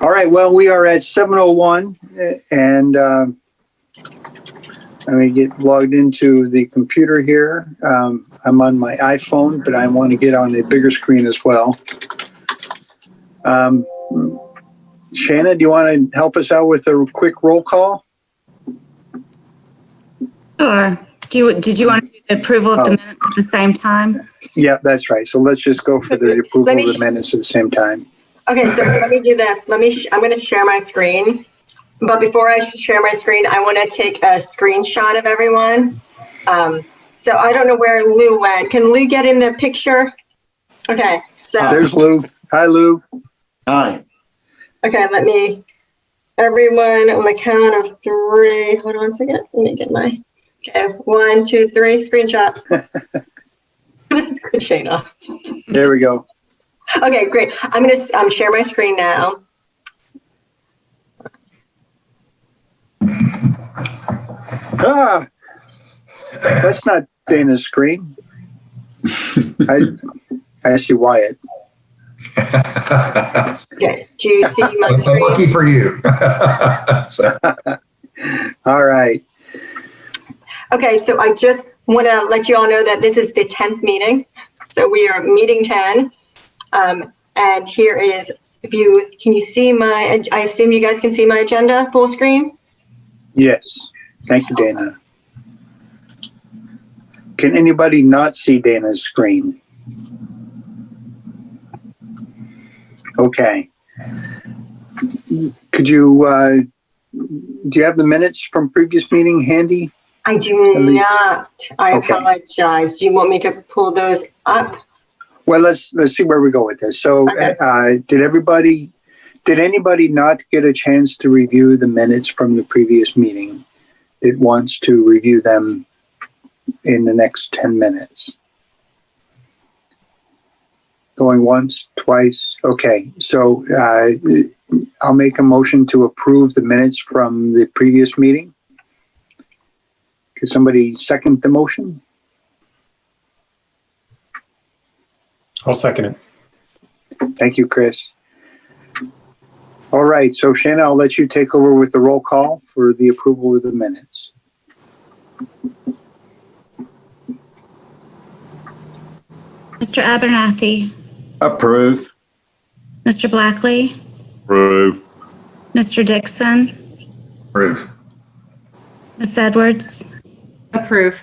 All right, well, we are at 7:01, and let me get logged into the computer here. I'm on my iPhone, but I want to get on a bigger screen as well. Shanna, do you want to help us out with a quick roll call? Sure. Did you want to do the approval of the minutes at the same time? Yeah, that's right. So let's just go for the approval of the minutes at the same time. Okay, so let me do this. I'm going to share my screen. But before I share my screen, I want to take a screenshot of everyone. So I don't know where Lou went. Can Lou get in the picture? Okay. So there's Lou. Hi, Lou. Hi. Okay, everyone on the count of 3. Hold on a second. Let me get my. Okay, 1, 2, 3. Screenshot. Shayna. There we go. Okay, great. I'm going to share my screen now. That's not Dana's screen. I see Wyatt. Okay, do you see my screen? Lucky for you. All right. Okay, so I just want to let you all know that this is the 10th meeting. So we are meeting 10. And here is, can you see I assume you guys can see my agenda full screen? Yes. Thank you, Dana. Can anybody not see Dana's screen? Okay. Could you, do you have the minutes from previous meeting handy? I do not. I apologize. Do you want me to pull those up? Well, let's see where we go with this. So, okay. Did anybody not get a chance to review the minutes from the previous meeting that wants to review them in the next 10 minutes? Going once, twice. Okay. So I'll make a motion to approve the minutes from the previous meeting. Could somebody second the motion? I'll second it. Thank you, Chris. All right, so Shanna, I'll let you take over with the roll call for the approval of the minutes. Mr. Abernathy. Approve. Mr. Blackley. Approve. Mr. Dixon. Approve. Ms. Edwards. Approve.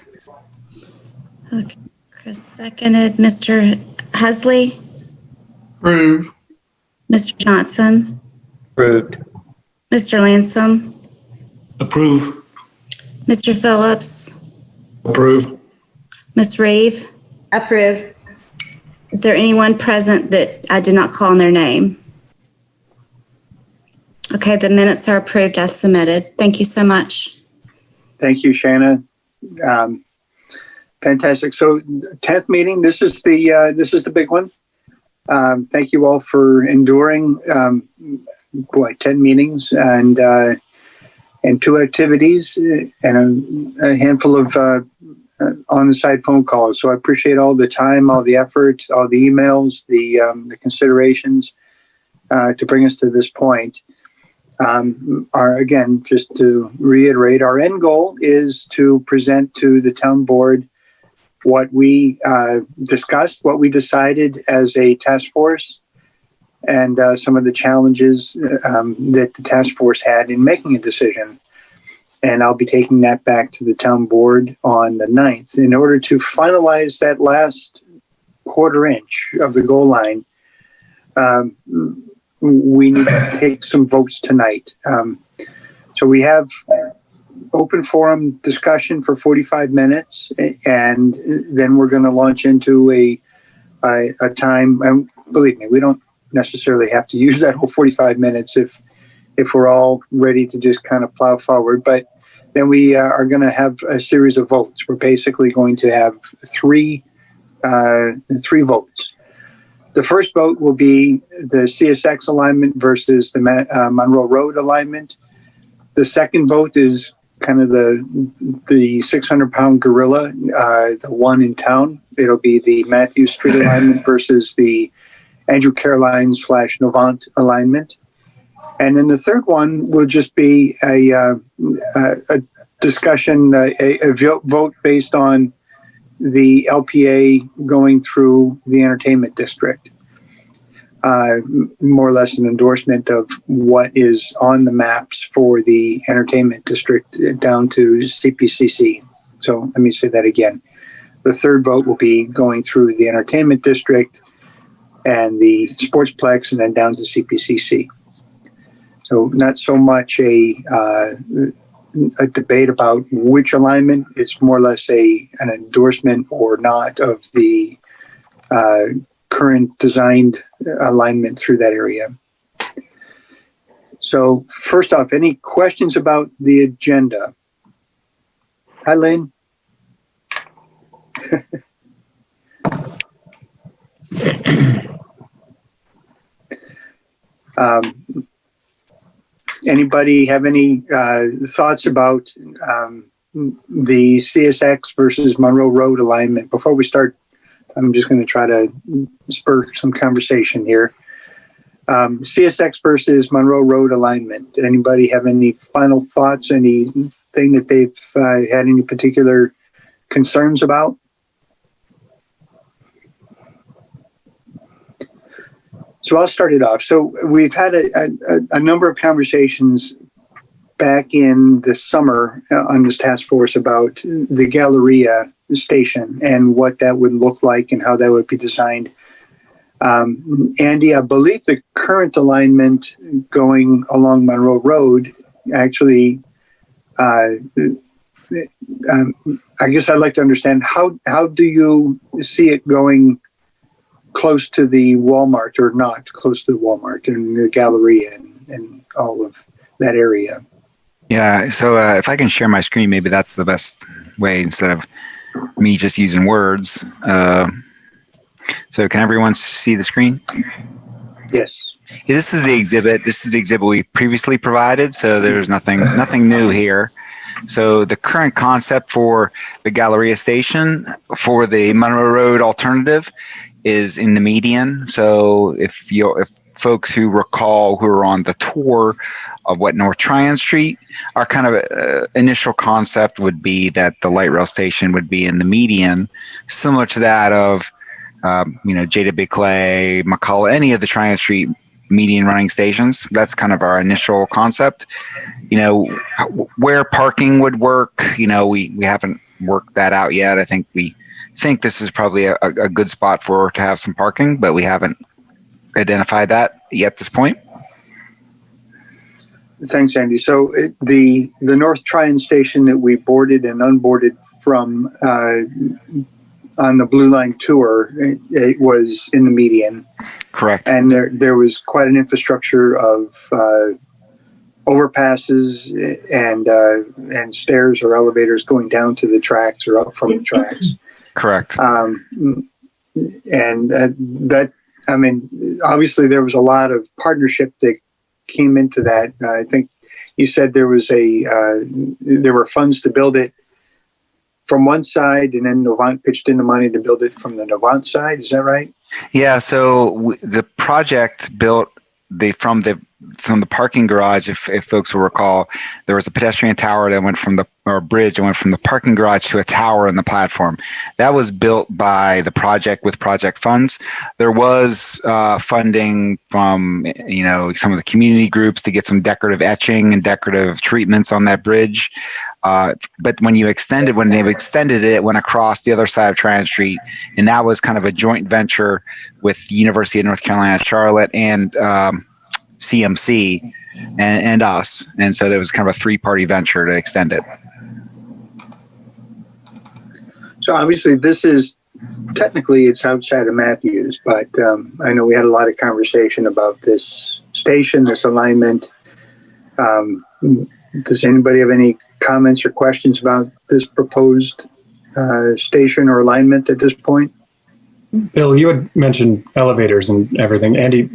Okay. Chris seconded. Mr. Hesley. Approve. Mr. Johnson. Approved. Mr. Lansom. Approve. Mr. Phillips. Approve. Ms. Reeve. Approve. Is there anyone present that I did not call on their name? Okay, the minutes are approved as submitted. Thank you so much. Thank you, Shanna. Fantastic. So 10th meeting, this is the big one. Thank you all for enduring 10 meetings and 2 activities and a handful of on-the-side phone calls. So I appreciate all the time, all the effort, all the emails, the considerations to bring us to this point. Again, just to reiterate, our end goal is to present to the town board what we discussed, what we decided as a task force, and some of the challenges that the task force had in making a decision. And I'll be taking that back to the town board on the 9th. In order to finalize that last quarter inch of the goal line, we need to take some votes tonight. So we have open forum discussion for 45 minutes, and then we're going to launch into a time, and believe me, we don't necessarily have to use that whole 45 minutes if we're all ready to just kind of plow forward. But then we are going to have a series of votes. We're basically going to have three votes. The first vote will be the CSX alignment versus the Monroe Road alignment. The second vote is kind of the 600-pound gorilla, the one in town. It'll be the Matthews Street alignment versus the Andrew Caroline / Novant alignment. And then the third one will just be a discussion, a vote based on the LPA going through the entertainment district. More or less an endorsement of what is on the maps for the entertainment district down to CPCC. So let me say that again. The third vote will be going through the entertainment district and the sportsplex and then down to CPCC. So not so much a debate about which alignment. It's more or less an endorsement or not of the current designed alignment through that area. So first off, any questions about the agenda? Hi, Lynn. Anybody have any thoughts about the CSX versus Monroe Road alignment? Before we start, I'm just going to try to spur some conversation here. CSX versus Monroe Road alignment. Anybody have any final thoughts? Anything that they've had any particular concerns about? So I'll start it off. So we've had a number of conversations back in the summer on this task force about the Galleria station and what that would look like and how that would be designed. Andy, I believe the current alignment going along Monroe Road actually, I guess I'd like to understand how do you see it going close to the Walmart or not close to the Walmart and the Galleria and all of that area? Yeah, so if I can share my screen, maybe that's the best way instead of me just using words. So can everyone see the screen? Yes. Yeah, this is the exhibit. This is the exhibit we previously provided, so there's nothing new here. So the current concept for the Galleria station for the Monroe Road alternative is in the median. So if folks who recall who are on the tour of what North Tryon Street, our kind of initial concept would be that the light rail station would be in the median, similar to that of J.W. Clay, McCullough, any of the Tryon Street median running stations. That's kind of our initial concept. Where parking would work, we haven't worked that out yet. I think we think this is probably a good spot to have some parking, but we haven't identified that yet at this point. Thanks, Andy. So the North Tryon station that we boarded and unboarded from on the Blue Line tour, it was in the median. Correct. And there was quite an infrastructure of overpasses and stairs or elevators going down to the tracks or up from the tracks. Correct. Obviously there was a lot of partnership that came into that. I think you said there were funds to build it from one side, and then Novant pitched in the money to build it from the Novant side. Is that right? Yeah. So the project built from the parking garage. If folks will recall, there was a pedestrian tower that went bridge that went from the parking garage to a tower on the platform. That was built by the project with project funds. There was funding from some of the community groups to get some decorative etching and decorative treatments on that bridge. But when they've extended it, it went across the other side of Tryon Street, and that was kind of a joint venture with the University of North Carolina at Charlotte and CMC and us. And so there was kind of a three-party venture to extend it. So obviously this is technically it's outside of Matthews, but I know we had a lot of conversation about this station, this alignment. Does anybody have any comments or questions about this proposed station or alignment at this point? Bill, you had mentioned elevators and everything. Andy,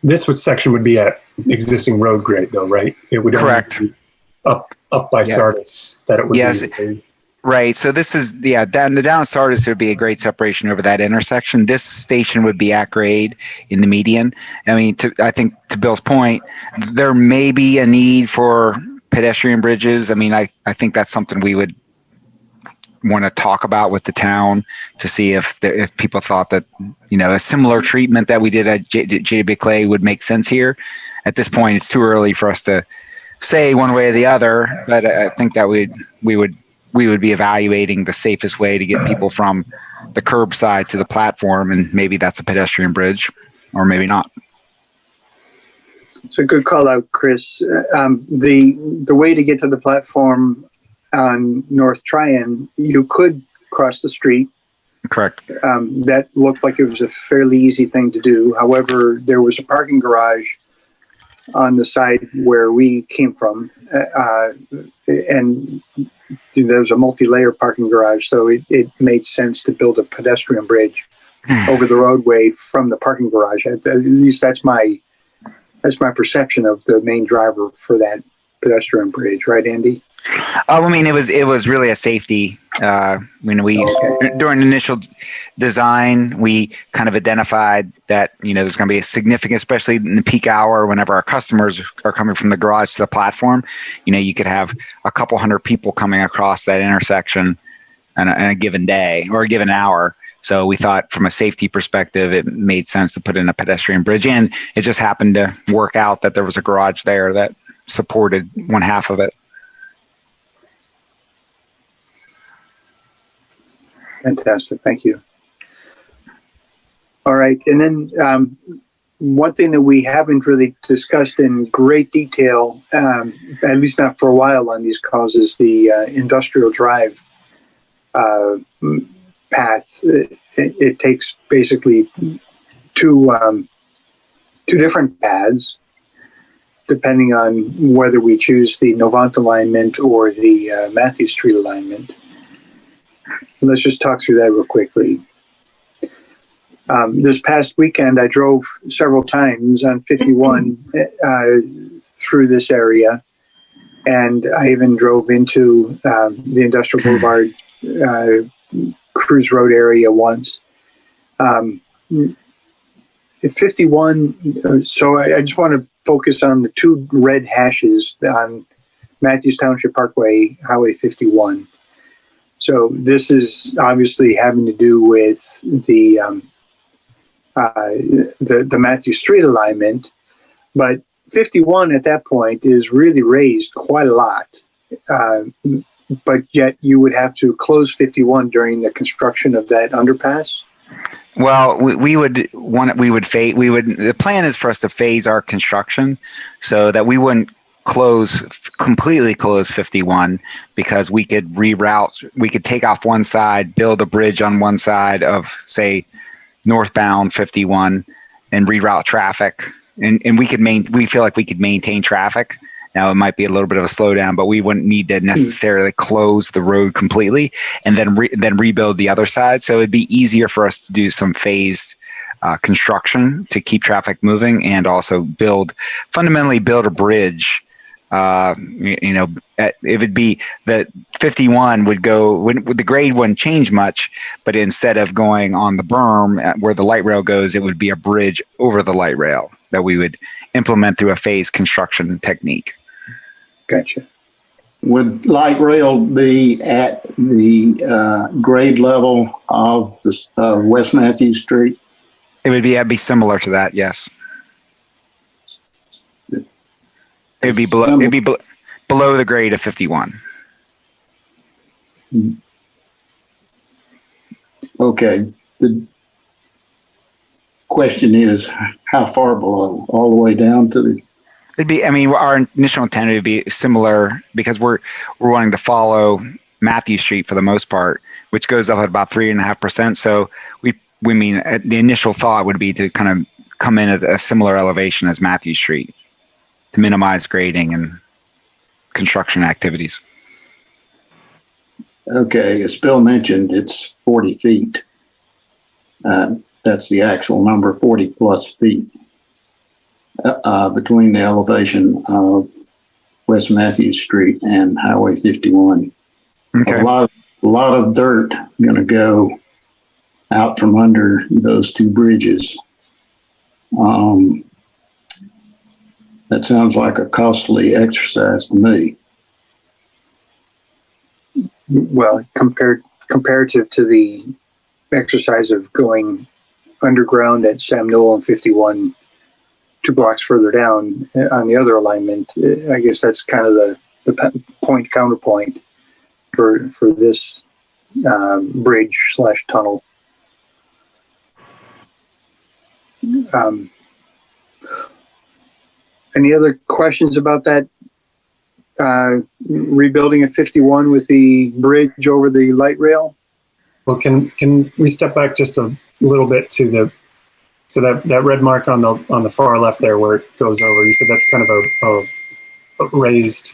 this section would be at existing road grade, though, right? It would correct be up by Sardis that it would yes. be. Right. So this is, down the down Sardis, there'd be a grade separation over that intersection. This station would be at grade in the median. I mean, I think to Bill's point, there may be a need for pedestrian bridges. I mean, I think that's something we would want to talk about with the town to see if people thought that, a similar treatment that we did at JW Clay would make sense here. At this point, it's too early for us to say one way or the other, but I think that we would be evaluating the safest way to get people from the curbside to the platform, and maybe that's a pedestrian bridge, or maybe not. It's a good call out, Chris. The way to get to the platform on North Tryon, you could cross the street. Correct. That looked like it was a fairly easy thing to do. However, there was a parking garage on the side where we came from, and there was a multi-layer parking garage, so it made sense to build a pedestrian bridge over the roadway from the parking garage. At least that's my perception of the main driver for that pedestrian bridge, right, Andy? I mean, it was really a safety. During initial design, we kind of identified that there's going to be a significant, especially in the peak hour, whenever our customers are coming from the garage to the platform. You could have a couple hundred people coming across that intersection on a given day or a given hour. So we thought, from a safety perspective, it made sense to put in a pedestrian bridge, and it just happened to work out that there was a garage there that supported one half of it. Fantastic. Thank you. All right. And then one thing that we haven't really discussed in great detail, at least not for a while on these calls, is the industrial drive path. It takes basically two different paths, depending on whether we choose the Novant alignment or the Matthew Street alignment. Let's just talk through that real quickly. This past weekend, I drove several times on 51 through this area, and I even drove into the Industrial Boulevard Cruise Road area once. 51, so I just want to focus on the two red hashes on Matthews Township Parkway, Highway 51. So this is obviously having to do with the Matthew Street alignment, but 51 at that point is really raised quite a lot. But yet you would have to close 51 during the construction of that underpass. Well, the plan is for us to phase our construction so that we wouldn't completely close 51, because we could reroute, we could take off one side, build a bridge on one side of, say, northbound 51 and reroute traffic. And we feel like we could maintain traffic. Now, it might be a little bit of a slowdown, but we wouldn't need to necessarily close the road completely and then rebuild the other side. So it'd be easier for us to do some phased construction to keep traffic moving, and also fundamentally build a bridge. It would be that 51 would go, the grade wouldn't change much, but instead of going on the berm where the light rail goes, it would be a bridge over the light rail that we would implement through a phased construction technique. Gotcha. Would light rail be at the grade level of the West Matthews Street? It'd be similar to that, yes. It'd be below the grade of 51. Okay. The question is, how far below? All the way down to the... Our initial intent would be similar, because we're wanting to follow Matthew Street for the most part, which goes up at about 3.5%. So the initial thought would be to kind of come in at a similar elevation as Matthew Street to minimize grading and construction activities. Okay, as Bill mentioned, it's 40 feet. That's the actual number, 40 plus feet between the elevation of West Matthews Street and Highway 51. Okay. A lot lot of dirt going to go out from under those two bridges. That sounds like a costly exercise to me. Well, comparative to the exercise of going underground at Sam Newell and 51, 2 blocks further down on the other alignment, I guess that's kind of the point counterpoint for this bridge / tunnel. Any other questions about that rebuilding at 51 with the bridge over the light rail? Well, can we step back just a little bit to that red mark on the far left there where it goes over? You said that's kind of a raised.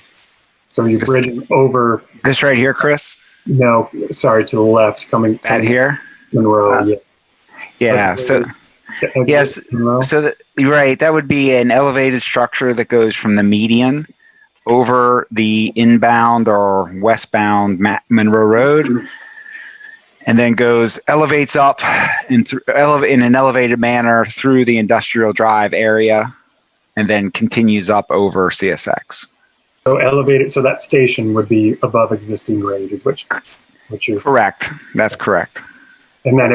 So you're bridging over This right here, Chris? No, sorry, to the left, coming Here? Monroe. Yeah. Yeah. So, yes. So you're right. That would be an elevated structure that goes from the median over the inbound or westbound Monroe Road, and then elevates up in an elevated manner through the Industrial Drive area, and then continues up over CSX. So elevated. So that station would be above existing grade, is what you. Correct. That's correct. And then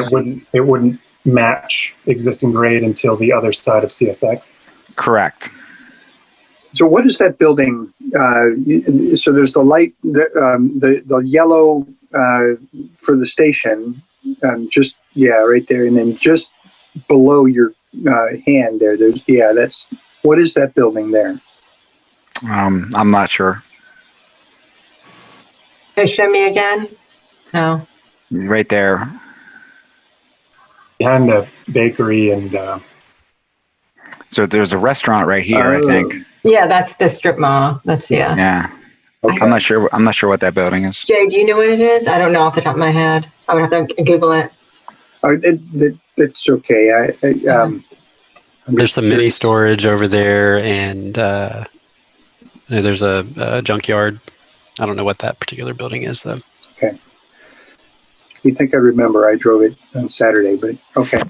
it wouldn't match existing grade until the other side of CSX. Correct. So what is that building? So there's the light, the yellow for the station, right there, and then just below your hand there's what is that building there? I'm not sure. Hey, show me again. No. Right there. Behind the bakery and. So there's a restaurant right here, I think. Yeah, that's the strip mall. Yeah. Okay. I'm not sure what that building is. Jay, do you know what it is? I don't know off the top of my head. I would have to Google it. That's okay. There's some mini storage over there, and there's a junkyard. I don't know what that particular building is, though. Okay. You think I remember? I drove it on Saturday, but okay.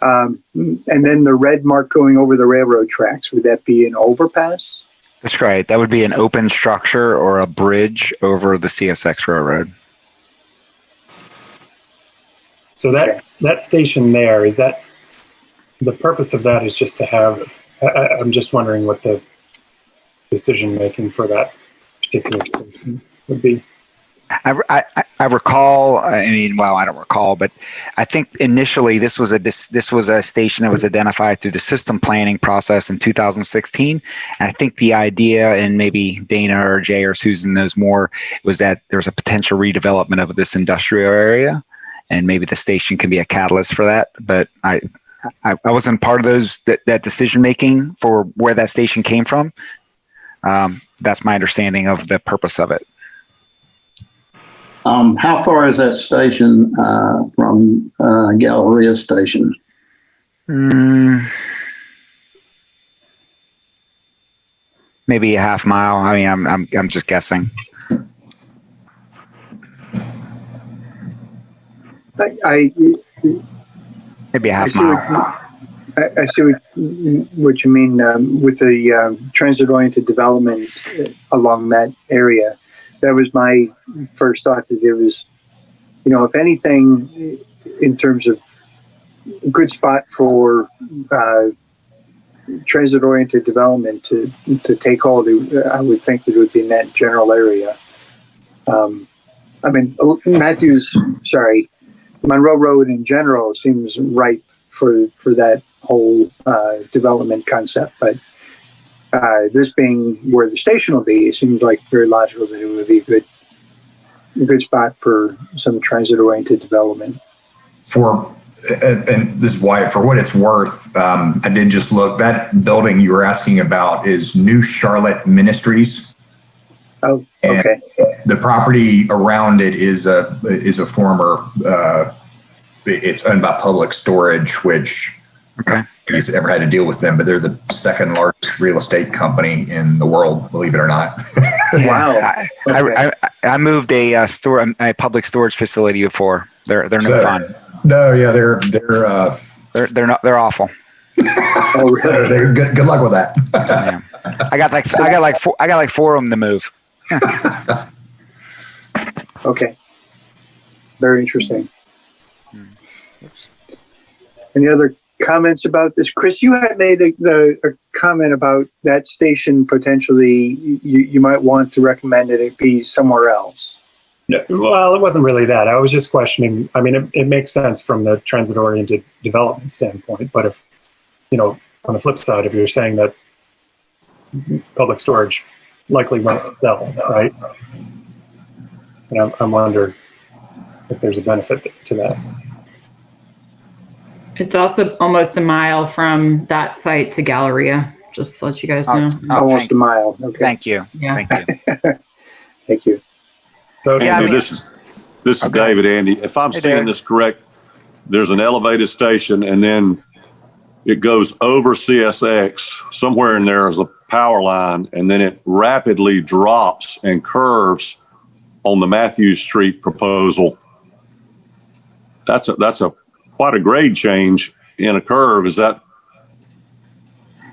And then the red mark going over the railroad tracks, would that be an overpass? That's right. That would be an open structure or a bridge over the CSX railroad. So that station there, is that the purpose of that is just to have, I'm just wondering what the decision making for that particular station would be. I recall. I don't recall, but I think initially this was a station that was identified through the system planning process in 2016. And I think the idea, and maybe Dana or Jay or Susan knows more, was that there's a potential redevelopment of this industrial area, and maybe the station can be a catalyst for that. But I wasn't part of that decision making for where that station came from. That's my understanding of the purpose of it. How far is that station from Galleria Station? Maybe a half mile. I mean, I'm just guessing. Maybe a half mile. I see what you mean with the transit-oriented development along that area. That was my first thought, that there was, if anything, in terms of good spot for transit-oriented development to take hold, I would think that it would be in that general area. Monroe Road in general seems ripe for that whole development concept, but this being where the station will be, it seems like very logical that it would be a good spot for some transit-oriented development. And this is Wyatt, for what it's worth, I did just look. That building you were asking about is New Charlotte Ministries. Oh, okay. And the property around it is a former. It's owned by Public Storage, which Okay. If you've ever had to deal with them, but they're the second largest real estate company in the world, believe it or not. Wow. I moved a public storage facility before. They're no fun. No, yeah, they're They're awful. Oh, really? so they're good luck with that. Yeah. I got like four of them to move. Okay. Very interesting. Any other comments about this? Chris, you had made a comment about that station potentially, you might want to recommend that it be somewhere else. No, well, it wasn't really that. I was just questioning. I mean, it makes sense from the transit-oriented development standpoint, but if, on the flip side, if you're saying that public storage likely won't sell, right? And I'm wondering if there's a benefit to that. It's also almost a mile from that site to Galleria, just to let you guys know. Almost a mile. Okay. Thank you. Yeah. Thank you. Thank you. So, Yeah, Andy, this is Okay. David, Andy. If I'm Hey, seeing David. this correct, there's an elevated station and then it goes over CSX. Somewhere in there is a power line and then it rapidly drops and curves on the Matthews Street proposal. That's a quite a grade change in a curve. Is that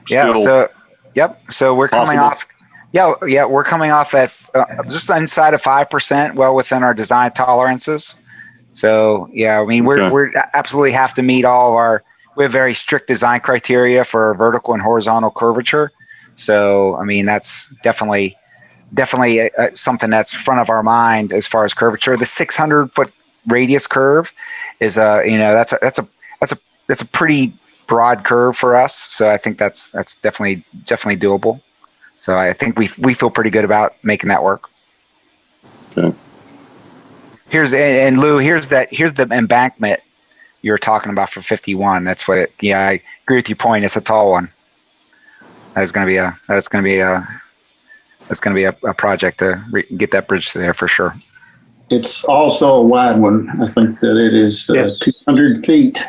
Yeah. still So we're coming possible? off. Yeah. We're coming off at just inside of 5%, well within our design tolerances. So yeah, I mean Okay. we're absolutely have to meet all of our. We have very strict design criteria for vertical and horizontal curvature. So I mean that's definitely something that's front of our mind as far as curvature. The 600-foot radius curve is that's a pretty broad curve for us. So I think that's definitely doable. So I think we feel pretty good about making that work. Okay. Here's the embankment you were talking about for 51. That's what I agree with your point. It's a tall one. That's going to be a project to get that bridge there for sure. It's also a wide one. I think that it is Yes. 200 feet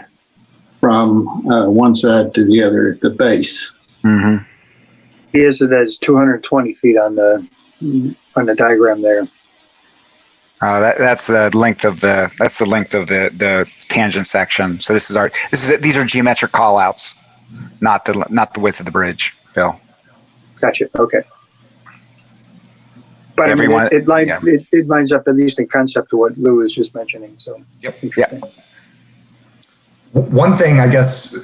from one side to the other at the base. Mm-hmm. He has it as 220 feet on the diagram there. That's the length of the tangent section. So these are geometric callouts, not the width of the bridge, Bill. Gotcha. Okay. But Everyone- I mean, it lines up at least in concept to what Lou was just mentioning. So interesting. One thing, I guess,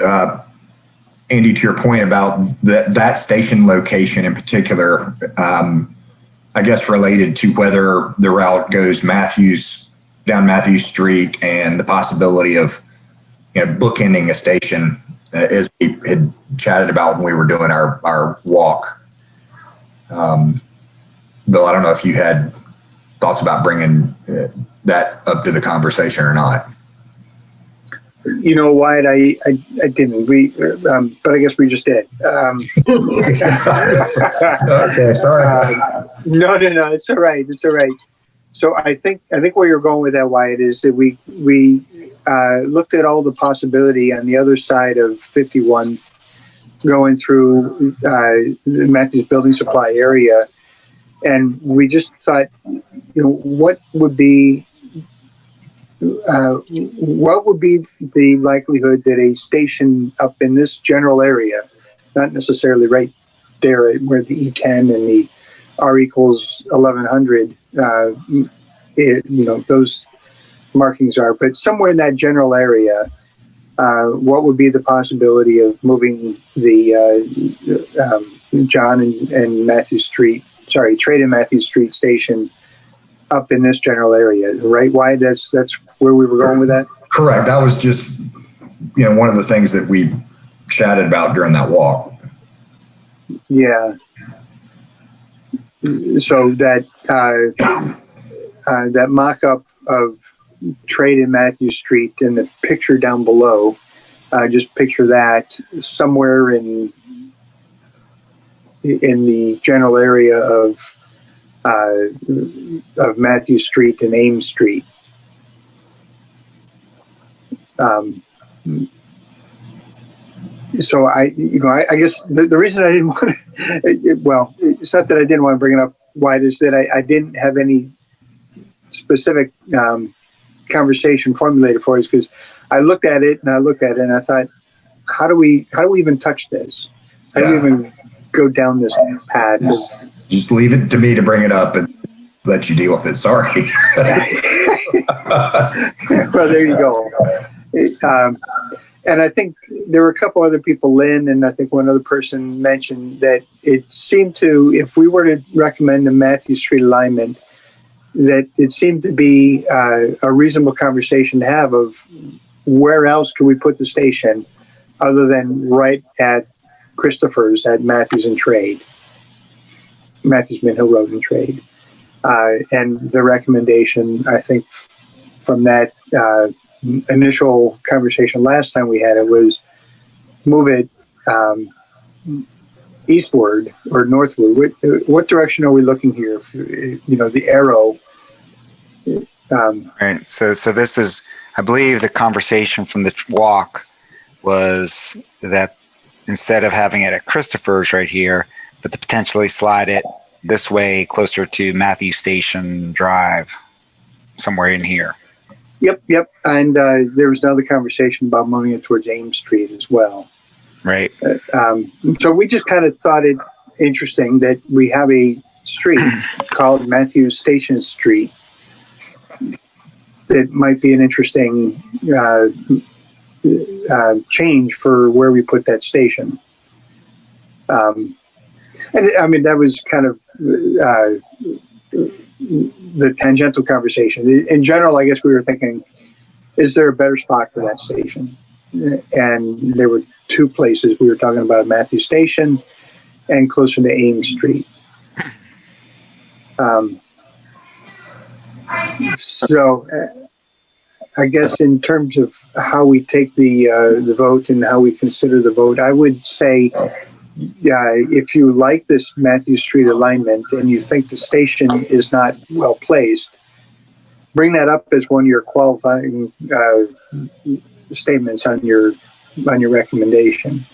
Andy, to your point about that station location in particular, I guess related to whether the route goes down Matthews Street and the possibility of bookending a station, as we had chatted about when we were doing our walk. Bill, I don't know if you had thoughts about bringing that up to the conversation or not. You know, Wyatt, I didn't. But I guess we just did. Okay, sorry. No, it's all right. It's all right. So I think where you're going with that, Wyatt, is that we looked at all the possibility on the other side of 51, going through the Matthews Building Supply area, and we just thought, what would be the likelihood that a station up in this general area, not necessarily right there where the E10 and the R equals 1100, those markings are, but somewhere in that general area, what would be the possibility of moving the John and Matthews Street, Trade and Matthews Street station up in this general area, right? Why? That's where we were going with that? Correct. That was just, one of the things that we chatted about during that walk. Yeah. So that that mock-up of Trade and Matthews Street and the picture down below, just picture that somewhere in the general area of Matthews Street and Ames Street. so I guess the reason I didn't want to, well, it's not that I didn't want to bring it up wide, is that I didn't have any specific conversation formulated for us, because I looked at it and I thought, how do we even touch this? How do we even go down this path? Just leave it to me to bring it up and let you deal with it. Sorry. Well, there you go. And I think there were a couple other people, Lynn, and I think one other person mentioned that it seemed to, if we were to recommend the Matthew Street alignment, that it seemed to be a reasonable conversation to have of where else could we put the station other than right at Christopher's at Matthews and Trade, Matthews Mint Hill Road and Trade. And the recommendation, I think, from that initial conversation last time we had it was move it eastward or northward. What direction are we looking here? The arrow. Right. So this is, I believe, the conversation from the walk was that instead of having it at Christopher's right here, but to potentially slide it this way closer to Matthew Station Drive, somewhere in here. Yep. And there was another conversation about moving it towards Ames Street as well. Right. So we just kind of thought it interesting that we have a street called Matthews Station Street that might be an interesting change for where we put that station. And I mean, that was kind of the tangential conversation. In general, I guess we were thinking, is there a better spot for that station? And there were two places. We were talking about Matthews Station and closer to Ames Street. So I guess in terms of how we take the vote and how we consider the vote, I would say, if you like this Matthews Street alignment and you think the station is not well placed, bring that up as one of your qualifying statements on your recommendation.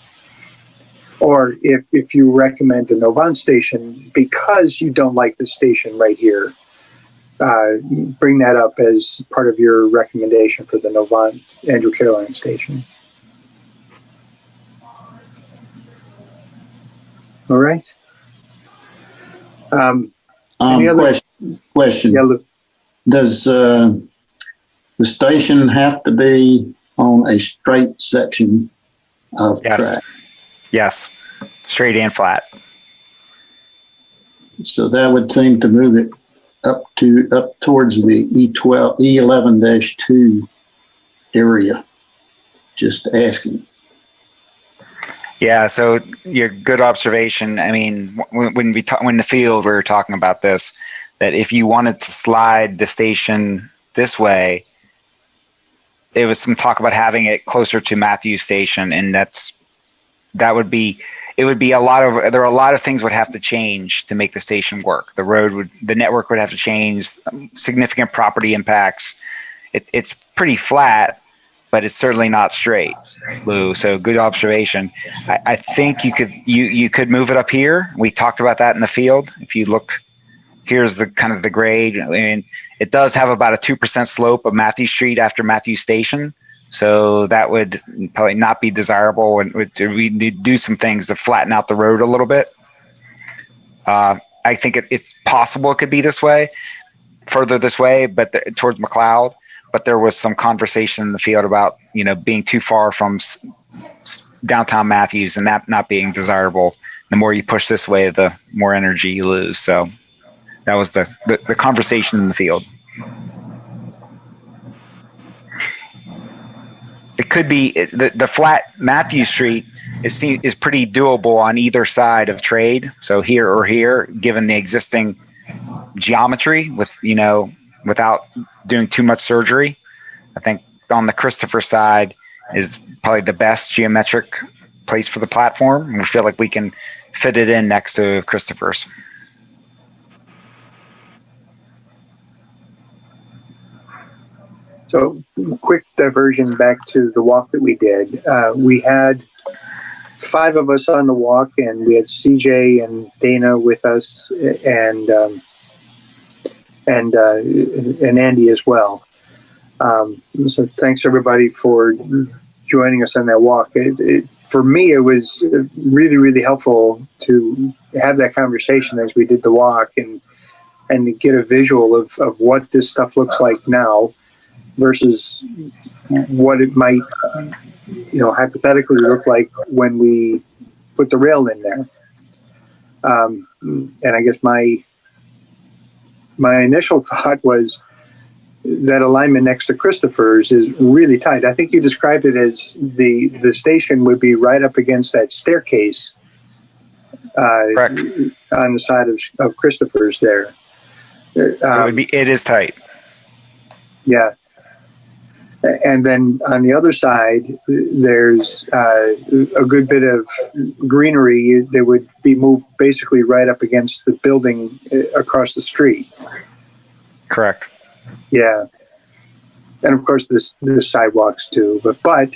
Or if you recommend the Novant station because you don't like the station right here, bring that up as part of your recommendation for the Novant Andrew Caroline station. All right. Any other question? Yeah, Lou. Does the station have to be on a straight section of track? Yes. Straight and flat. So that would seem to move it up towards the E11-2 area. Just asking. Yeah, so your good observation. I mean, when the field we were talking about this, that if you wanted to slide the station this way, there was some talk about having it closer to Matthews Station, and there are a lot of things would have to change to make the station work. The network would have to change, significant property impacts. It's pretty flat, but it's certainly not straight, Lou. So good observation. I think you could move it up here. We talked about that in the field. If you look, here's the kind of the grade. I mean, it does have about a 2% slope of Matthews Street after Matthews Station. So that would probably not be desirable, and we need to do some things to flatten out the road a little bit. I think it's possible it could be this way, further this way, but towards McLeod. But there was some conversation in the field about, being too far from downtown Matthews and that not being desirable. The more you push this way, the more energy you lose. So that was the conversation in the field. It could be the flat Matthew Street is pretty doable on either side of Trade. So here or here, given the existing geometry without doing too much surgery. I think on the Christopher side is probably the best geometric place for the platform. We feel like we can fit it in next to Christopher's. So quick diversion back to the walk that we did. We had 5 of us on the walk, and we had CJ and Dana with us, and Andy as well. So thanks everybody for joining us on that walk. For me, it was really, really helpful to have that conversation as we did the walk and to get a visual of what this stuff looks like now versus what it might, hypothetically look like when we put the rail in there. And I guess my initial thought was that alignment next to Christopher's is really tight. I think you described it as the station would be right up against that staircase Correct. On the side of Christopher's there. It is tight. Yeah. And then on the other side, there's a good bit of greenery that would be moved basically right up against the building across the street. Correct. Yeah. And of course, the sidewalks too. But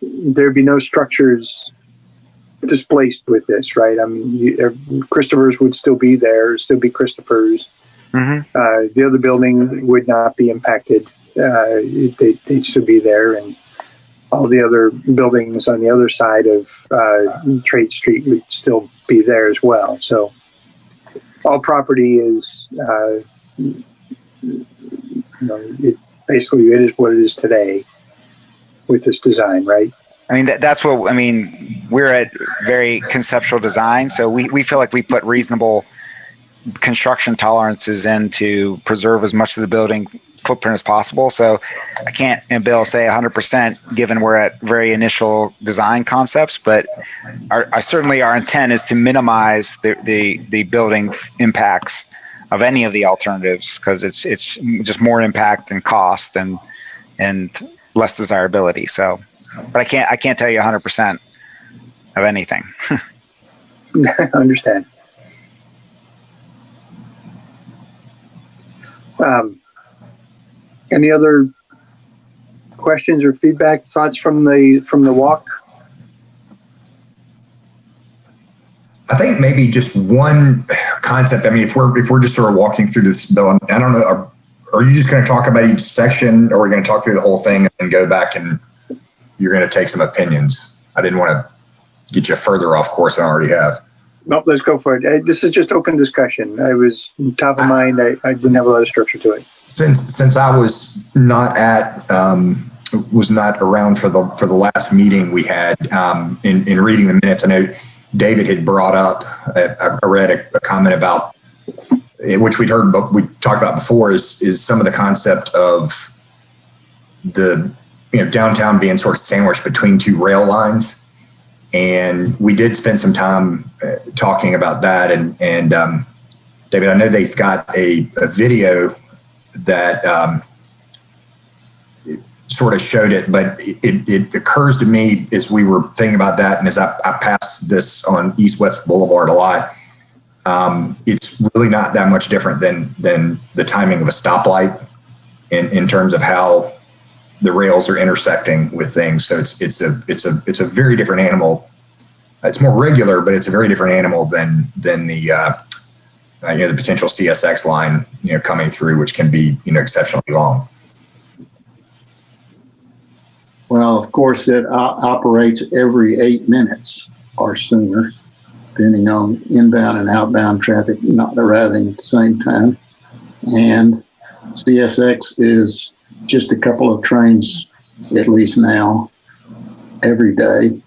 there'd be no structures displaced with this, right? I mean, Christopher's would still be there, still be Christopher's. Mm-hmm. The other building would not be impacted. They'd still be there, and all the other buildings on the other side of Trade Street would still be there as well. So all property is, basically it is what it is today with this design, right? I mean, we're at very conceptual design, so we feel like we put reasonable construction tolerances in to preserve as much of the building footprint as possible. So I can't, and Bill, say 100% given we're at very initial design concepts, but certainly our intent is to minimize the building impacts of any of the alternatives, because it's just more impact and cost and less desirability. So, but I can't tell you 100% of anything. I understand. Any other questions or feedback, thoughts from the walk? I think maybe just one concept. I mean, if we're just sort of walking through this bill, I don't know, are you just going to talk about each section, or are we going to talk through the whole thing and go back and you're going to take some opinions? I didn't want to get you further off course than I already have. Nope, let's go for it. This is just open discussion. I was top of mind. I didn't have a lot of structure to it. Since I was not around for the last meeting we had, in reading the minutes, I know David had brought up, I read a comment about, which we'd heard, but we talked about before, is some of the concept of the downtown being sort of sandwiched between two rail lines. And we did spend some time talking about that. And David, I know they've got a video that sort of showed it, but it occurs to me as we were thinking about that, and as I pass this on East-West Boulevard a lot, it's really not that much different than the timing of a stoplight in terms of how the rails are intersecting with things. So it's a very different animal. It's more regular, but it's a very different animal than the the potential CSX line coming through, which can be exceptionally long. Well, of course, it operates every 8 minutes or sooner, depending on inbound and outbound traffic not arriving at the same time. And CSX is just a couple of trains, at least now, every day.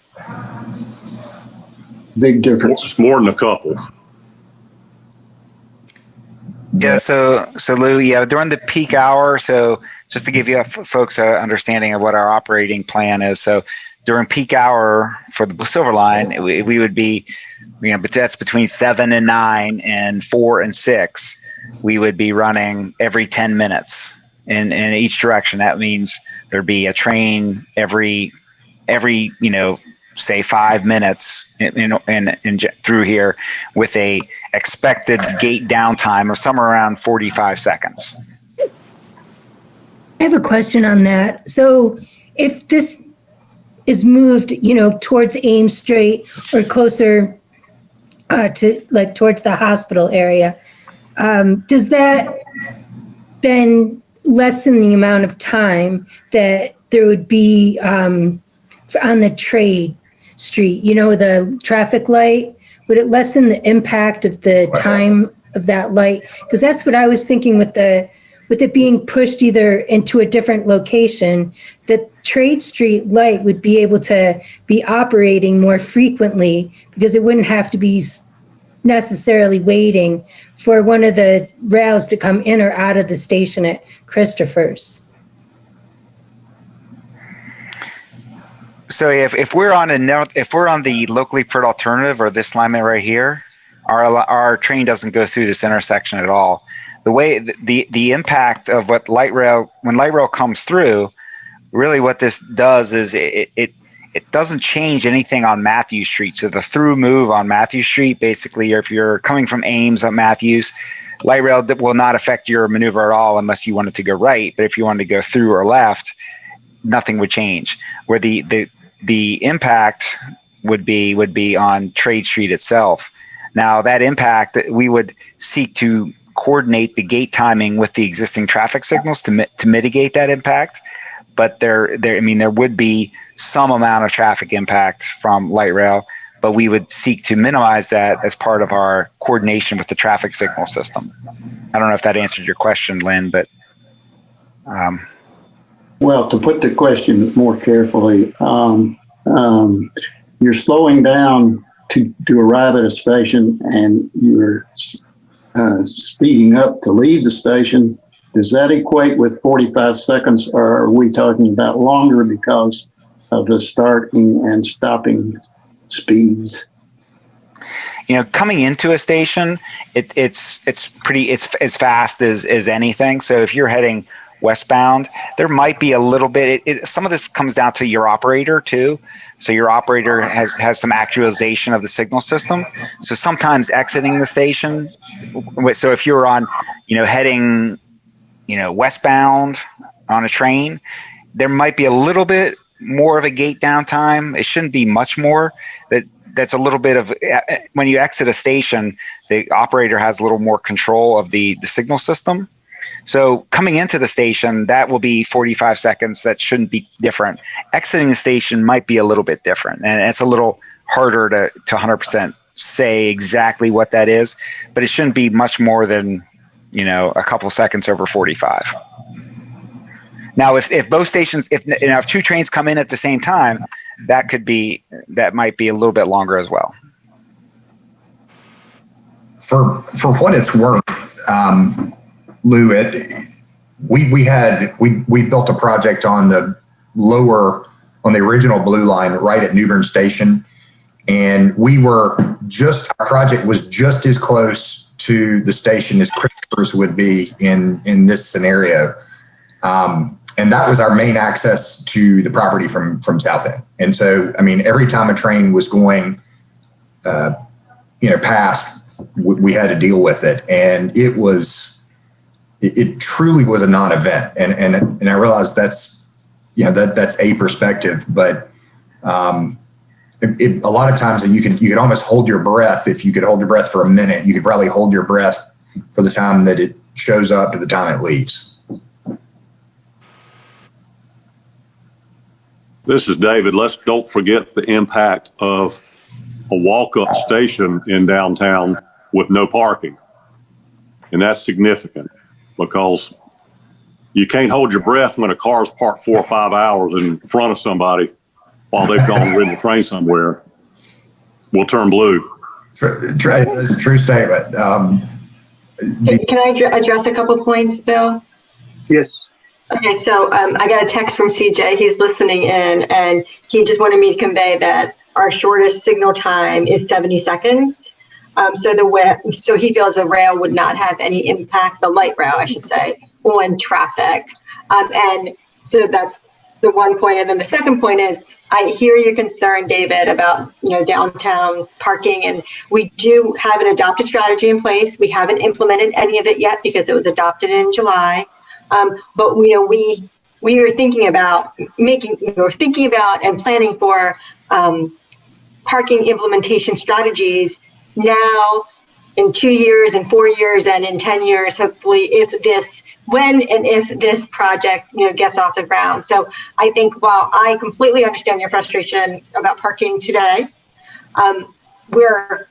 Big difference. It's more than a couple. Yeah. So Lou, during the peak hour. So just to give you folks an understanding of what our operating plan is. So during peak hour for the Silver Line, we would be, but that's between 7 and 9 and 4 and 6. We would be running every 10 minutes in each direction. That means there'd be a train every say 5 minutes in through here, with a expected gate downtime of somewhere around 45 seconds. I have a question on that. So if this is moved, towards Ames Street or closer to like towards the hospital area, does that then lessen the amount of time that there would be on the trade street, the traffic light? Would it lessen the impact of the time of that light? Because that's what I was thinking with it being pushed either into a different location, the Trade Street light would be able to be operating more frequently because it wouldn't have to be necessarily waiting for one of the rails to come in or out of the station at Christopher's. So if we're on the locally preferred alternative or this alignment right here, our train doesn't go through this intersection at all. The way the impact of when light rail comes through, really what this does is it doesn't change anything on Matthews Street. So the through move on Matthews Street, basically, if you're coming from Ames on Matthews, light rail will not affect your maneuver at all unless you wanted to go right. But if you wanted to go through or left, nothing would change. Where the impact would be on Trade Street itself. Now that impact, we would seek to coordinate the gate timing with the existing traffic signals to mitigate that impact. But there would be some amount of traffic impact from light rail, but we would seek to minimize that as part of our coordination with the traffic signal system. I don't know if that answered your question, Lynn, but. Well, to put the question more carefully, you're slowing down to arrive at a station and you're speeding up to leave the station. Does that equate with 45 seconds, or are we talking about longer because of the starting and stopping speeds? Coming into a station, it's as fast as anything. So if you're heading westbound, there might be a little bit. Some of this comes down to your operator too. So your operator has some actualization of the signal system. So sometimes exiting the station. So if you're on, heading, westbound on a train, there might be a little bit more of a gate downtime. It shouldn't be much more. That's a little bit of, when you exit a station, the operator has a little more control of the signal system. So coming into the station, that will be 45 seconds. That shouldn't be different. Exiting the station might be a little bit different. And it's a little harder to 100% say exactly what that is, but it shouldn't be much more than, a couple seconds over 45. Now, if both stations, if two trains come in at the same time, that might be a little bit longer as well. For what it's worth, Lou, we built a project on the original Blue Line right at Newbern Station, and our project was just as close to the station as Christopher's would be in this scenario. And that was our main access to the property from South End. And so, every time a train was going, past, we had to deal with it. And it truly was a non-event. And I realize that's a perspective, but a lot of times you could almost hold your breath. If you could hold your breath for a minute, you could probably hold your breath for the time that it shows up to the time it leaves. This is David. Let's don't forget the impact of a walk-up station in downtown with no parking. And that's significant because you can't hold your breath when a car's parked 4 or 5 hours in front of somebody while they've gone and ridden the train somewhere. We'll turn blue. That's a true statement. Can I address a couple points, Bill? Yes. Okay, so I got a text from CJ. He's listening in, and he just wanted me to convey that our shortest signal time is 70 seconds. So he feels the rail would not have any impact, the light rail, I should say, on traffic. And so that's the one point. And then the second point is, I hear your concern, David, about downtown parking, and we do have an adopted strategy in place. We haven't implemented any of it yet because it was adopted in July. But we we are thinking about and planning for parking implementation strategies now, in 2 years, in 4 years, and in 10 years, hopefully, when and if this project, gets off the ground. So I think while I completely understand your frustration about parking today, we're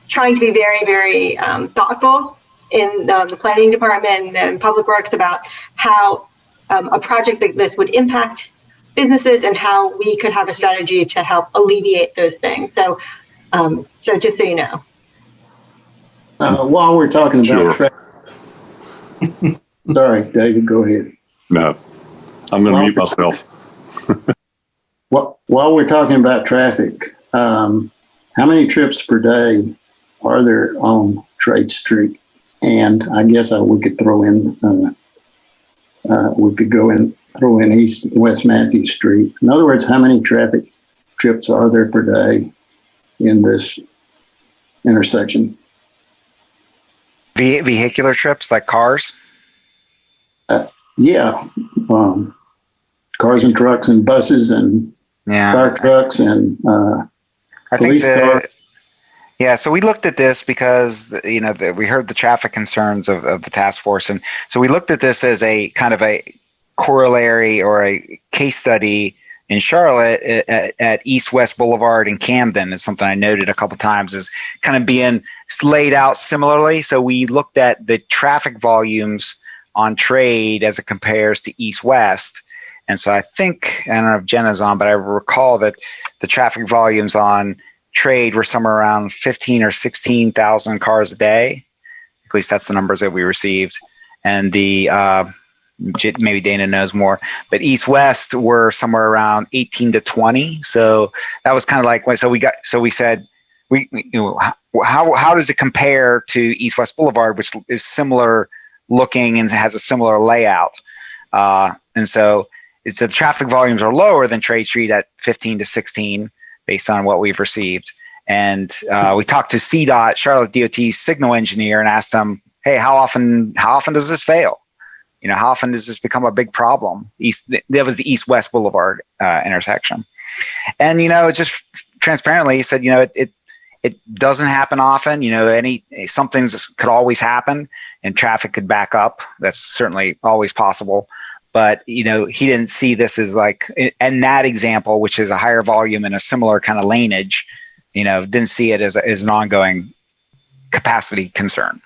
trying to be very, very thoughtful in the planning department and public works about how a project like this would impact businesses and how we could have a strategy to help alleviate those things. So, so just so you know. While we're talking about traffic, sorry, David, go ahead. No, I'm going to mute myself. While we're talking about traffic, how many trips per day are there on Trade Street? And I guess we could throw in, throw in East and West Matthews Street. In other words, how many traffic trips are there per day in this intersection? Vehicular trips, like cars? Yeah. Cars and trucks and buses and fire trucks and police cars. Yeah, so we looked at this because, we heard the traffic concerns of the task force. And so we looked at this as a kind of a corollary or a case study in Charlotte at East-West Boulevard in Camden. Is something I noted a couple times is kind of being laid out similarly. So we looked at the traffic volumes on Trade as it compares to East-West. And so I think, I don't know if Jenna's on, but I recall that the traffic volumes on Trade were somewhere around 15 or 16,000 cars a day. At least that's the numbers that we received. And the maybe Dana knows more, but East-West were somewhere around 18 to 20. So that was kind of like, so we said, how does it compare to East-West Boulevard, which is similar looking and has a similar layout? And so the traffic volumes are lower than Trade Street at 15 to 16 based on what we've received. And we talked to CDOT, Charlotte DOT's signal engineer, and asked them, hey, how often does this fail? How often does this become a big problem? That was the East-West Boulevard intersection. And, just transparently, he said, it doesn't happen often. Some things could always happen and traffic could back up. That's certainly always possible. But, he didn't see this as and that example, which is a higher volume and a similar kind of laneage, didn't see it as an ongoing capacity concern.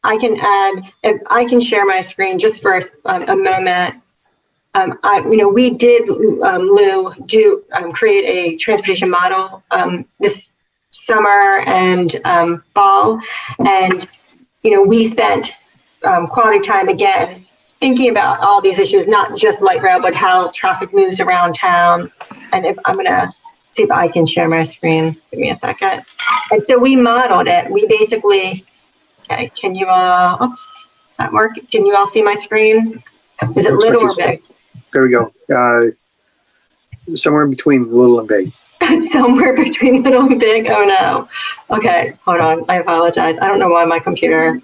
I can add, if I can share my screen just for a moment. We did, Lou, create a transportation model this summer and fall. And, we spent quality time again thinking about all these issues, not just light rail, but how traffic moves around town. And I'm going to see if I can share my screen. Give me a second. And so we modeled it. We basically... Okay, can you that work? Can you all see my screen? Is it little or big? There we go. Somewhere between little and big. Somewhere between little and big? Oh no. Okay, hold on. I apologize. I don't know why my computer.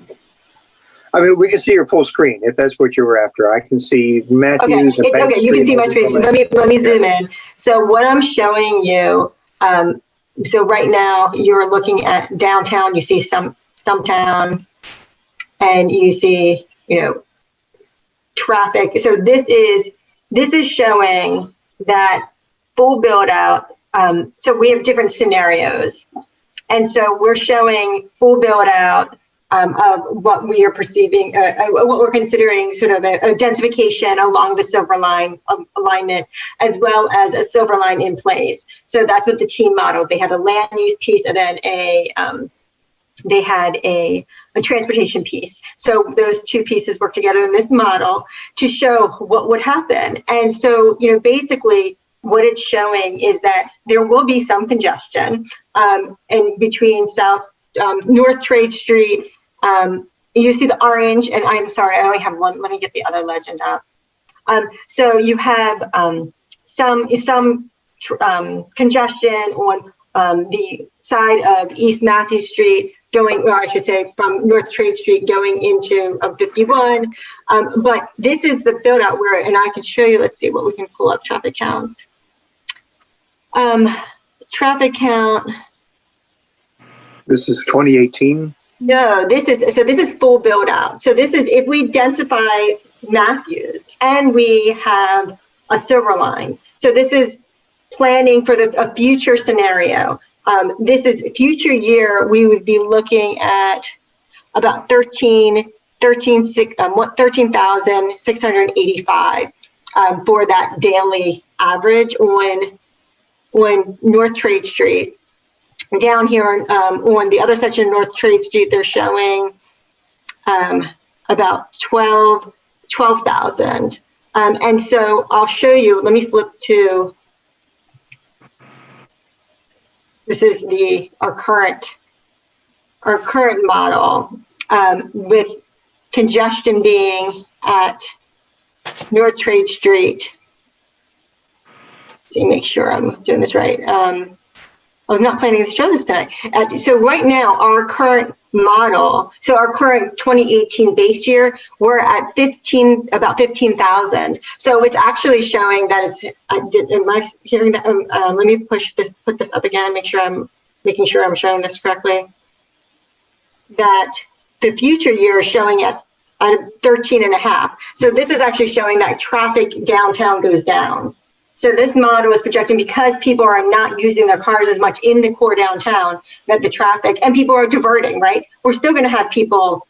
I mean, we can see your full screen if that's what you were after. I can see Matthews. Okay, it's okay. You can see my screen. Let me zoom in. So what I'm showing you, so right now you're looking at downtown. You see Stumptown, and you see, traffic. So this is showing that full build out. So we have different scenarios, and so we're showing full build out of what we are perceiving, what we're considering sort of a densification along the Silver Line alignment, as well as a Silver Line in place. So that's what the team modeled. They had a land use piece and then they had a transportation piece. So those two pieces work together in this model to show what would happen. And so, basically what it's showing is that there will be some congestion in between North Trade Street. You see the orange, and I'm sorry, I only have one. Let me get the other legend up. So you have some congestion on the side of East Matthew Street going, or I should say from North Trade Street going into 51. But this is the build out where, and I can show you, let's see what we can pull up traffic counts. Traffic count. This is 2018. No, this is full build out. So this is if we densify Matthews and we have a silver line. So this is planning for a future scenario. This is future year, we would be looking at about 13,685 for that daily average on North Trade Street. Down here on the other section of North Trade Street, they're showing about 12,000. And so I'll show you, let me flip to, this is our current model with congestion being at North Trade Street. Let's see, make sure I'm doing this right. I was not planning to show this tonight. So right now, our current model, so our current 2018 base year, we're at about 15,000. So it's actually showing that it's, am I hearing that? Let me put this up again, making sure I'm showing this correctly. That the future year is showing at 13.5. So this is actually showing that traffic downtown goes down. So this model is projecting because people are not using their cars as much in the core downtown, that the traffic, and people are diverting, right? We're still going to have people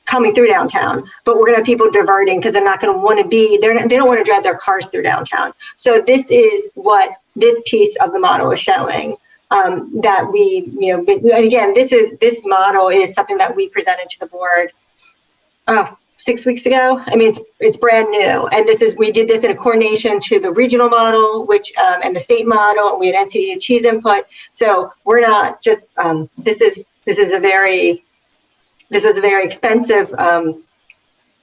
coming through downtown, but we're going to have people diverting because they're not going to want to they don't want to drive their cars through downtown. So this is what this piece of the model is showing, that we, and again, this model is something that we presented to the board 6 weeks ago. I mean, it's brand new, and we did this in a coordination to the regional model, which and the state model, and we had NCDOT's input. So we're not just this was a very expensive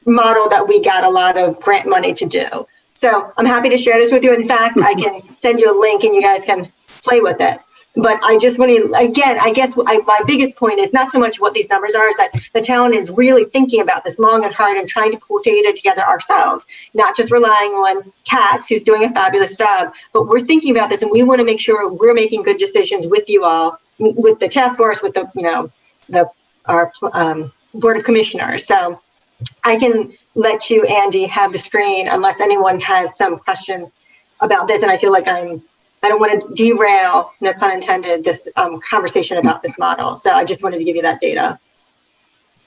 model that we got a lot of grant money to do. So I'm happy to share this with you. In fact, I can send you a link and you guys can play with it. But I just want to, again, I guess my biggest point is not so much what these numbers are, is that the town is really thinking about this long and hard and trying to pull data together ourselves, not just relying on Katz, who's doing a fabulous job, but we're thinking about this and we want to make sure we're making good decisions with you all, with the task force, with our Board of Commissioners. So I can let you, Andy, have the screen unless anyone has some questions about this. And I feel like I don't want to derail, no pun intended, this conversation about this model. So I just wanted to give you that data.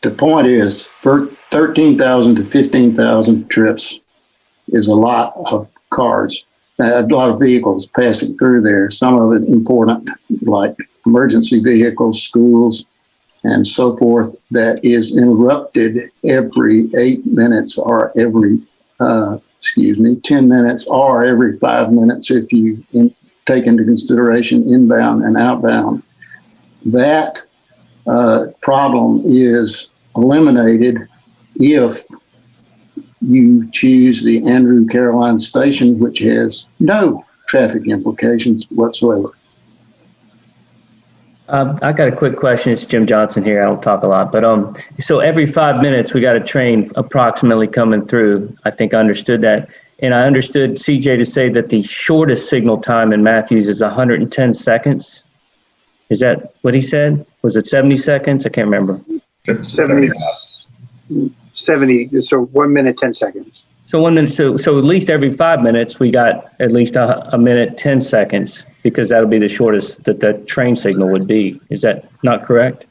The point is, for 13,000 to 15,000 trips is a lot of cars, a lot of vehicles passing through there. Some of it important, like emergency vehicles, schools, and so forth, that is interrupted every 8 minutes or every 10 minutes or every 5 minutes if you take into consideration inbound and outbound. That problem is eliminated if you choose the Andrew Caroline Station, which has no traffic implications whatsoever. I got a quick question. It's Jim Johnson here. I don't talk a lot, but so every 5 minutes we got a train approximately coming through. I think I understood that. And I understood CJ to say that the shortest signal time in Matthews is 110 seconds. Is that what he said? Was it 70 seconds? I can't remember. 70, so 1 minute, 10 seconds. So 1 minute, so at least every 5 minutes, we got at least a minute, 10 seconds, because that'll be the shortest that the train signal would be. Is that not correct?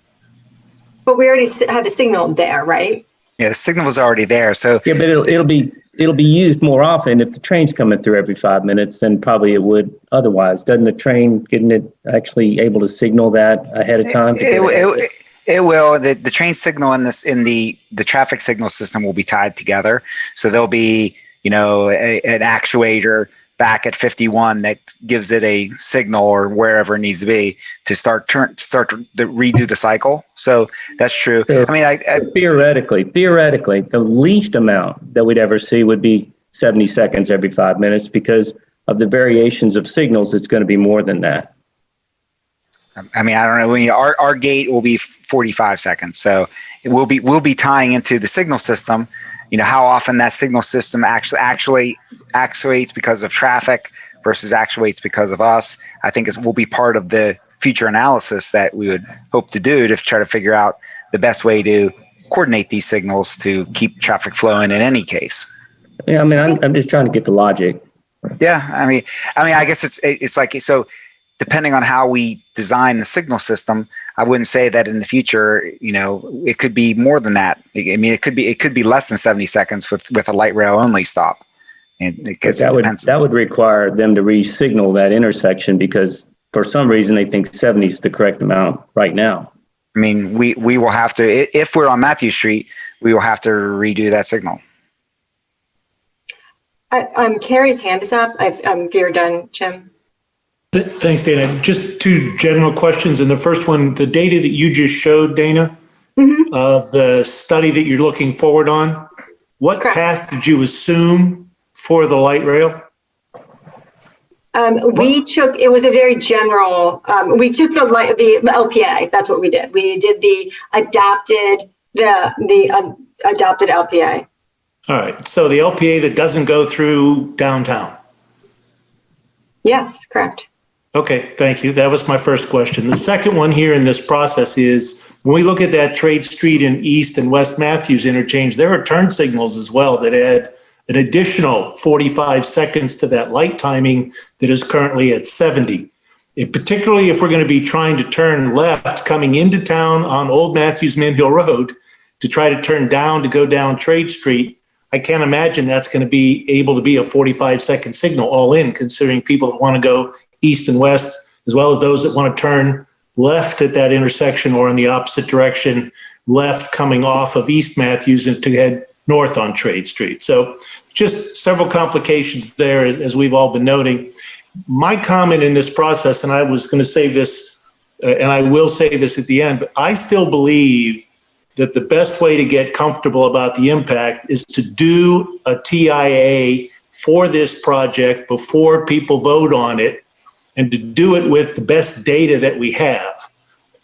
But we already had the signal there, right? Yeah, the signal was already there. So yeah, but it'll be used more often if the train's coming through every 5 minutes than probably it would otherwise. Doesn't the train getting it actually able to signgle that ahead of time? It will. The train signal in the traffic signal system will be tied together. So there'll be an actuator back at 51 that gives it a signal or wherever it needs to be to start to redo the cycle. So that's true. So theoretically, the least amount that we'd ever see would be 70 seconds every 5 minutes because of the variations of signals. It's going to be more than that. I mean, I don't know. Our gate will be 45 seconds, so we'll be tying into the signal system. How often that signal system actually actuates because of traffic versus actuates because of us. I think will be part of the future analysis that we would hope to do to try to figure out the best way to coordinate these signals to keep traffic flowing in any case. Yeah, I mean, I'm just trying to get the logic. Yeah, I mean, I guess it's like, so depending on how we design the signal system, I wouldn't say that in the future, it could be more than that. I mean, it could be less than 70 seconds with a light rail only stop. And because that would require them to re-signal that intersection because for some reason they think 70 is the correct amount right now. I mean, we will have to, if we're on Matthew Street, we will have to redo that signal. Carrie's hand is up. If you're done, Jim. Thanks, Dana. Just two general questions. And the first one, the data that you just showed, Dana, of the study that you're looking forward on, what path did you assume for the light rail? It was a very general, we took the LPA. That's what we did. We did the adapted LPA. All right. So the LPA that doesn't go through downtown. Yes, correct. Okay, thank you. That was my first question. The second one here in this process is when we look at that Trade Street and East and West Matthews interchange, there are turn signals as well that add an additional 45 seconds to that light timing that is currently at 70. And particularly if we're going to be trying to turn left coming into town on Old Matthews Mint Hill Road to try to turn down to go down Trade Street, I can't imagine that's going to be able to be a 45-second signal all in, considering people that want to go east and west, as well as those that want to turn left at that intersection or in the opposite direction, left coming off of East Matthews and to head north on Trade Street. So just several complications there, as we've all been noting. My comment in this process, and I was going to say this, and I will say this at the end, but I still believe that the best way to get comfortable about the impact is to do a TIA for this project before people vote on it and to do it with the best data that we have.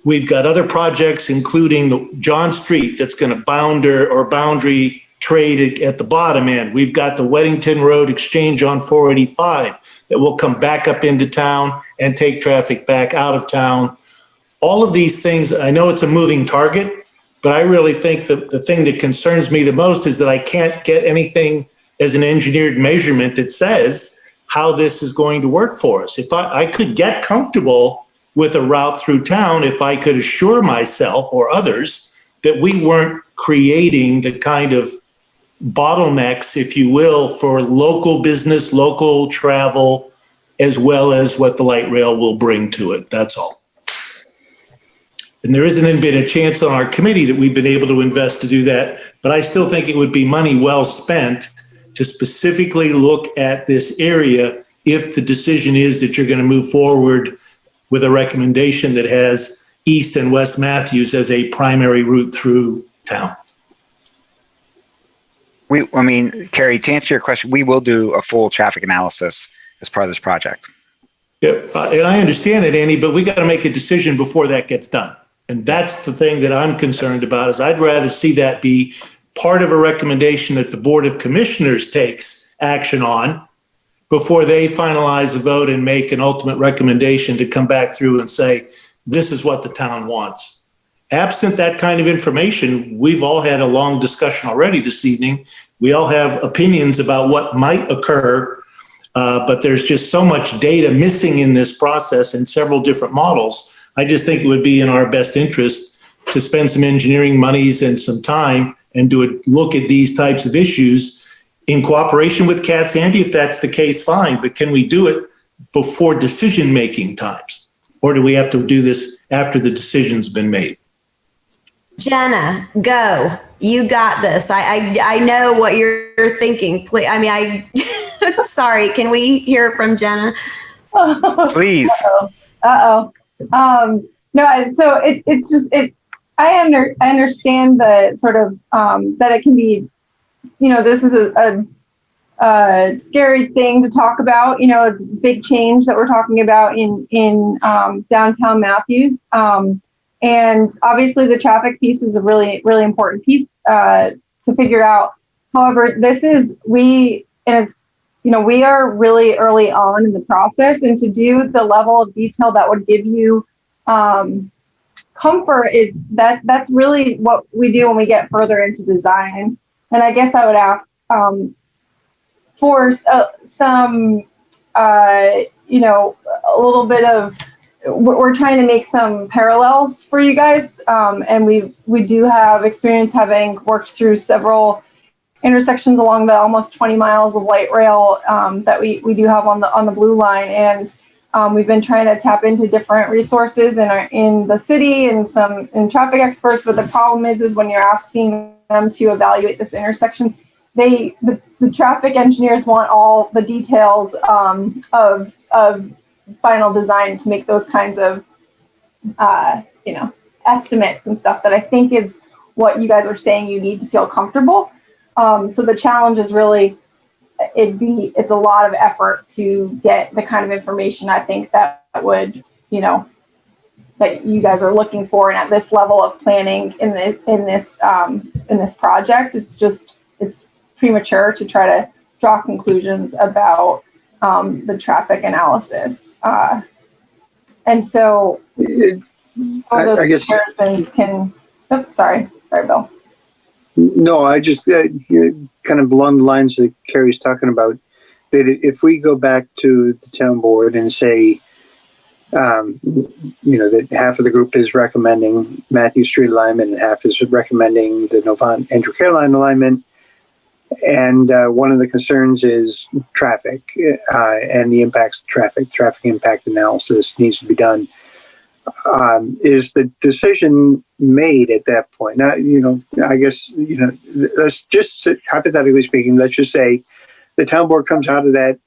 We've got other projects, including the John Street, that's going to boundary trade at the bottom end. We've got the Weddington Road exchange on 485 that will come back up into town and take traffic back out of town. All of these things, I know it's a moving target, but I really think the thing that concerns me the most is that I can't get anything as an engineered measurement that says how this is going to work for us. If I could get comfortable with a route through town, if I could assure myself or others that we weren't creating the kind of bottlenecks, if you will, for local business, local travel, as well as what the light rail will bring to it. That's all. And there hasn't been a chance on our committee that we've been able to invest to do that, but I still think it would be money well spent to specifically look at this area if the decision is that you're going to move forward with a recommendation that has East and West Matthews as a primary route through town. Carrie, to answer your question, we will do a full traffic analysis as part of this project. Yeah, and I understand that, Andy, but we got to make a decision before that gets done. And that's the thing that I'm concerned about, is I'd rather see that be part of a recommendation that the Board of Commissioners takes action on before they finalize a vote and make an ultimate recommendation to come back through and say, this is what the town wants. Absent that kind of information, we've all had a long discussion already this evening. We all have opinions about what might occur, but there's just so much data missing in this process in several different models. I just think it would be in our best interest to spend some engineering monies and some time and do a look at these types of issues in cooperation with CATS. Andy, if that's the case, fine, but can we do it before decision-making times? Or do we have to do this after the decision's been made? Jenna, go. You got this. I know what you're thinking. Please, sorry, can we hear from Jenna? Please. No, so it's just, I understand the sort of, that it can be, this is a scary thing to talk about. You know, it's a big change that we're talking about in downtown Matthews. And obviously the traffic piece is a really, really important piece to figure out. However, we are really early on in the process, and to do the level of detail that would give you comfort that's really what we do when we get further into design. And I guess I would ask for some, a little bit of, we're trying to make some parallels for you guys. And we do have experience having worked through several intersections along the almost 20 miles of light rail that we do have on the blue line. And we've been trying to tap into different resources in the city and some traffic experts. But the problem is when you're asking them to evaluate this intersection, the traffic engineers want all the details of final design to make those kinds of estimates and stuff that I think is what you guys are saying you need to feel comfortable. So the challenge is really it's a lot of effort to get the kind of information I think that would that you guys are looking for, and at this level of planning in this project, it's premature to try to draw conclusions about the traffic analysis. And so some of those comparisons can, sorry, Bill. No, I just kind of along the lines that Carrie's talking about, that if we go back to the town board and say, that half of the group is recommending Matthew Street alignment and half is recommending the Novant Andrew Caroline alignment, and one of the concerns is traffic and the impacts of traffic impact analysis needs to be done. Is the decision made at that point? Now, I guess, let's just hypothetically speaking, let's just say the town board comes out of that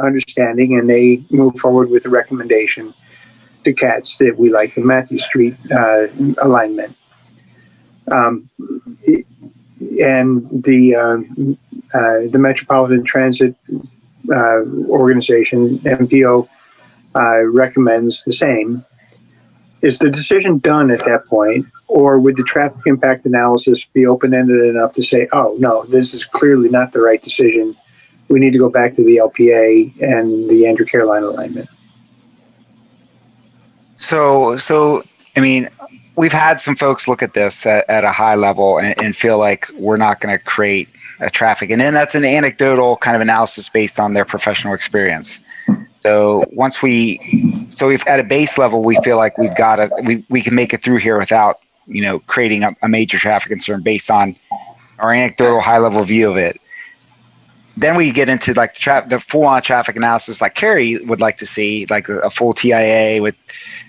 understanding and they move forward with a recommendation to CATS that we like the Matthew Street alignment. And the Metropolitan Transit Organization, MPO, recommends the same. Is the decision done at that point, or would the traffic impact analysis be open-ended enough to say, oh, no, this is clearly not the right decision. We need to go back to the LPA and the Andrew Caroline alignment? So I mean, we've had some folks look at this at a high level and feel like we're not going to create a traffic. And then that's an anecdotal kind of analysis based on their professional experience. So if at a base level, we feel like we can make it through here without, creating a major traffic concern based on our anecdotal high level view of it. Then we get into like the full on traffic analysis, like Carrie would like to see, like a full TIA with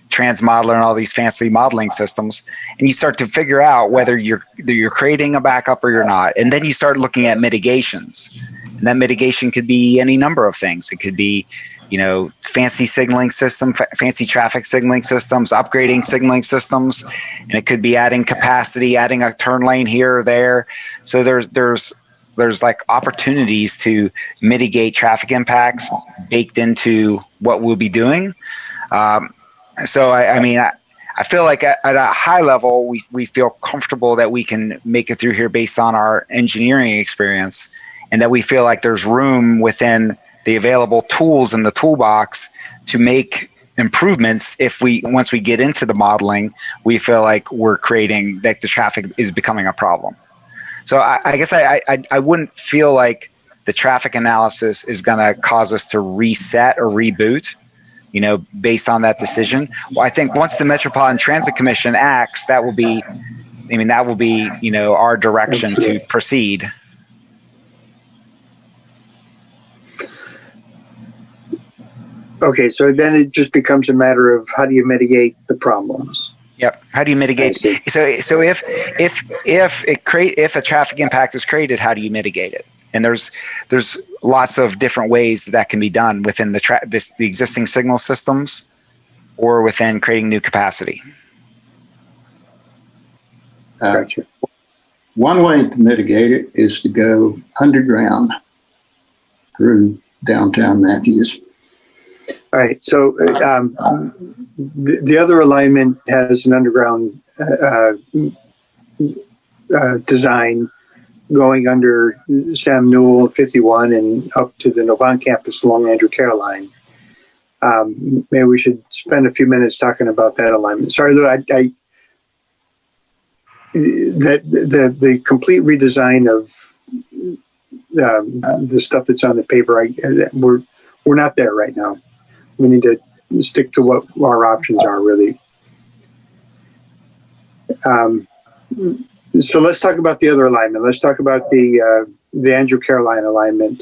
Transmodeler and all these fancy modeling systems. And you start to figure out whether you're creating a backup or you're not. And then you start looking at mitigations. And that mitigation could be any number of things. It could be, fancy signaling system, fancy traffic signaling systems, upgrading signaling systems, and it could be adding capacity, adding a turn lane here or there. So there's like opportunities to mitigate traffic impacts baked into what we'll be doing. So I feel like at a high level, we feel comfortable that we can make it through here based on our engineering experience, and that we feel like there's room within the available tools in the toolbox to make improvements. Once we get into the modeling, we feel like we're creating that the traffic is becoming a problem. So I guess I wouldn't feel like the traffic analysis is going to cause us to reset or reboot, based on that decision. Well, I think once the Metropolitan Transit Commission acts, that will be our direction to proceed. Okay, so then it just becomes a matter of how do you mitigate the problems? Yep. How do you mitigate? So if a traffic impact is created, how do you mitigate it? And there's lots of different ways that can be done within the existing signal systems, or within creating new capacity. One way to mitigate it is to go underground through downtown Matthews. All right, so the other alignment has an underground design going under Sam Newell 51 and up to the Novant campus along Andrew Caroline. Maybe we should spend a few minutes talking about that alignment. Sorry, Lou, the complete redesign of the stuff that's on the paper, we're not there right now. We need to stick to what our options are, really. So let's talk about the other alignment. Let's talk about the Andrew Caroline alignment.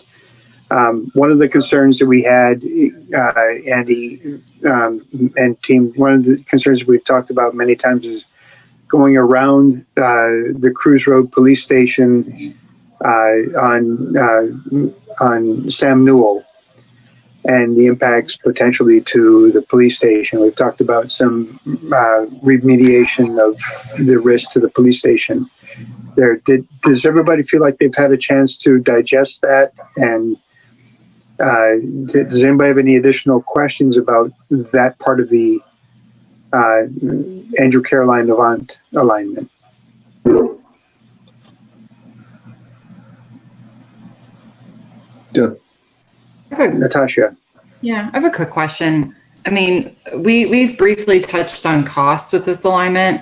One of the concerns that we had, Andy and team, one of the concerns that we've talked about many times is going around the Cruise Road Police Station on Sam Newell and the impacts potentially to the police station. We've talked about some remediation of the risk to the police station. Does everybody feel like they've had a chance to digest that? And does anybody have any additional questions about that part of the Andrew Caroline Novant alignment? Natasha. Yeah, I have a quick question. I mean, we've briefly touched on cost with this alignment.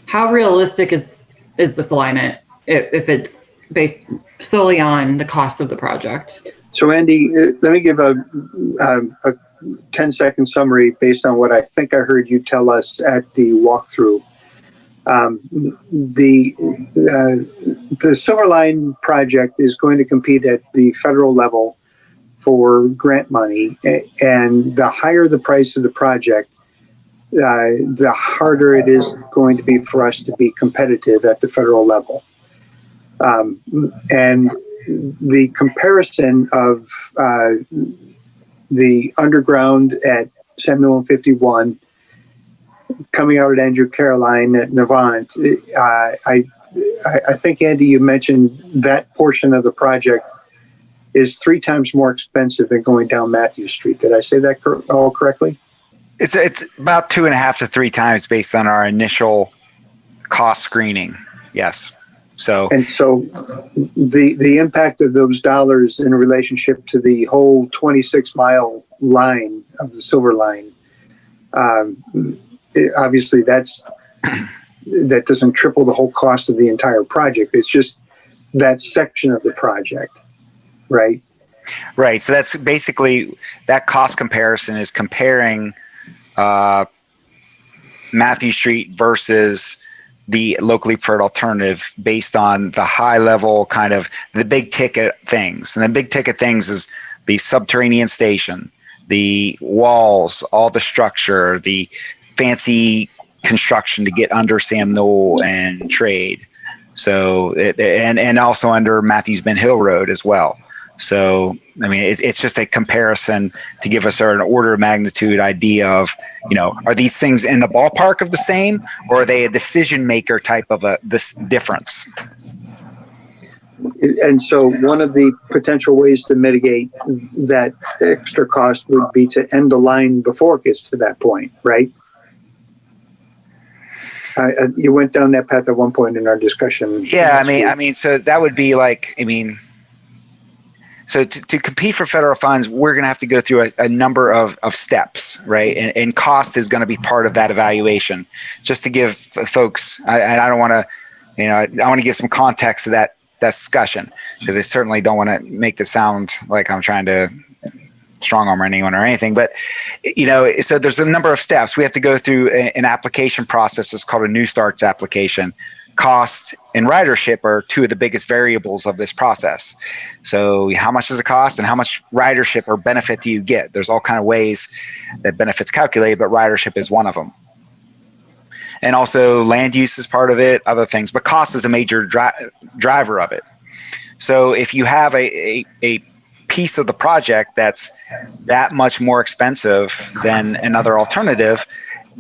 How realistic is this alignment if it's based solely on the cost of the project? So Andy, let me give a 10-second summary based on what I think I heard you tell us at the walkthrough. The Silver Line project is going to compete at the federal level for grant money, and the higher the price of the project, the harder it is going to be for us to be competitive at the federal level. And the comparison of the underground at Sam Newell 51 coming out at Andrew Caroline at Novant, I think, Andy, you mentioned that portion of the project is 3 times more expensive than going down Matthews Street. Did I say that all correctly? It's about 2.5 to 3 times based on our initial cost screening. Yes. So the impact of those dollars in relationship to the whole 26-mile line of the Silver Line, obviously that doesn't triple the whole cost of the entire project. It's just that section of the project. Right. Right. So that's basically that cost comparison is comparing Matthew Street versus the locally preferred alternative based on the high level kind of the big ticket things. And the big ticket things is the subterranean station, the walls, all the structure, the fancy construction to get under Sam Newell and Trade. So and also under Matthews Bend Hill Road as well. So, I mean, it's just a comparison to give us an order of magnitude idea of, are these things in the ballpark of the same, or are they a decision maker type of this difference? And so one of the potential ways to mitigate that extra cost would be to end the line before it gets to that point, right? You went down that path at one point in our discussion. Yeah, I mean, so that would be like, so to compete for federal funds, we're going to have to go through a number of steps, right? And cost is going to be part of that evaluation. Just to give folks, I don't want to, I want to give some context to that discussion, because I certainly don't want to make this sound like I'm trying to strong arm anyone or anything. But, so there's a number of steps. We have to go through an application process. It's called a New Starts application. Cost and ridership are 2 of the biggest variables of this process. So how much does it cost and how much ridership or benefit do you get? There's all kind of ways that benefits calculated, but ridership is one of them. And also land use is part of it, other things, but cost is a major driver of it. So if you have a piece of the project that's that much more expensive than another alternative,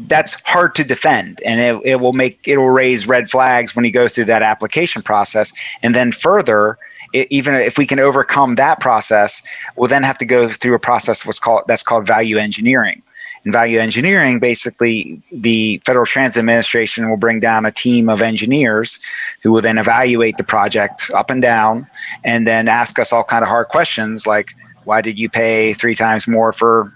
that's hard to defend, and it will raise red flags when you go through that application process. And then further, even if we can overcome that process, we'll then have to go through a process that's called value engineering. In value engineering, basically, the Federal Transit Administration will bring down a team of engineers who will then evaluate the project up and down, and then ask us all kind of hard questions like, why did you pay 3 times more for,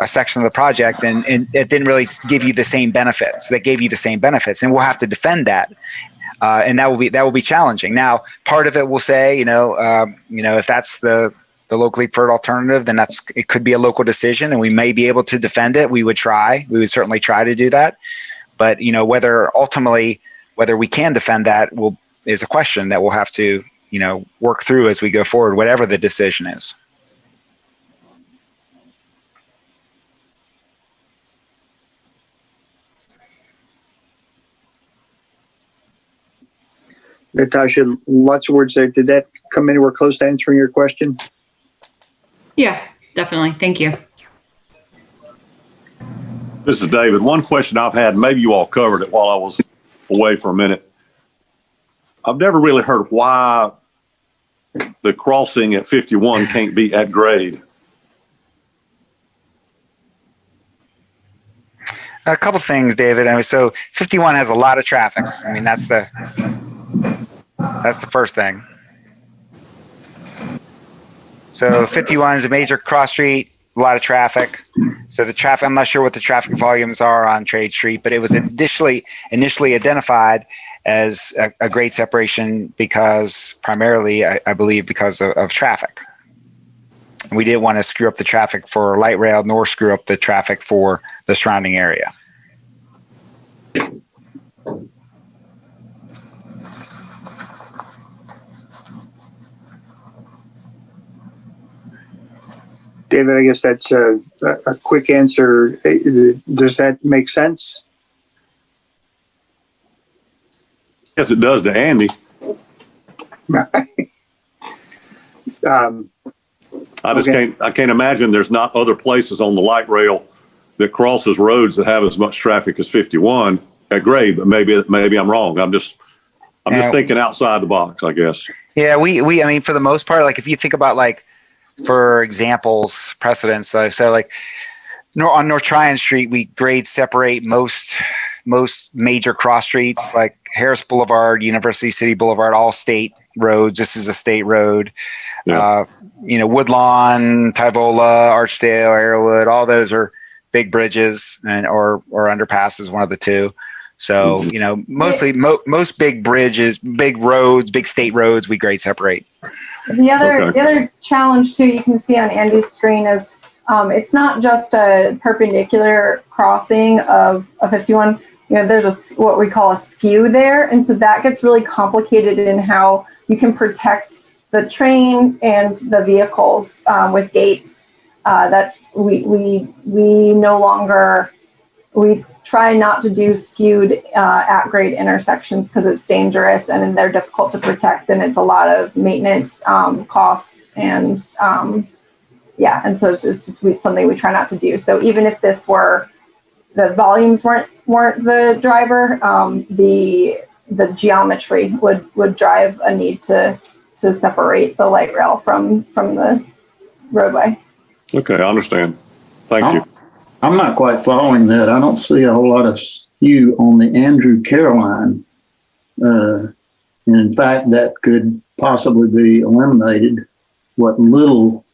a section of the project, and it didn't really give you the same benefits. That gave you the same benefits, and we'll have to defend that. And that will be challenging. Now, part of it will say, if that's the locally preferred alternative, then it could be a local decision, and we may be able to defend it. We would certainly try to do that. But whether we can defend that is a question that we'll have to work through as we go forward, whatever the decision is. Natasha, lots of words there. Did that come anywhere close to answering your question? Yeah, definitely. Thank you. This is David. One question I've had, maybe you all covered it while I was away for a minute. I've never really heard why the crossing at 51 can't be at grade. A couple things, David. So 51 has a lot of traffic. That's the first thing. So 51 is a major cross street, a lot of traffic. So the traffic, I'm not sure what the traffic volumes are on Trade Street, but it was initially identified as a grade separation because primarily, I believe, because of traffic. We didn't want to screw up the traffic for light rail nor screw up the traffic for the surrounding area. David, I guess that's a quick answer. Does that make sense? Yes, it does to Andy. I can't imagine there's not other places on the light rail that crosses roads that have as much traffic as 51 at grade, but maybe I'm wrong. I'm just thinking outside the box, I guess. Yeah, we for the most part, like if you think about for examples, precedents, so on North Tryon Street, we grade separate most major cross streets like Harris Boulevard, University City Boulevard, all state roads. This is a state road. Yeah. Woodlawn, Tyvola, Archdale, Arrowwood, all those are big bridges or underpasses, one of the two. So, mostly most big bridges, big roads, big state roads, we grade separate. The other challenge too you can see on Andy's screen is it's not just a perpendicular crossing of a 51. There's what we call a skew there, and so that gets really complicated in how you can protect the train and the vehicles with gates. We try not to do skewed at grade intersections because it's dangerous and they're difficult to protect, and it's a lot of maintenance costs and so it's just something we try not to do. So even if this were the volumes weren't the driver, the geometry would drive a need to separate the light rail from the roadway. Okay, I understand. Thank you. I'm not quite following that. I don't see a whole lot of skew on the Andrew Caroline. And in fact, that could possibly be eliminated. What little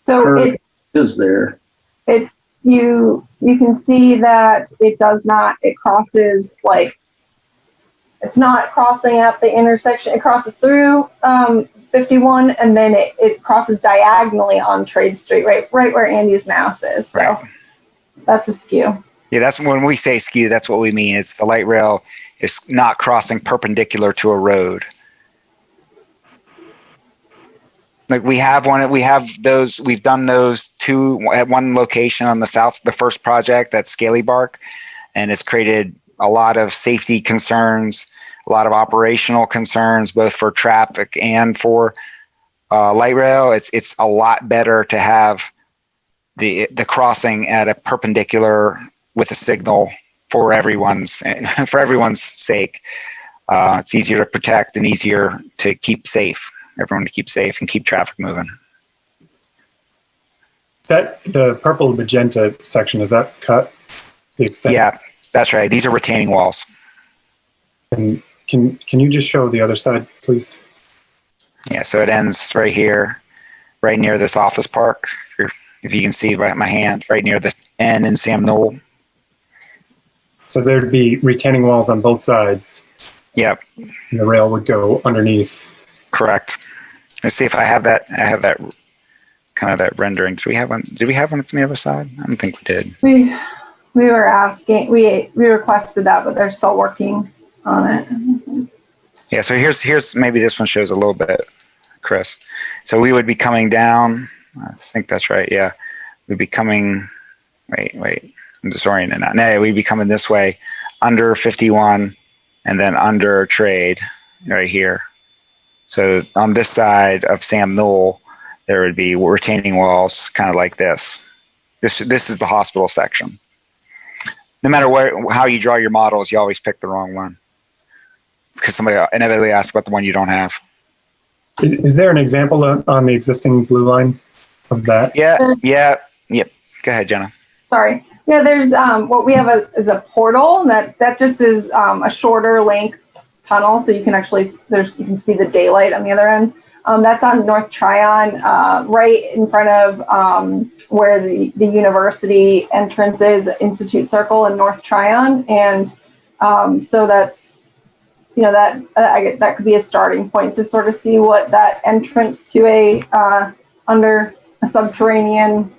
curve is there? It's you can see that it crosses it's not crossing at the intersection. It crosses through 51 and then it crosses diagonally on Trade Street, right where Andy's mouse is. So. Right. That's a skew. Yeah, that's when we say skew, that's what we mean. It's the light rail is not crossing perpendicular to a road. Like we've done those two at one location on the south, the first project at Scaly Bark, and it's created a lot of safety concerns, a lot of operational concerns, both for traffic and for light rail. It's a lot better to have the crossing at a perpendicular with a signal for everyone's sake. It's easier to protect and easier to keep safe, everyone to keep safe and keep traffic moving. Is that the purple magenta section? Is that cut? The extent? Yeah, that's right. These are retaining walls. And can you just show the other side, please? Yeah, so it ends right here, right near this office park. If you can see by my hand, right near this N in Sam Knoll. So there'd be retaining walls on both sides. Yep. And the rail would go underneath. Correct. Let's see if I have that. I have that kind of that rendering. Did we have one? Did we have one from the other side? I don't think we did. We were asking, we requested that, but they're still working on it. Yeah. So here's maybe this one shows a little bit, Chris. So we would be coming down. I think that's right. Yeah. We'd be coming. Wait. I'm disoriented now. No, we'd be coming this way, under 51, and then under trade, right here. So on this side of Sam Knoll, there would be retaining walls, kind of like this. This is the hospital section. No matter how you draw your models, you always pick the wrong one because somebody inevitably asks about the one you don't have. Is there an example on the existing blue line of that? Yeah. Yep. Go ahead, Jenna. Sorry. Yeah, there's what we have is a portal that just is a shorter length tunnel, so you can actually you can see the daylight on the other end. That's on North Tryon, right in front of where the university entrance is, Institute Circle in North Tryon, and so that's that could be a starting point to sort of see what that entrance to a under a subterranean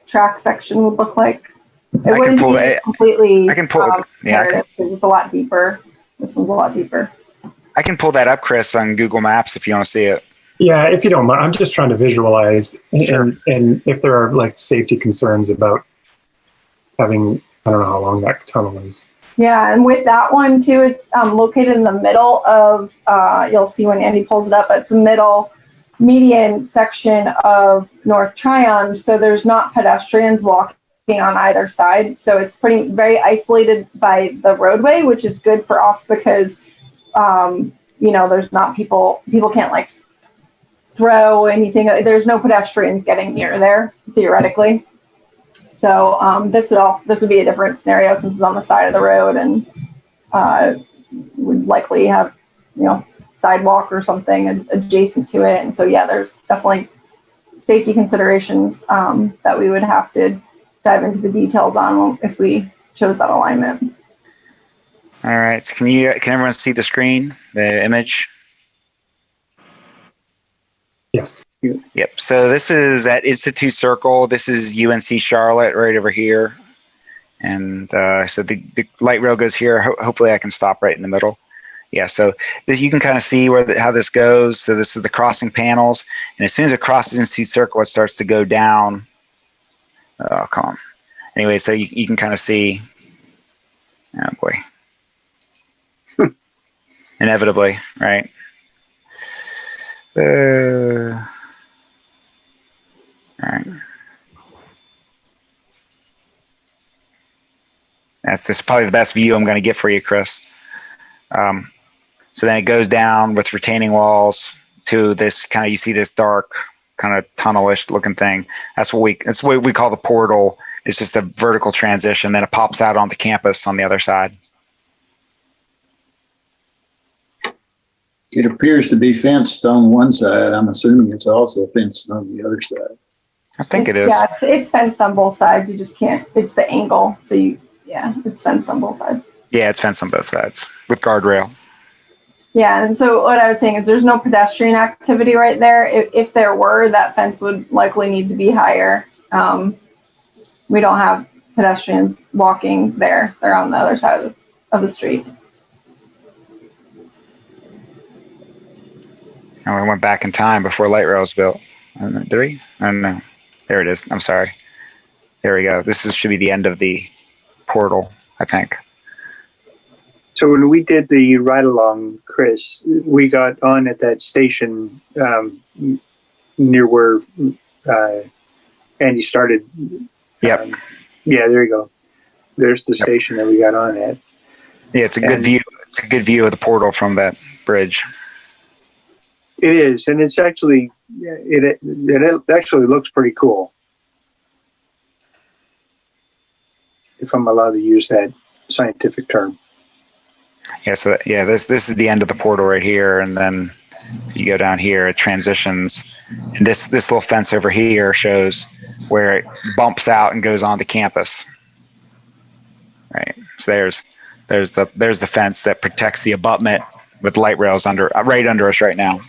track section would look like. It wouldn't be completely. I can pull it. Yeah, because it's a lot deeper. This one's a lot deeper. I can pull that up, Chris, on Google Maps if you want to see it. Yeah, if you don't mind, I'm just trying to visualize, and if there are like safety concerns about having, I don't know how long that tunnel is. Yeah, and with that one too, it's located in the middle of. You'll see when Andy pulls it up. It's the median section of North Tryon, so there's not pedestrians walking on either side. So it's very isolated by the roadway, which is good for us because, there's not people can't like throw anything. There's no pedestrians getting near there theoretically. So this would be a different scenario since it's on the side of the road and would likely have, sidewalk or something adjacent to it. And so, yeah, there's definitely safety considerations that we would have to dive into the details on if we chose that alignment. All right. So can everyone see the screen, the image? Yes. Yep. So this is at Institute Circle. This is UNC Charlotte right over here. And so the light rail goes here. Hopefully I can stop right in the middle. Yeah, so you can kind of see how this goes. So this is the crossing panels. And as soon as it crosses Institute Circle, it starts to go down. Oh, come on. Anyway, so you can kind of see. Oh, boy. Inevitably, right? All right. That's probably the best view I'm going to get for you, Chris. So then it goes down with retaining walls to this kind of, you see this dark kind of tunnelish looking thing. That's what we call the portal. It's just a vertical transition. Then it pops out onto campus on the other side. It appears to be fenced on one side. I'm assuming it's also fenced on the other side. I think it is. Yeah, it's fenced on both sides. You just can't, it's the angle. So it's fenced on both sides. Yeah, it's fenced on both sides with guardrail. Yeah, and so what I was saying is there's no pedestrian activity right there. If there were, that fence would likely need to be higher. We don't have pedestrians walking there. They're on the other side of the street. And we went back in time before light rail was built. Did we? I don't know. There it is. I'm sorry. There we go. This should be the end of the portal, I think. So when we did the ride along, Chris, we got on at that station near where Andy started. Yep. Yeah, there you go. There's the station that we got on at. Yeah, it's a good view. It's a good view of the portal from that bridge. It is, and it's actually it actually looks pretty cool. If I'm allowed to use that scientific term. Yeah, so yeah, this is the end of the portal right here, and then you go down here, it transitions, and this little fence over here shows where it bumps out and goes onto campus. Right. So there's the fence that protects the abutment with light rails right under us right now.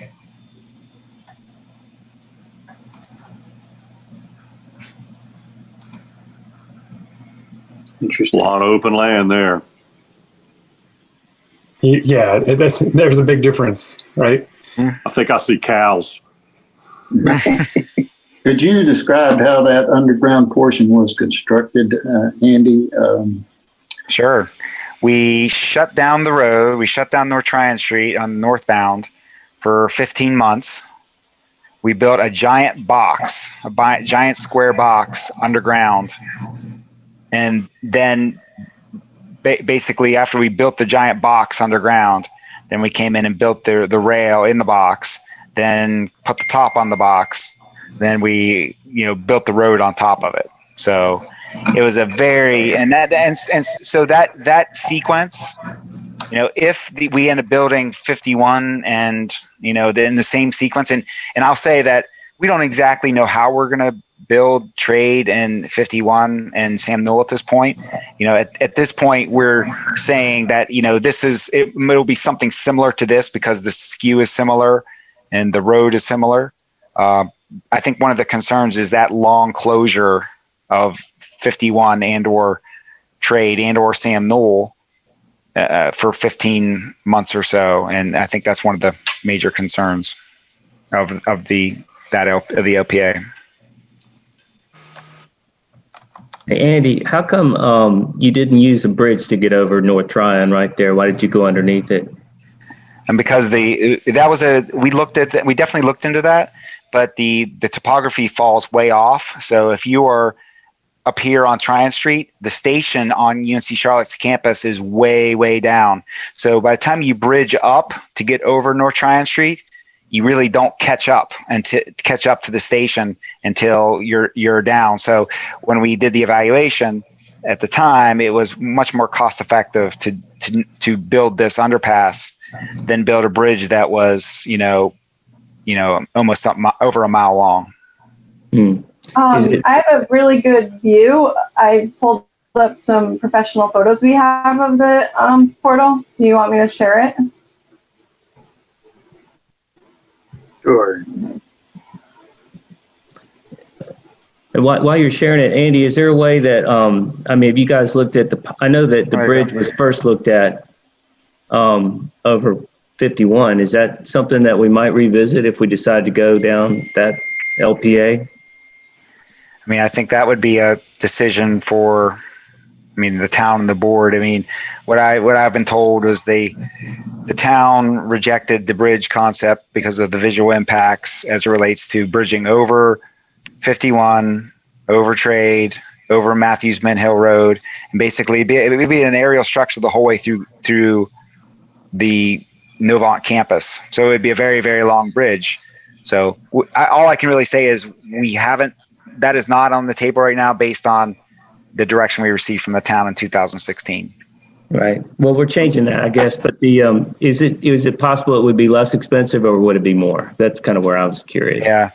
Interesting. A lot of open land there. Yeah, there's a big difference, right? I think I see cows. Could you describe how that underground portion was constructed, Andy? Sure. We shut down the road. We shut down North Tryon Street on northbound for 15 months. We built a giant box, giant square box underground. And then basically after we built the giant box underground, then we came in and built the rail in the box, then put the top on the box. Then we, built the road on top of it. So it was a very, so that sequence, if we end up building 51 and, in the same sequence, and I'll say that we don't exactly know how we're going to build trade and 51 and Sam Newell at this point. At this point, we're saying that, it'll be something similar to this because the skew is similar and the road is similar. I think one of the concerns is that long closure of 51 and or trade and or Sam Newell for 15 months or so. And I think that's one of the major concerns of the LPA. Hey, Andy, how come you didn't use a bridge to get over North Tryon right there? Why did you go underneath it? And because we definitely looked into that, but the topography falls way off. So if you are up here on Tryon Street, the station on UNC Charlotte's campus is way, way down. So by the time you bridge up to get over North Tryon Street, you really don't catch up to the station until you're down. So when we did the evaluation at the time, it was much more cost effective to build this underpass than build a bridge that was almost over a mile long. I have a really good view. I pulled up some professional photos we have of the portal. Do you want me to share it? Sure. And while you're sharing it, Andy, is there a way that, have you guys looked at I know that the bridge was first looked at over 51. Is that something that we might revisit if we decide to go down that LPA? I think that would be a decision for, the town and the board. What I've been told is the town rejected the bridge concept because of the visual impacts as it relates to bridging over 51, over Trade, over Matthews Mint Hill Road, and basically it would be an aerial structure the whole way through the Novant campus. So it would be a very, very long bridge. So all I can really say is that is not on the table right now based on the direction we received from the town in 2016. Right. Well, we're changing that, I guess. But is it possible it would be less expensive or would it be more? That's kind of where I was curious. Yeah,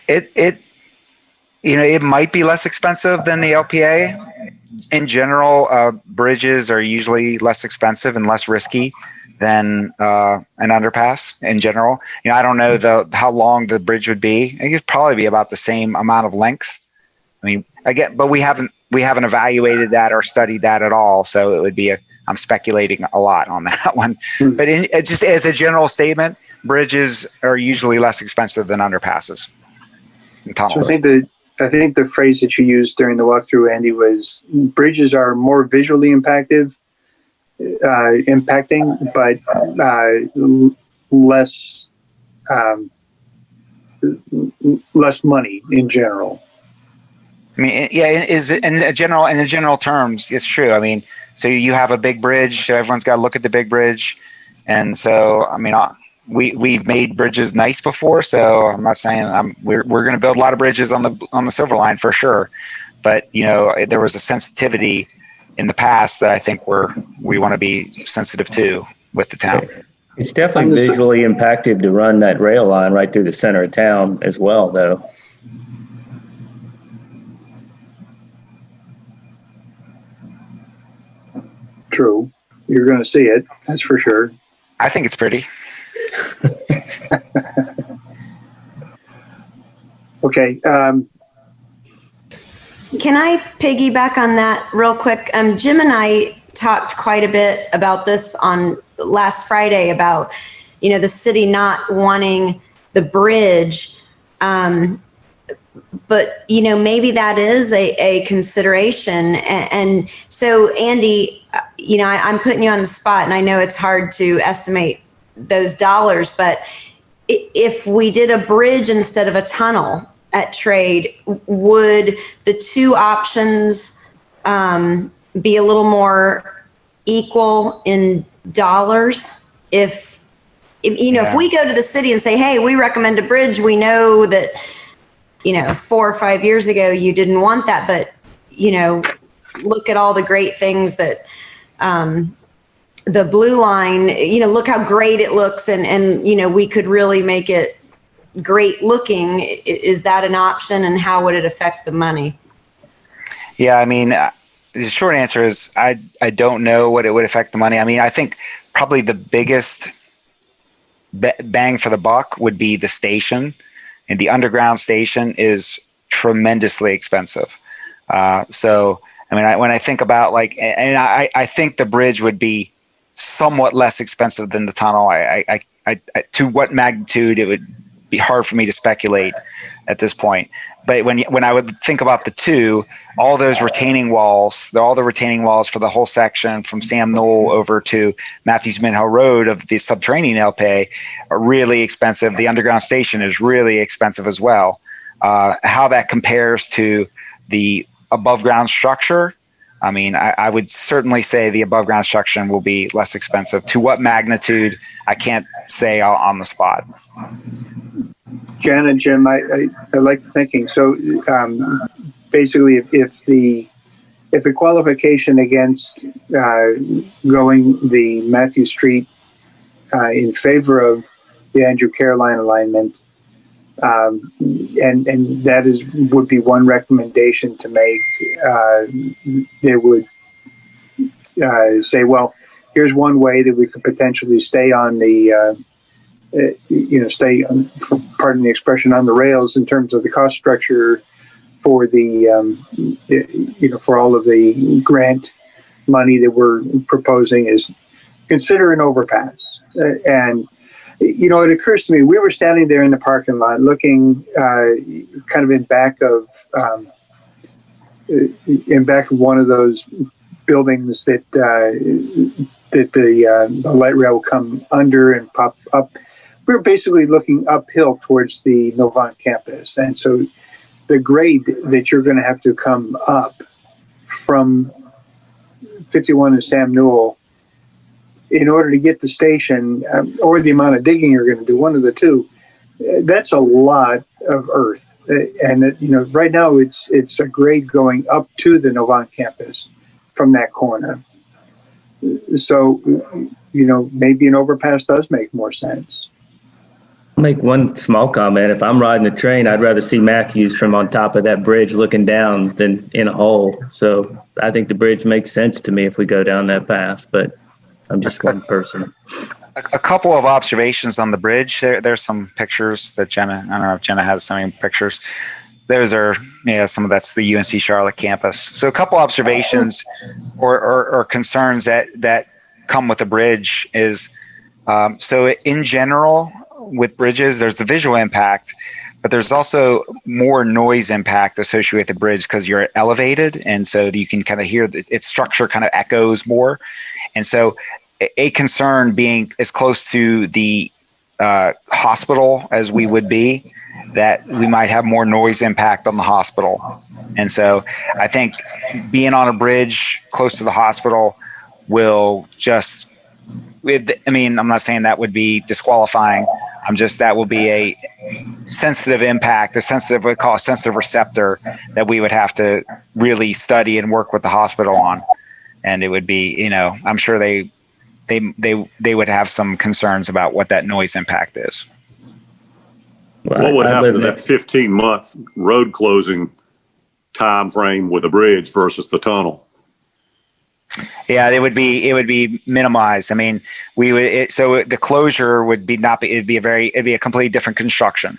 it might be less expensive than the LPA. In general, bridges are usually less expensive and less risky than an underpass in general. I don't know how long the bridge would be. It could probably be about the same amount of length. But we haven't evaluated that or studied that at all. So it would be I'm speculating a lot on that one. But just as a general statement, bridges are usually less expensive than underpasses. So I think the phrase that you used during the walkthrough, Andy, was bridges are more visually impacting, but less money in general. I mean, yeah, is in the general terms, it's true. I mean, so you have a big bridge, so everyone's got to look at the big bridge, and so I mean, we've made bridges nice before. So I'm not saying we're going to build a lot of bridges on the Silver Line for sure, but there was a sensitivity in the past that I think we want to be sensitive to with the town. It's definitely visually impactful to run that rail line right through the center of town as well, though. True. You're going to see it. That's for sure. I think it's pretty. Okay. Can I piggyback on that real quick? Jim and I talked quite a bit about this on last Friday about, the city not wanting the bridge. But, maybe that is a consideration. And so, Andy, I'm putting you on the spot, and I know it's hard to estimate those dollars, but if we did a bridge instead of a tunnel at Trade, would the two options be a little more equal in dollars? If we go to the city and say, hey, we recommend a bridge, we know that 4 or 5 years ago, you didn't want that, but, look at all the great things that, the blue line, look how great it looks and, we could really make it great looking. Is that an option, and how would it affect the money? Yeah. I mean, the short answer is I don't know what it would affect the money. I mean, I think probably the biggest bang for the buck would be the station. And the underground station is tremendously expensive. So, I mean, when I think about I think the bridge would be somewhat less expensive than the tunnel. I to what magnitude, it would be hard for me to speculate at this point. But when I would think about the two, all the retaining walls for the whole section from Sam Knoll over to Matthews Minhill Road of the subterranean LPA are really expensive. The underground station is really expensive as well. How that compares to the above ground structure, I mean, I would certainly say the above ground structure will be less expensive. To what magnitude, I can't say on the spot. Jen and Jim, I like the thinking. So basically, if the qualification against going the Matthew Street in favor of the Andrew Caroline alignment, and that would be one recommendation to make. They would say, well, here's one way that we could potentially stay on the pardon the expression, on the rails in terms of the cost structure for the, for all of the grant money that we're proposing, is consider an overpass. And, it occurs to me, we were standing there in the parking lot looking kind of in back of one of those buildings that the light rail will come under and pop up. We're basically looking uphill towards the Novant campus. And so the grade that you're going to have to come up from 51 and Sam Newell in order to get the station, or the amount of digging you're going to do, one of the two, that's a lot of earth. And right now it's a grade going up to the Novant campus from that corner. So, maybe an overpass does make more sense. I'll make one small comment. If I'm riding the train, I'd rather see Matthews from on top of that bridge looking down than in a hole. So I think the bridge makes sense to me if we go down that path, but I'm just one person. A couple of observations on the bridge. There's some pictures that Jenna, I don't know if Jenna has so many pictures. Those are, some of that's the UNC Charlotte campus. So a couple observations or concerns that come with the bridge is, so in general, with bridges, there's the visual impact, but there's also more noise impact associated with the bridge because you're elevated. And so you can kind of hear its structure kind of echoes more. And so a concern being as close to the hospital as we would be, that we might have more noise impact on the hospital. And so I think being on a bridge close to the hospital will just, I'm not saying that would be disqualifying. That will be a sensitive impact, we call a sensitive receptor that we would have to really study and work with the hospital on. And it would be, I'm sure they would have some concerns about what that noise impact is. Well, What would I happen to live that 15-month road closing time frame with a bridge versus the tunnel? Yeah, it would be minimized. I mean, the closure would be it'd be a completely different construction.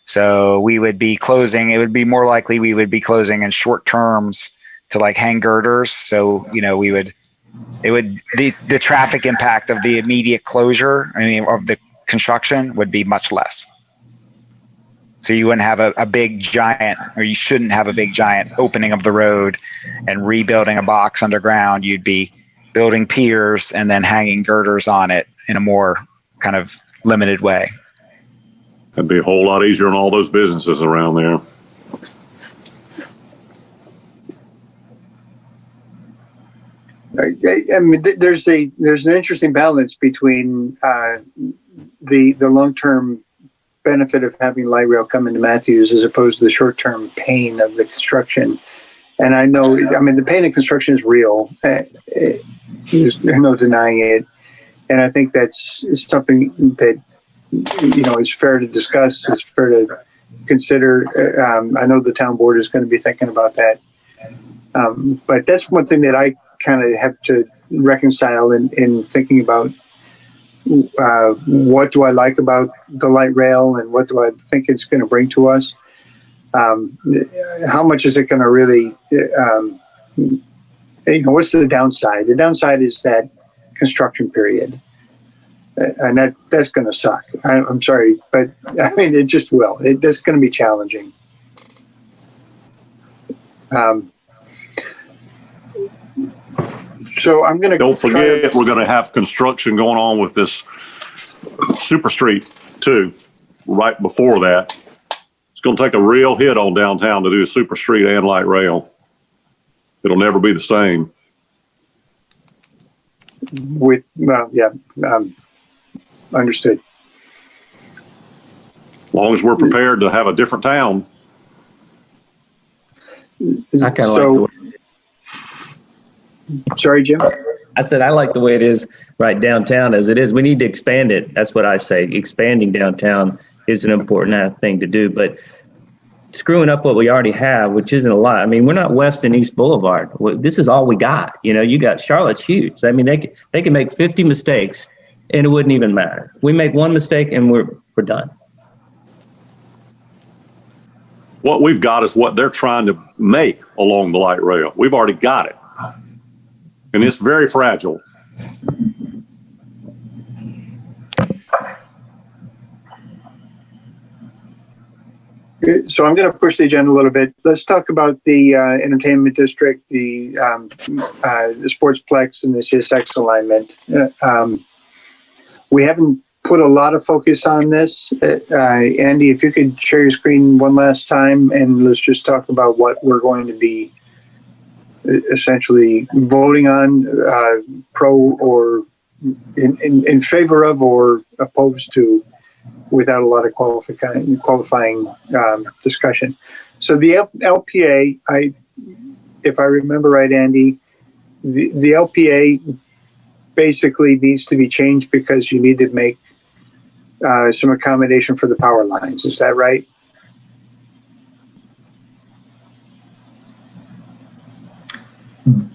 So we would be closing. It would be more likely we would be closing in short terms to like hang girders. So the traffic impact of the immediate closure, of the construction would be much less. So you wouldn't have a big giant, or you shouldn't have a big giant opening of the road and rebuilding a box underground. You'd be building piers and then hanging girders on it in a more kind of limited way. That'd be a whole lot easier on all those businesses around there. I mean, there's an interesting balance between the long-term benefit of having light rail come into Matthews as opposed to the short-term pain of the construction. And I know, the pain of construction is real. There's no denying it. And I think that's something that, is fair to discuss, it's fair to consider. I know the town board is going to be thinking about that. But that's one thing that I kind of have to reconcile in thinking about what do I like about the light rail and what do I think it's going to bring to us? How much is it going to really, what's the downside? The downside is that construction period. And that's going to suck. I'm sorry, but it just will. That's going to be challenging. So I'm going to don't forget we're going to have construction going on with this super street too. Right before that, it's going to take a real hit on downtown to do a super street and light rail. It'll never be the same. Understood. As long as we're prepared to have a different town. I kind of like the way. Sorry, Jim? I said I like the way it is right downtown as it is. We need to expand it. That's what I say. Expanding downtown is an important thing to do, but screwing up what we already have, which isn't a lot. We're not West and East Boulevard. This is all we got. You got Charlotte's huge. They can make 50 mistakes and it wouldn't even matter. We make one mistake and we're done. What we've got is what they're trying to make along the light rail. We've already got it. And it's very fragile. So I'm going to push the agenda a little bit. Let's talk about the entertainment district, the sportsplex, and the CSX alignment. We haven't put a lot of focus on this. Andy, if you could share your screen one last time, and let's just talk about what we're going to be essentially voting on, pro or in favor of or opposed to, without a lot of qualifying discussion. So the LPA, if I remember right, Andy, the LPA basically needs to be changed because you need to make some accommodation for the power lines. Is that right?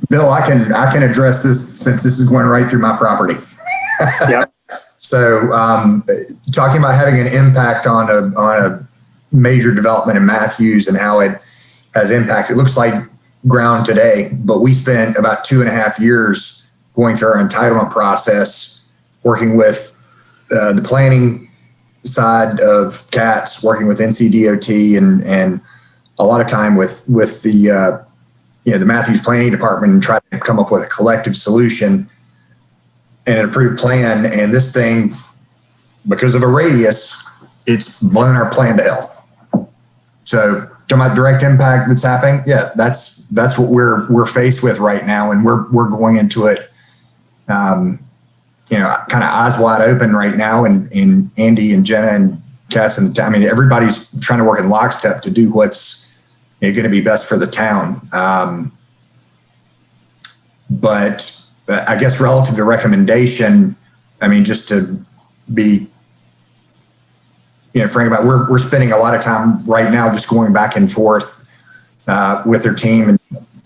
Bill, I can address this since this is going right through my property. Yeah. So, talking about having an impact on a major development in Matthews and how it has impact. It looks like ground today, but we spent about 2.5 years going through our entitlement process, working with the planning side of CATS, working with NCDOT, and a lot of time with the the Matthews Planning Department, and try to come up with a collective solution and an approved plan. And this thing, because of a radius, it's blown our plan to hell. So talking about direct impact that's happening, yeah, that's what we're faced with right now, and we're going into it, kind of eyes wide open right now. And Andy and Jenna and Cass and I mean, everybody's trying to work in lockstep to do what's going to be best for the town. But I guess relative to recommendation, I mean, just to be frank about, we're spending a lot of time right now just going back and forth with their team and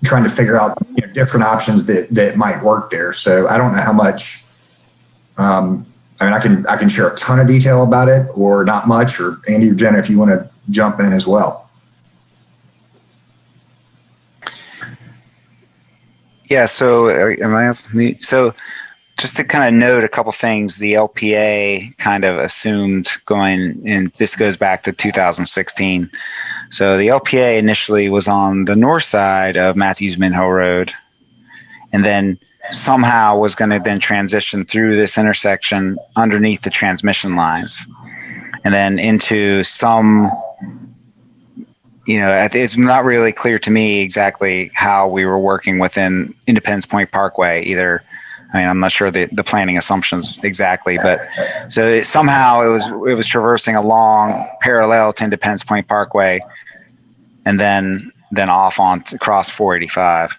trying to figure out different options that might work there. So I don't know how much. I mean, I can share a ton of detail about it, or not much. Or Andy or Jenna, if you want to jump in as well. Yeah. So am I off mute? So just to kind of note a couple things, the LPA kind of assumed going, and this goes back to 2016. So the LPA initially was on the north side of Matthews Minhill Road, and then somehow was going to then transition through this intersection underneath the transmission lines, and then into some, it's not really clear to me exactly how we were working within Independence Point Parkway either. I mean, I'm not sure the planning assumptions exactly, but so somehow it was traversing along parallel to Independence Point Parkway, and then off on to cross 485.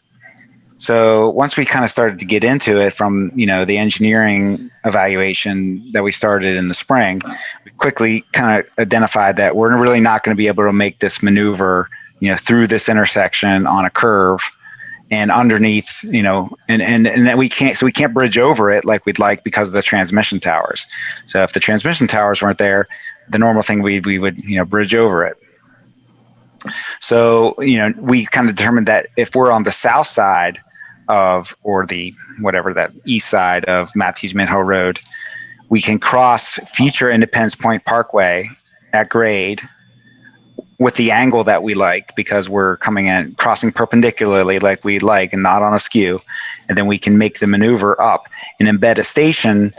So once we kind of started to get into it from, the engineering evaluation that we started in the spring, we quickly kind of identified that we're really not going to be able to make this maneuver, through this intersection on a curve and underneath, and that we can't bridge over it like we'd like because of the transmission towers. So if the transmission towers weren't there, the normal thing we would, bridge over it. So, we kind of determined that if we're on the south side of, or the whatever, that east side of Matthews Minhill Road, we can cross future Independence Point Parkway at grade with the angle that we like, because we're coming in crossing perpendicularly like we like and not on a skew. And then we can make the maneuver up and embed a station,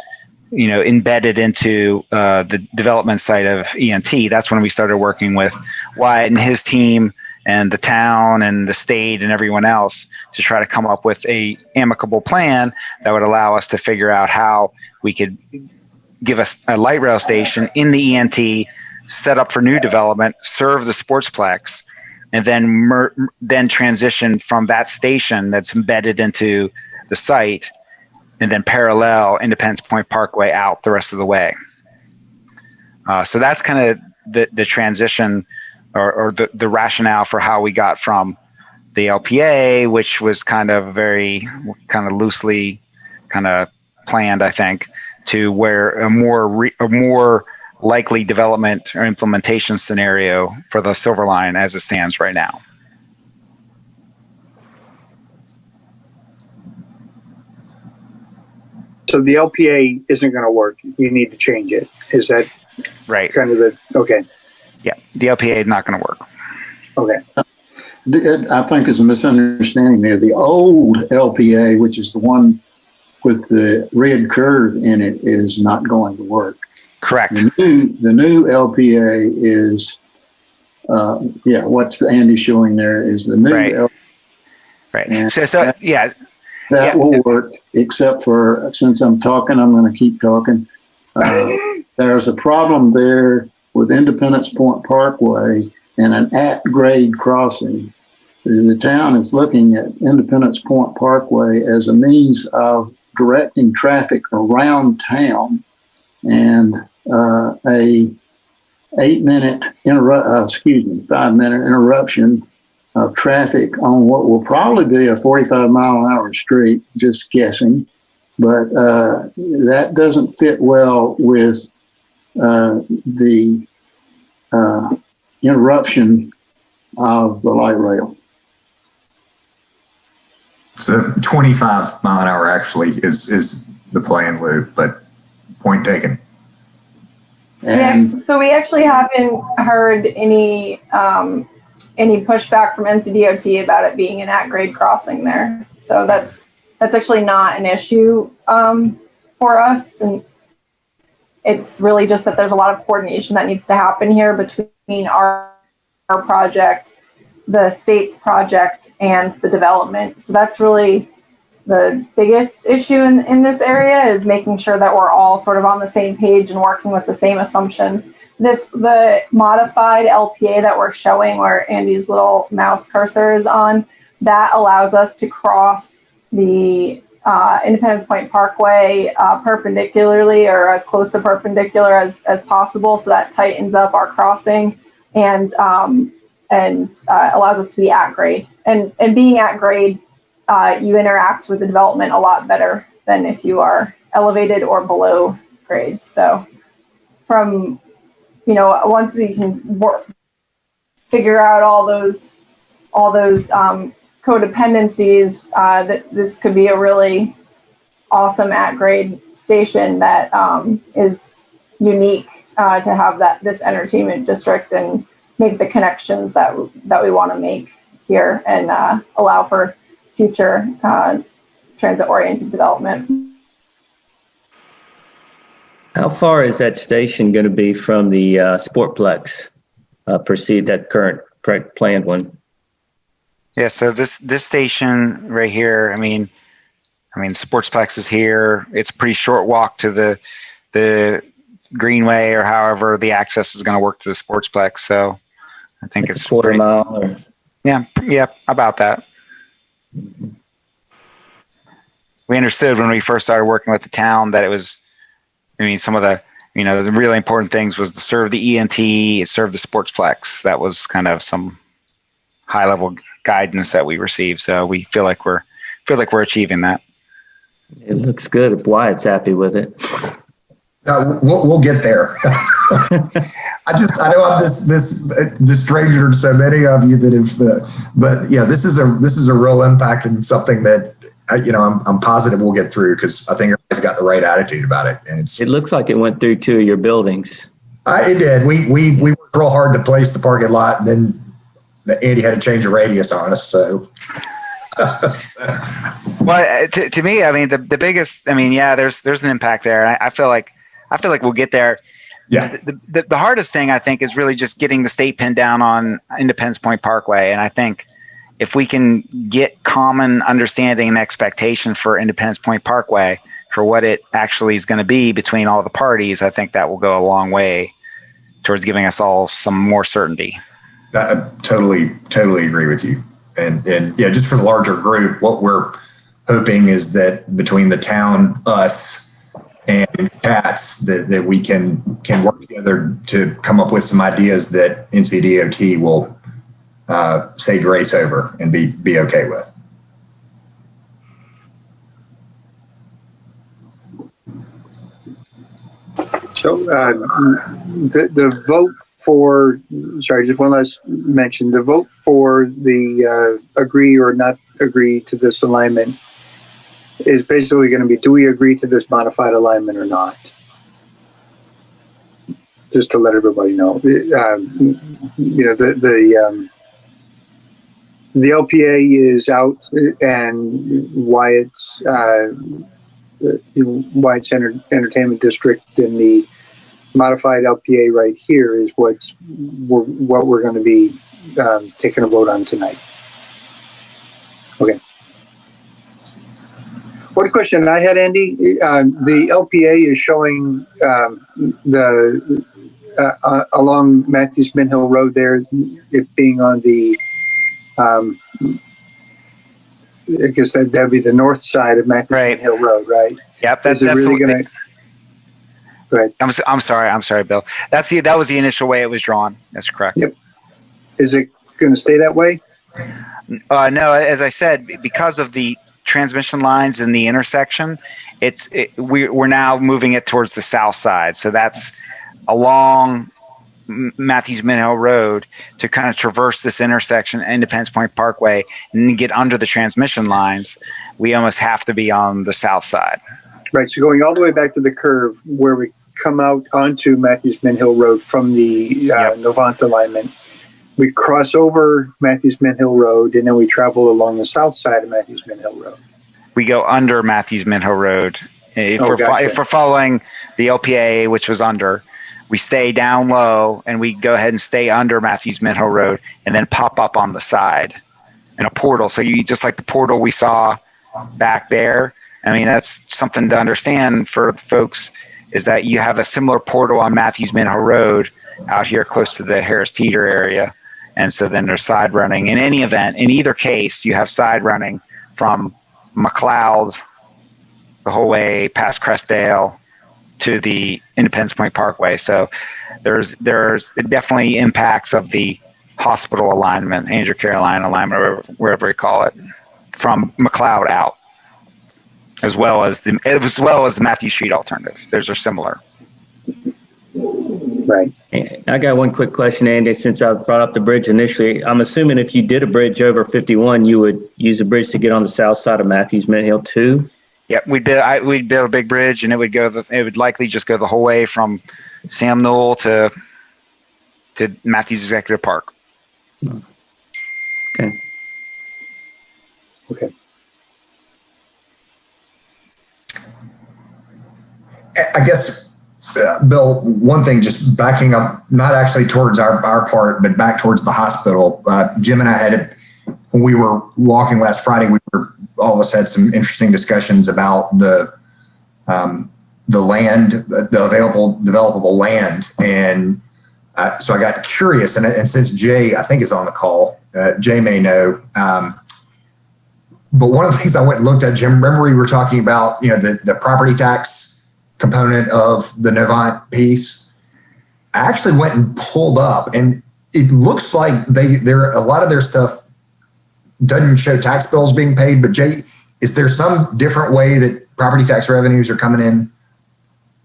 embedded into the development site of ENT. That's when we started working with Wyatt and his team and the town and the state and everyone else to try to come up with a amicable plan that would allow us to figure out how we could give us a light rail station in the ENT, set up for new development, serve the sportsplex, and then transition from that station that's embedded into the site, and then parallel Independence Point Parkway out the rest of the way. So that's kind of the transition or the rationale for how we got from the LPA, which was kind of very kind of loosely kind of planned, I think, to where a more likely development or implementation scenario for the Silver Line as it stands right now. So the LPA isn't going to work. You need to change it. Is that right? Kind of okay. Yeah, the LPA is not going to work. Okay. I think it's a misunderstanding there. The old LPA, which is the one with the red curve in it, is not going to work. Correct. The new LPA is, what Andy's showing there is the new LPA. Right. That will work, except for, since I'm talking, I'm going to keep talking. There's a problem there with Independence Point Parkway and an at-grade crossing. The town is looking at Independence Point Parkway as a means of directing traffic around town, and a 5-minute interruption of traffic on what will probably be a 45-mile-an-hour street, just guessing, but that doesn't fit well with the interruption of the light rail. So 25 mile an hour actually is the planned loop, but point taken. And so we actually haven't heard any pushback from NCDOT about it being an at-grade crossing there. So that's actually not an issue for us, and it's really just that there's a lot of coordination that needs to happen here between our our project, the state's project, and the development. So that's really the biggest issue in this area, is making sure that we're all sort of on the same page and working with the same assumptions. The modified LPA that we're showing, where Andy's little mouse cursor is on, that allows us to cross the Independence Point Parkway perpendicularly, or as close to perpendicular as possible. So that tightens up our crossing and allows us to be at grade. And being at grade, you interact with the development a lot better than if you are elevated or below grade. So from, once we can figure out all those codependencies, that this could be a really awesome at grade station that is unique to have this entertainment district and make the connections that we want to make here and allow for future transit-oriented development. How far is that station going to be from the Sportplex, that current planned one? Yeah, so this station right here, I mean, Sportsplex is here. It's a pretty short walk to the Greenway, or however the access is going to work to the Sportsplex. So I think it's a quarter mile. Or... Yeah, about that. We understood when we first started working with the town that it was, some of the, the really important things was to serve the ENT, serve the Sportsplex. That was kind of some high level guidance that we received. So we feel like we're achieving that. It looks good if Wyatt's happy with it. We'll get there. I know I'm this stranger to so many of you that have, but yeah, this is a real impact and something that I'm positive we'll get through, because I think everybody's got the right attitude about it, and it looks like it went through 2 of your buildings. It did. We worked real hard to place the parking lot, and then Andy had to change the radius on us. So. Well, to me, the biggest, there's an impact there. I feel like we'll get there. Yeah. The hardest thing, I think, is really just getting the state pinned down on Independence Point Parkway. And I think if we can get common understanding and expectation for Independence Point Parkway, for what it actually is going to be between all the parties, I think that will go a long way towards giving us all some more certainty. I totally agree with you. And yeah, just for the larger group, what we're hoping is that between the town, us, and CATS, that we can work together to come up with some ideas that NCDOT will say grace over and be okay with. So the vote for, sorry, just one last mention, the vote for the agree or not agree to this alignment is basically going to be, do we agree to this modified alignment or not? Just to let everybody know. The LPA is out, and Wyatt's entertainment district in the modified LPA right here is what we're going to be taking a vote on tonight. Okay. One question I had, Andy, the LPA is showing along Matthews Mint Hill Road there, it being on the, I guess that'd be the north side of Matthews Mint Hill Road, right? Yep. That's really going to. Go ahead. I'm sorry, Bill. That was the initial way it was drawn. That's correct. Yep. Is it going to stay that way? No, as I said, because of the transmission lines in the intersection, we're now moving it towards the south side. So that's along Matthews Mint Hill Road to kind of traverse this intersection, Independence Point Parkway, and then get under the transmission lines. We almost have to be on the south side. Right. So going all the way back to the curve where we come out onto Matthews Mint Hill Road from the Novant alignment, we cross over Matthews Mint Hill Road, and then we travel along the south side of Matthews Mint Hill Road. We go under Matthews Mint Hill Road. If we're following the LPA, which was under, we stay down low and we go ahead and stay under Matthews Minho Road and then pop up on the side in a portal. So you just like the portal we saw back there. I mean, that's something to understand for folks is that you have a similar portal on Matthews Minho Road out here close to the Harris Teeter area. And so then there's side running. In any event, in either case, you have side running from McLeod the whole way past Crestdale to the Independence Point Parkway. So there's it definitely impacts of the hospital alignment, Andrew Caroline alignment, wherever you call it, from McLeod out, as well as the Matthew Street alternative. Those are similar. Right. I got one quick question, Andy, since I brought up the bridge initially. I'm assuming if you did a bridge over 51, you would use a bridge to get on the south side of Matthews Mint Hill too? Yep, we'd build a big bridge, and it would likely just go the whole way from Sam Newell to Matthews Executive Park. Okay. Okay. I guess, Bill, one thing, just backing up, not actually towards our part, but back towards the hospital. Jim and I had, when we were walking last Friday, all of us had some interesting discussions about the land, the available developable land. And so I got curious, and since Jay, I think, is on the call, Jay may know. But one of the things I went and looked at, Jim, remember we were talking about, the property tax component of the Novant piece. I actually went and pulled up, and it looks like a lot of their stuff doesn't show tax bills being paid. But Jay, is there some different way that property tax revenues are coming in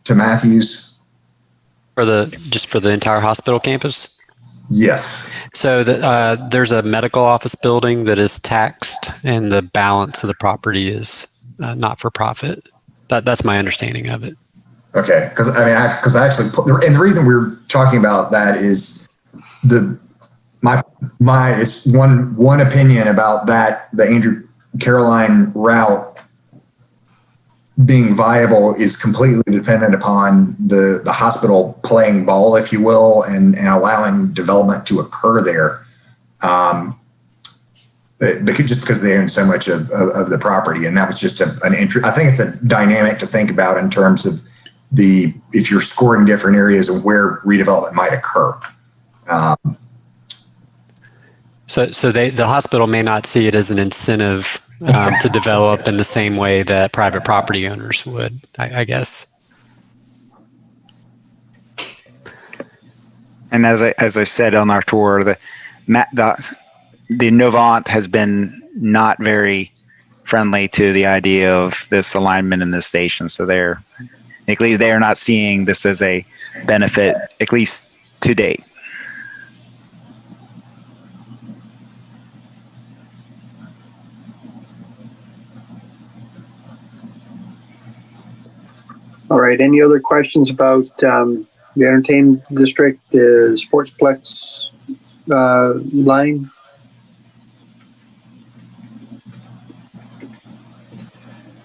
to Matthews? For the entire hospital campus? Yes. So there's a medical office building that is taxed, and the balance of the property is not for profit. That's my understanding of it. Okay, because I actually and the reason we're talking about that is my is one opinion about that, the Andrew Caroline route being viable is completely dependent upon the hospital playing ball, if you will, and allowing development to occur there. Because they own so much of the property. And that was just I think it's a dynamic to think about in terms of if you're scoring different areas and where redevelopment might occur. So the hospital may not see it as an incentive to develop in the same way that private property owners would, I guess. And as I said on our tour, the Novant has been not very friendly to the idea of this alignment in this station. So they're not seeing this as a benefit, at least to date. All right. Any other questions about the entertainment district, the Sportsplex line?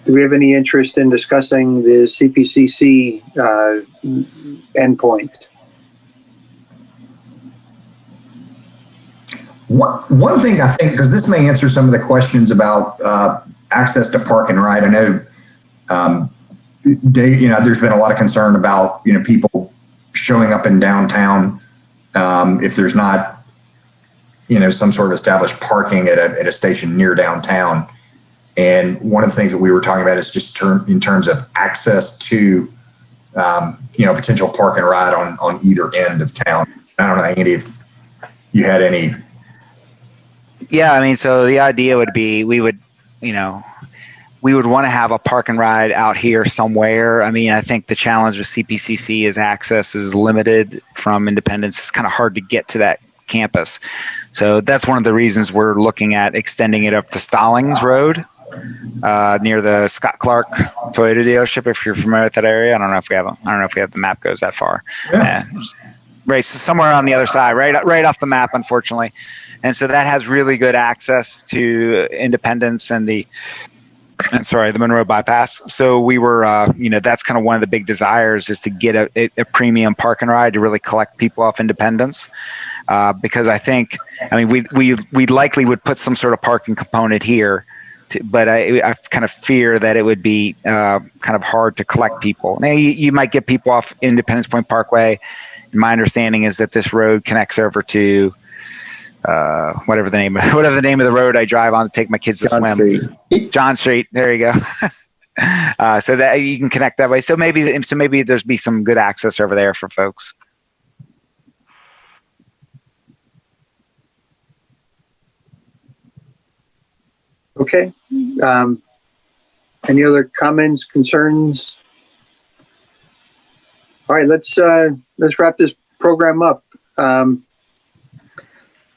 Do we have any interest in discussing the CPCC endpoint? One thing I think, because this may answer some of the questions about access to park and ride. I know, Dave, there's been a lot of concern about, people showing up in downtown if there's not, some sort of established parking at a station near downtown. And one of the things that we were talking about is just in terms of access to, potential park and ride on either end of town. I don't know, Andy, if you had any. Yeah, so the idea would be we would want to have a park and ride out here somewhere. I think the challenge with CPCC is access is limited from Independence. It's kind of hard to get to that campus. So that's one of the reasons we're looking at extending it up to Stallings Road. Near the Scott Clark Toyota dealership, if you're familiar with that area. I don't know if we have the map goes that far. Yeah. Right, so somewhere on the other side, right off the map, unfortunately. And so that has really good access to Independence and the sorry, the Monroe bypass. So we were, that's kind of one of the big desires is to get a premium park and ride to really collect people off Independence. Because we likely would put some sort of parking component here, but I kind of fear that it would be kind of hard to collect people. Now, you might get people off Independence Point Parkway. And my understanding is that this road connects over to whatever the name of the road I drive on to take my kids to swim. John Street. There you go. So that you can connect that way. So maybe there's be some good access over there for folks. Okay. Any other comments, concerns? All right, let's wrap this program up.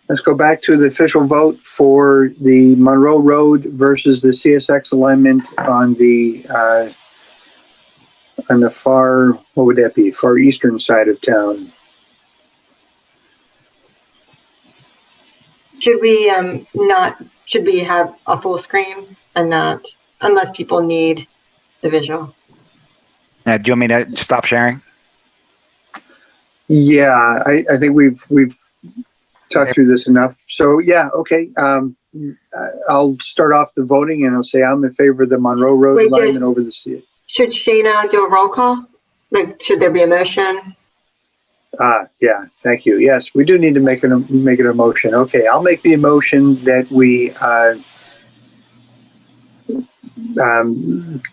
Let's go back to the official vote for the Monroe Road versus the CSX alignment on the far, what would that be? Far eastern side of town. Should we have a full screen and not, unless people need the visual? Do you want me to stop sharing? Yeah, I think we've talked through this enough. So yeah, okay. I'll start off the voting and I'll say I'm in favor of the Monroe Road alignment over the sea. Should Shayna do a roll call? Like, should there be a motion? Yeah, thank you. Yes, we do need to make it a motion. Okay, I'll make the motion that we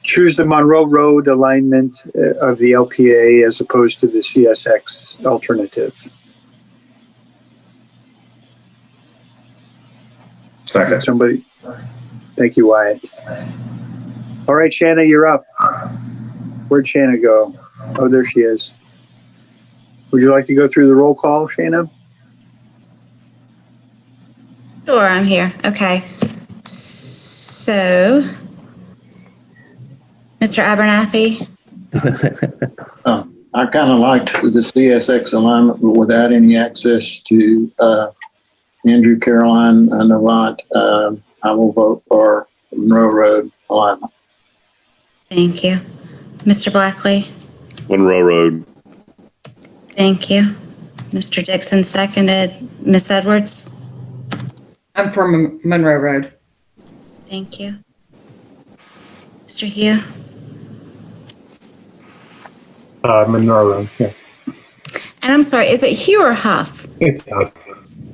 choose the Monroe Road alignment of the LPA as opposed to the CSX alternative. Second. Somebody. Thank you, Wyatt. All right, Shanna, you're up. Where'd Shanna go? Oh, there she is. Would you like to go through the roll call, Shanna? Sure, I'm here. Okay. So, Mr. Abernathy? I kind of liked the CSX alignment, but without any access to Andrew, Caroline, Navant, I will vote for Monroe Road alignment. Thank you. Mr. Blackley? Monroe Road. Thank you. Mr. Dixon seconded. Ms. Edwards? I'm for Monroe Road. Thank you. Mr. Hugh? Monroe Road, yeah. And I'm sorry, is it Hugh or Huff? It's Huff.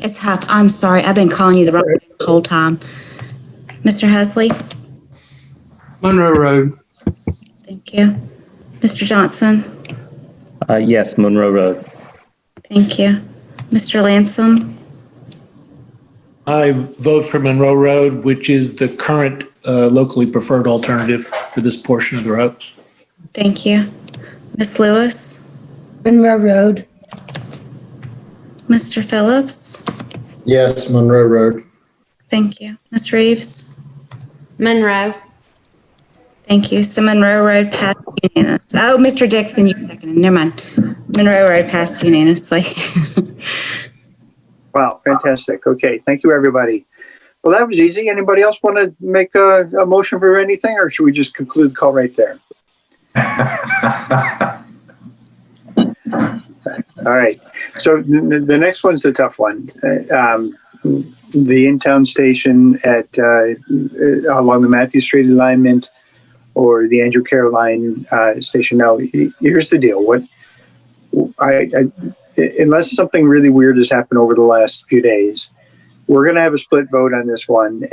It's Huff. I'm sorry. I've been calling you the wrong name the whole time. Mr. Husley? Monroe Road. Thank you. Mr. Johnson? Yes, Monroe Road. Thank you. Mr. Lansom? I vote for Monroe Road, which is the current locally preferred alternative for this portion of the road. Thank you. Ms. Lewis? Monroe Road. Mr. Phillips? Yes, Monroe Road. Thank you. Ms. Reeves? Monroe. Thank you. So Monroe Road passed unanimously. Oh, Mr. Dixon, you seconded. Never mind. Monroe Road passed unanimously. Wow, fantastic. Okay, thank you, everybody. Well, that was easy. Anybody else want to make a motion for anything, or should we just conclude the call right there? All right. So the next one's a tough one. The in-town station at along the Matthew Street alignment, or the Andrew Caroline station. Now, here's the deal. Unless something really weird has happened over the last few days, we're going to have a split vote on this one.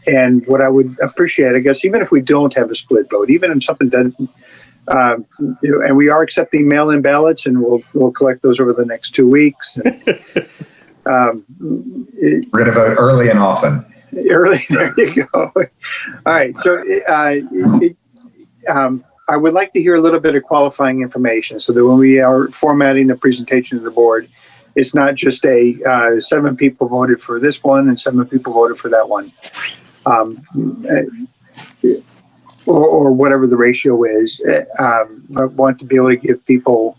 And what I would appreciate, I guess, even if we don't have a split vote, even if something doesn't, and we are accepting mail-in ballots, and we'll collect those over the next 2 weeks. And, we're going to vote early and often. Early, there you go. All right, so I would like to hear a little bit of qualifying information so that when we are formatting the presentation to the board, it's not just 7 people voted for this one and 7 people voted for that one, or whatever the ratio is. I want to be able to give people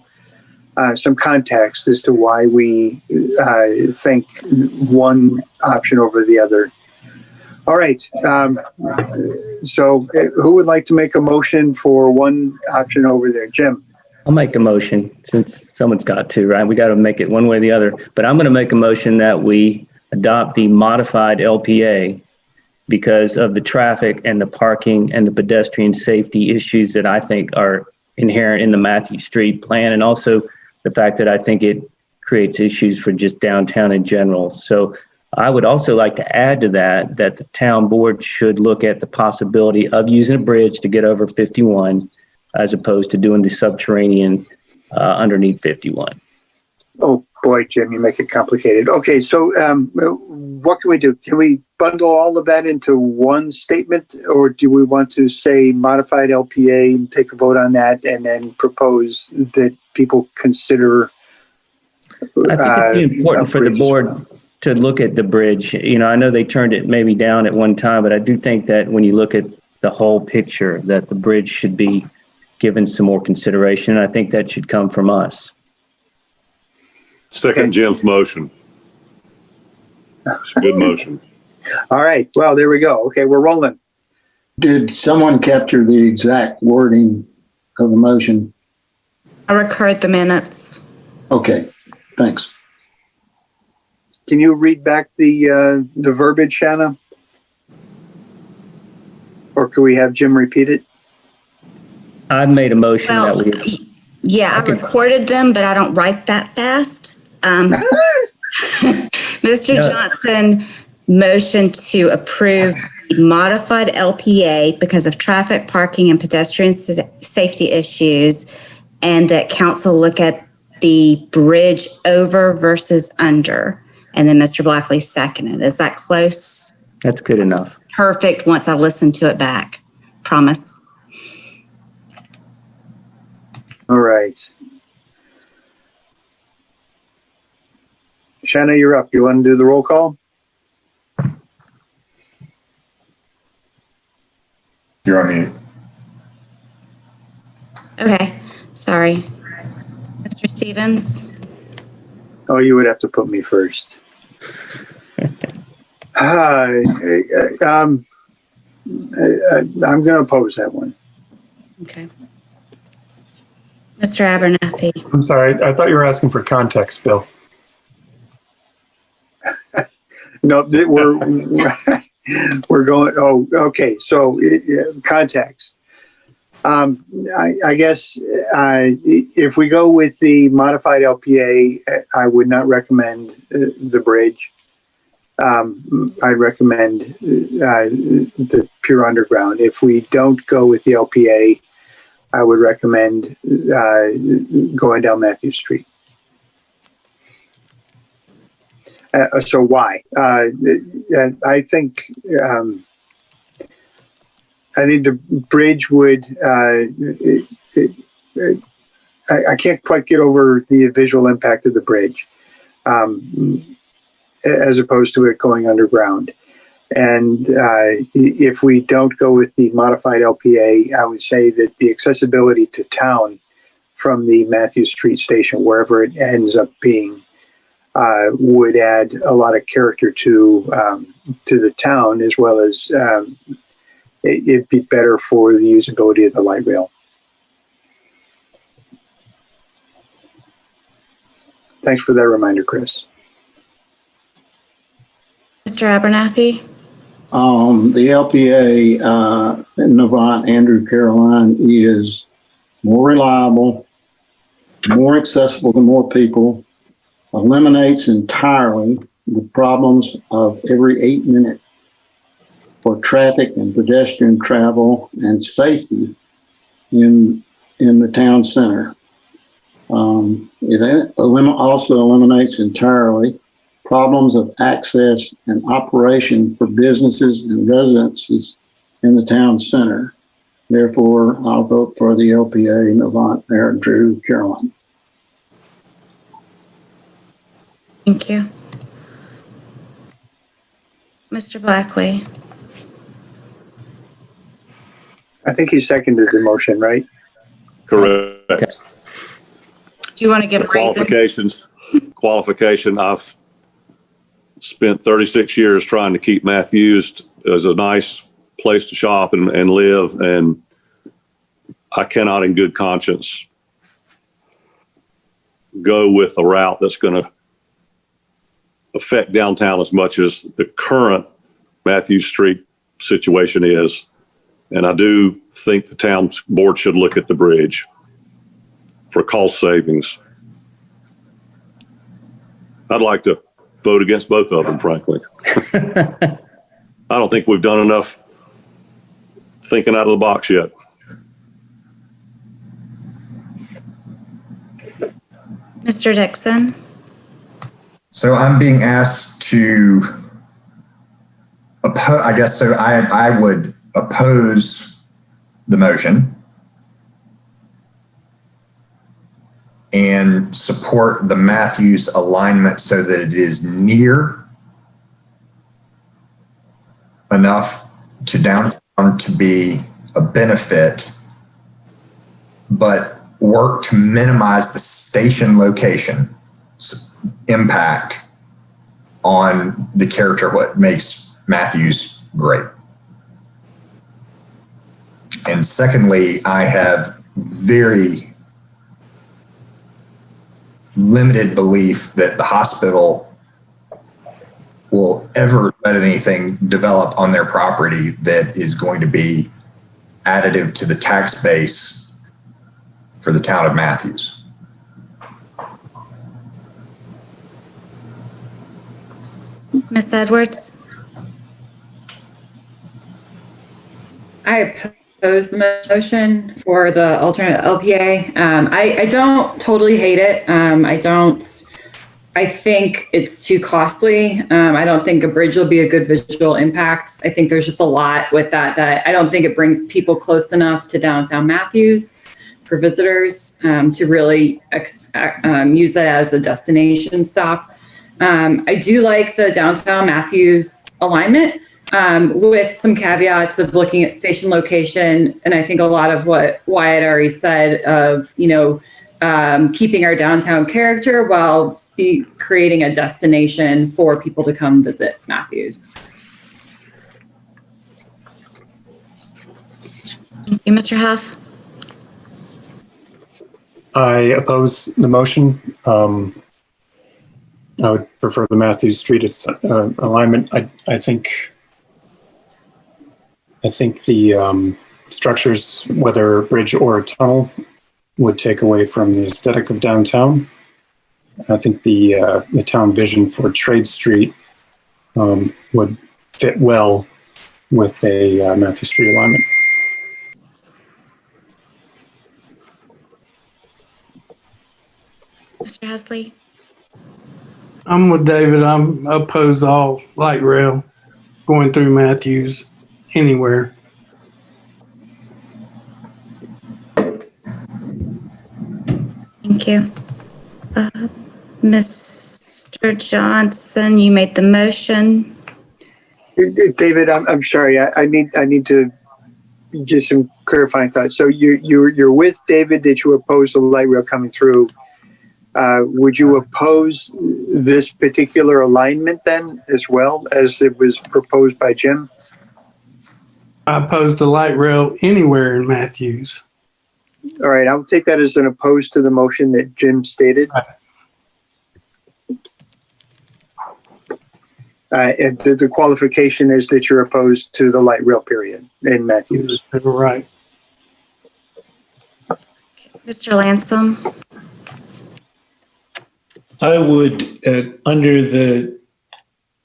some context as to why we think one option over the other. All right. So who would like to make a motion for one option over there? Jim? I'll make a motion since someone's got to, right? We got to make it one way or the other. But I'm going to make a motion that we adopt the modified LPA because of the traffic and the parking and the pedestrian safety issues that I think are inherent in the Matthew Street plan, and also the fact that I think it creates issues for just downtown in general. So I would also like to add to that the town board should look at the possibility of using a bridge to get over 51 as opposed to doing the subterranean underneath 51. Oh boy, Jim, you make it complicated. Okay, so what can we do? Can we bundle all of that into one statement, or do we want to say modified LPA and take a vote on that and then propose that people consider? I think it'd be important for the board to look at the bridge. You know, I know they turned it maybe down at one time, but I do think that when you look at the whole picture, that the bridge should be given some more consideration. I think that should come from us. Second Jim's motion. Good motion. All right. Well, there we go. Okay, we're rolling. Did someone capture the exact wording of the motion? I record the minutes. Okay, thanks. Can you read back the verbiage, Shanna? Or can we have Jim repeat it? I've made a motion that we... Yeah, I recorded them, but I don't write that fast. Mr. Johnson motioned to approve the modified LPA because of traffic, parking, and pedestrian safety issues, and that council look at the bridge over versus under. And then Mr. Blackley seconded. Is that close? That's good enough. Perfect once I listen to it back. Promise. All right. Shanna, you're up. You want to do the roll call? You're on mute. Okay. Sorry. Mr. Stevens? Oh, you would have to put me first. I'm going to oppose that one. Okay. Mr. Abernathy? I'm sorry. I thought you were asking for context, Bill. No, we're going. Oh, okay. So context. I guess if we go with the modified LPA, I would not recommend the bridge. I'd recommend the pure underground. If we don't go with the LPA, I would recommend going down Matthew Street. So why? I think the bridge would. I can't quite get over the visual impact of the bridge, as opposed to it going underground. And if we don't go with the modified LPA, I would say that the accessibility to town from the Matthews Street station, wherever it ends up being, would add a lot of character to the town, as well as it'd be better for the usability of the light rail. Thanks for that reminder, Chris. Mr. Abernathy? The LPA in Novant, Andrew, Caroline is more reliable, more accessible to more people, eliminates entirely the problems of every 8 minute for traffic and pedestrian travel and safety in the town center. It also eliminates entirely problems of access and operation for businesses and residences in the town center. Therefore, I'll vote for the LPA, Novant, Aaron, Drew, Caroline. Thank you. Mr. Blackley? I think he seconded the motion, right? Correct. Do you want to give a reason? Qualification. I've spent 36 years trying to keep Matthews is a nice place to shop and live, and I cannot in good conscience go with a route that's going to affect downtown as much as the current Matthews Street situation is. And I do think the town board should look at the bridge for cost savings. I'd like to vote against both of them, frankly. I don't think we've done enough thinking out of the box yet. Mr. Dixon? So I'm being asked to oppose, I guess, so I would oppose the motion and support the Matthews alignment so that it is near enough to downtown to be a benefit, but work to minimize the station location impact on the character, what makes Matthews great. And secondly, I have very limited belief that the hospital will ever let anything develop on their property that is going to be additive to the tax base for the town of Matthews. Ms. Edwards? I oppose the motion for the alternate LPA. I don't totally hate it. I think it's too costly. I don't think a bridge will be a good visual impact. I think there's just a lot with that I don't think it brings people close enough to downtown Matthews for visitors to really use that as a destination stop. I do like the downtown Matthews alignment with some caveats of looking at station location. And I think a lot of what Wyatt already said of, keeping our downtown character while creating a destination for people to come visit Matthews. Thank you, Mr. Huff. I oppose the motion. I would prefer the Matthews Street alignment. I think the structures, whether a bridge or a tunnel, would take away from the aesthetic of downtown. I think the town vision for Trade Street would fit well with a Matthews Street alignment. Mr. Hesley? I'm with David. I'm oppose all light rail going through Matthews anywhere. Thank you. Mr. Johnson, you made the motion. David, I'm sorry. I need to get some clarifying thoughts. So you're with David that you oppose the light rail coming through. Would you oppose this particular alignment then, as well as it was proposed by Jim? I oppose the light rail anywhere in Matthews. All right, I'll take that as an opposed to the motion that Jim stated. And the qualification is that you're opposed to the light rail period in Matthews. Right. Mr. Lansome? I would, under the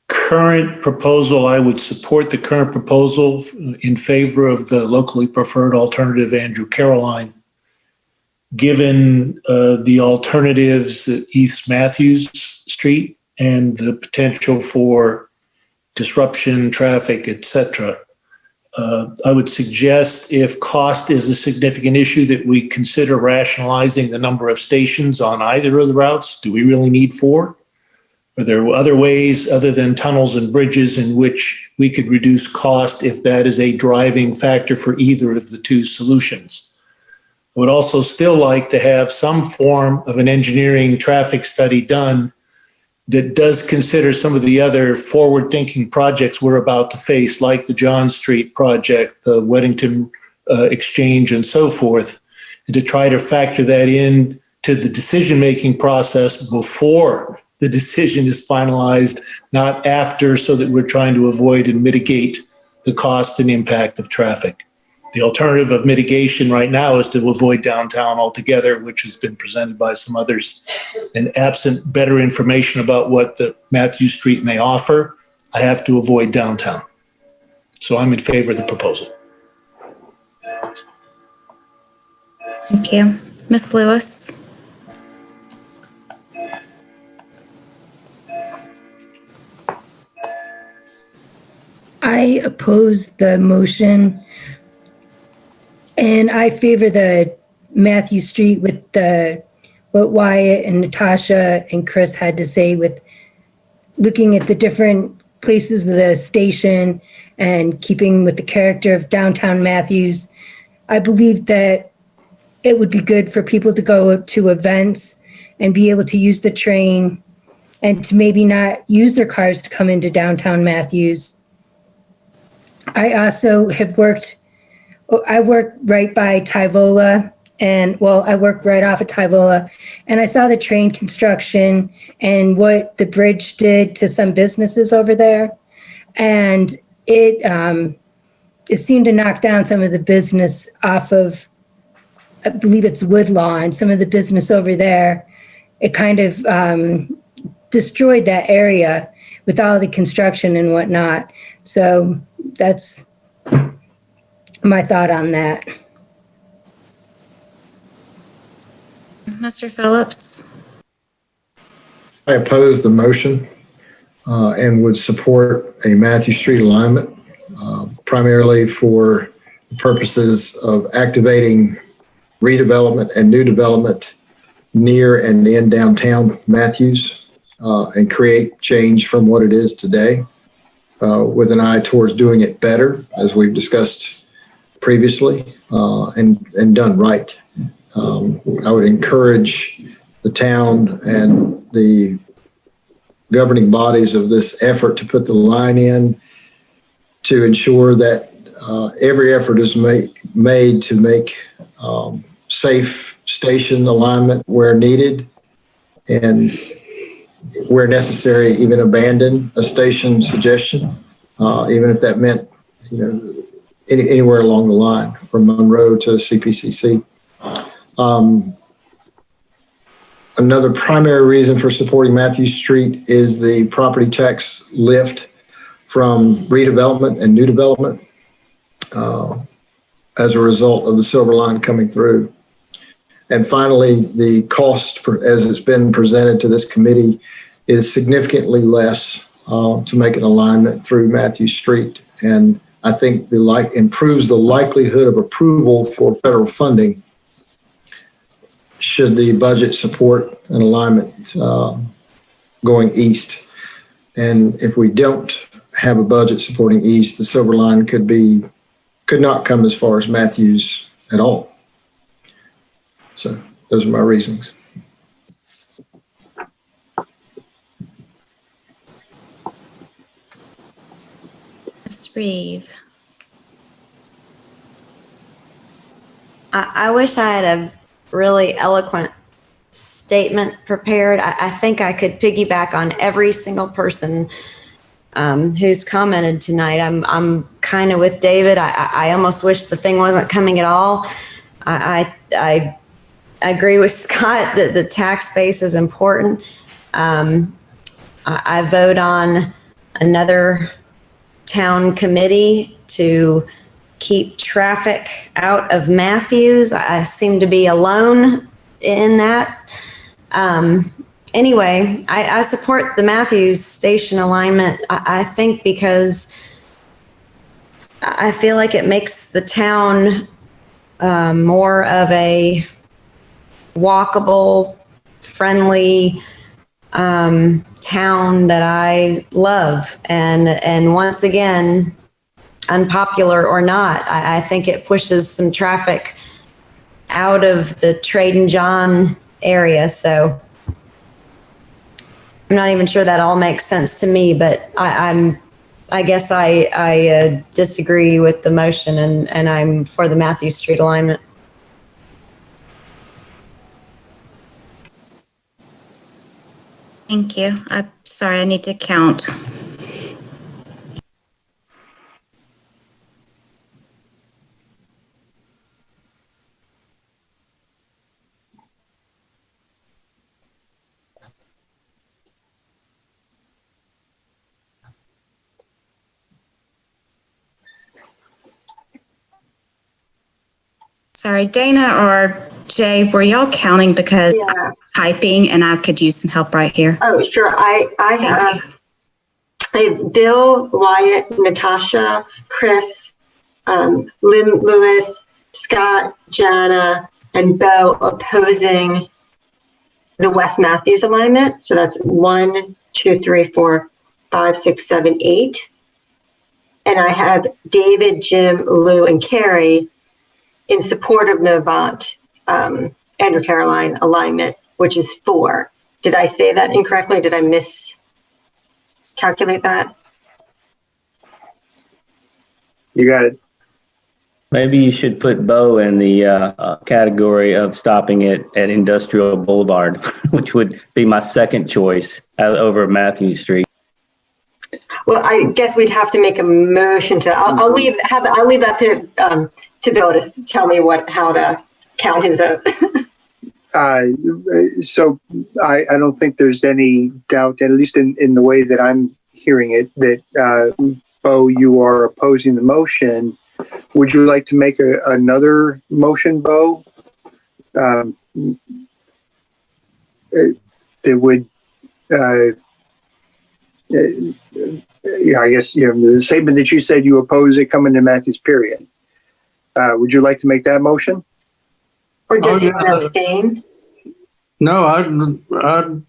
current proposal, I would support the current proposal in favor of the locally preferred alternative, Andrew Caroline. Given the alternatives at East Matthews Street and the potential for disruption, traffic, etc., I would suggest, if cost is a significant issue, that we consider rationalizing the number of stations on either of the routes. Do we really need 4? Are there other ways other than tunnels and bridges in which we could reduce cost if that is a driving factor for either of the two solutions? I would also still like to have some form of an engineering traffic study done that does consider some of the other forward-thinking projects we're about to face, like the John Street project, the Weddington Exchange, and so forth, and to try to factor that in to the decision-making process before the decision is finalized, not after, so that we're trying to avoid and mitigate the cost and impact of traffic. The alternative of mitigation right now is to avoid downtown altogether, which has been presented by some others. And absent better information about what the Matthews Street may offer, I have to avoid downtown. So I'm in favor of the proposal. Thank you. Ms. Lewis? I oppose the motion, and I favor the Matthew Street with what Wyatt and Natasha and Chris had to say with looking at the different places of the station and keeping with the character of downtown Matthews. I believe that it would be good for people to go to events and be able to use the train and to maybe not use their cars to come into downtown Matthews. I also have I work right by Tyvola, and I work right off of Tyvola, and I saw the train construction and what the bridge did to some businesses over there. And it seemed to knock down some of the business off of, I believe it's Woodlawn, some of the business over there. It kind of destroyed that area with all the construction and whatnot. So that's my thought on that. Mr. Phillips? I oppose the motion and would support a Matthew Street alignment, primarily for the purposes of activating redevelopment and new development near and in downtown Matthews, and create change from what it is today, with an eye towards doing it better, as we've discussed previously, and done right. I would encourage the town and the governing bodies of this effort to put the line in to ensure that every effort is made to make safe station alignment where needed, and where necessary, even abandon a station suggestion, even if that meant, anywhere along the line from Monroe to CPCC. Another primary reason for supporting Matthews Street is the property tax lift from redevelopment and new development as a result of the Silver Line coming through. And finally, the cost, as it's been presented to this committee, is significantly less to make an alignment through Matthews Street. And I think improves the likelihood of approval for federal funding should the budget support an alignment going east. And if we don't have a budget supporting east, the Silver Line could not come as far as Matthews at all. So those are my reasons. Ms. Reeve? I wish I had a really eloquent statement prepared. I think I could piggyback on every single person who's commented tonight. I'm kind of with David. I almost wish the thing wasn't coming at all. I agree with Scott that the tax base is important. I vote on another town committee to keep traffic out of Matthews. I seem to be alone in that. Anyway, I support the Matthews station alignment, I think, because I feel like it makes the town more of a walkable, friendly town that I love. And once again, unpopular or not, I think it pushes some traffic out of the Trade and John area. So I'm not even sure that all makes sense to me, but I guess I disagree with the motion and I'm for the Matthews Street alignment. Thank you. I'm sorry, I need to count. Sorry, Dana or Jay, were y'all counting because I was typing and I could use some help right here? Oh, sure. I have Bill, Wyatt, Natasha, Chris, Lynn Lewis, Scott, Jana, and Bo opposing the West Matthews alignment. So that's 1, 2, 3, 4, 5, 6, 7, 8. And I have David, Jim, Lou, and Carrie in support of Novant, Andrew Caroline alignment, which is 4. Did I say that incorrectly? Did I miscalculate that? You got it. Maybe you should put Bo in the category of stopping it at Industrial Boulevard, which would be my second choice over Matthew Street. Well, I guess we'd have to make a motion to. I'll leave that to Bill to tell me how to count his vote. So I don't think there's any doubt, at least in the way that I'm hearing it, that Bo, you are opposing the motion. Would you like to make another motion, Bo? That would, I guess, the statement that you said you oppose it coming to Matthews, period. Would you like to make that motion? Or does he want to abstain? No, I'd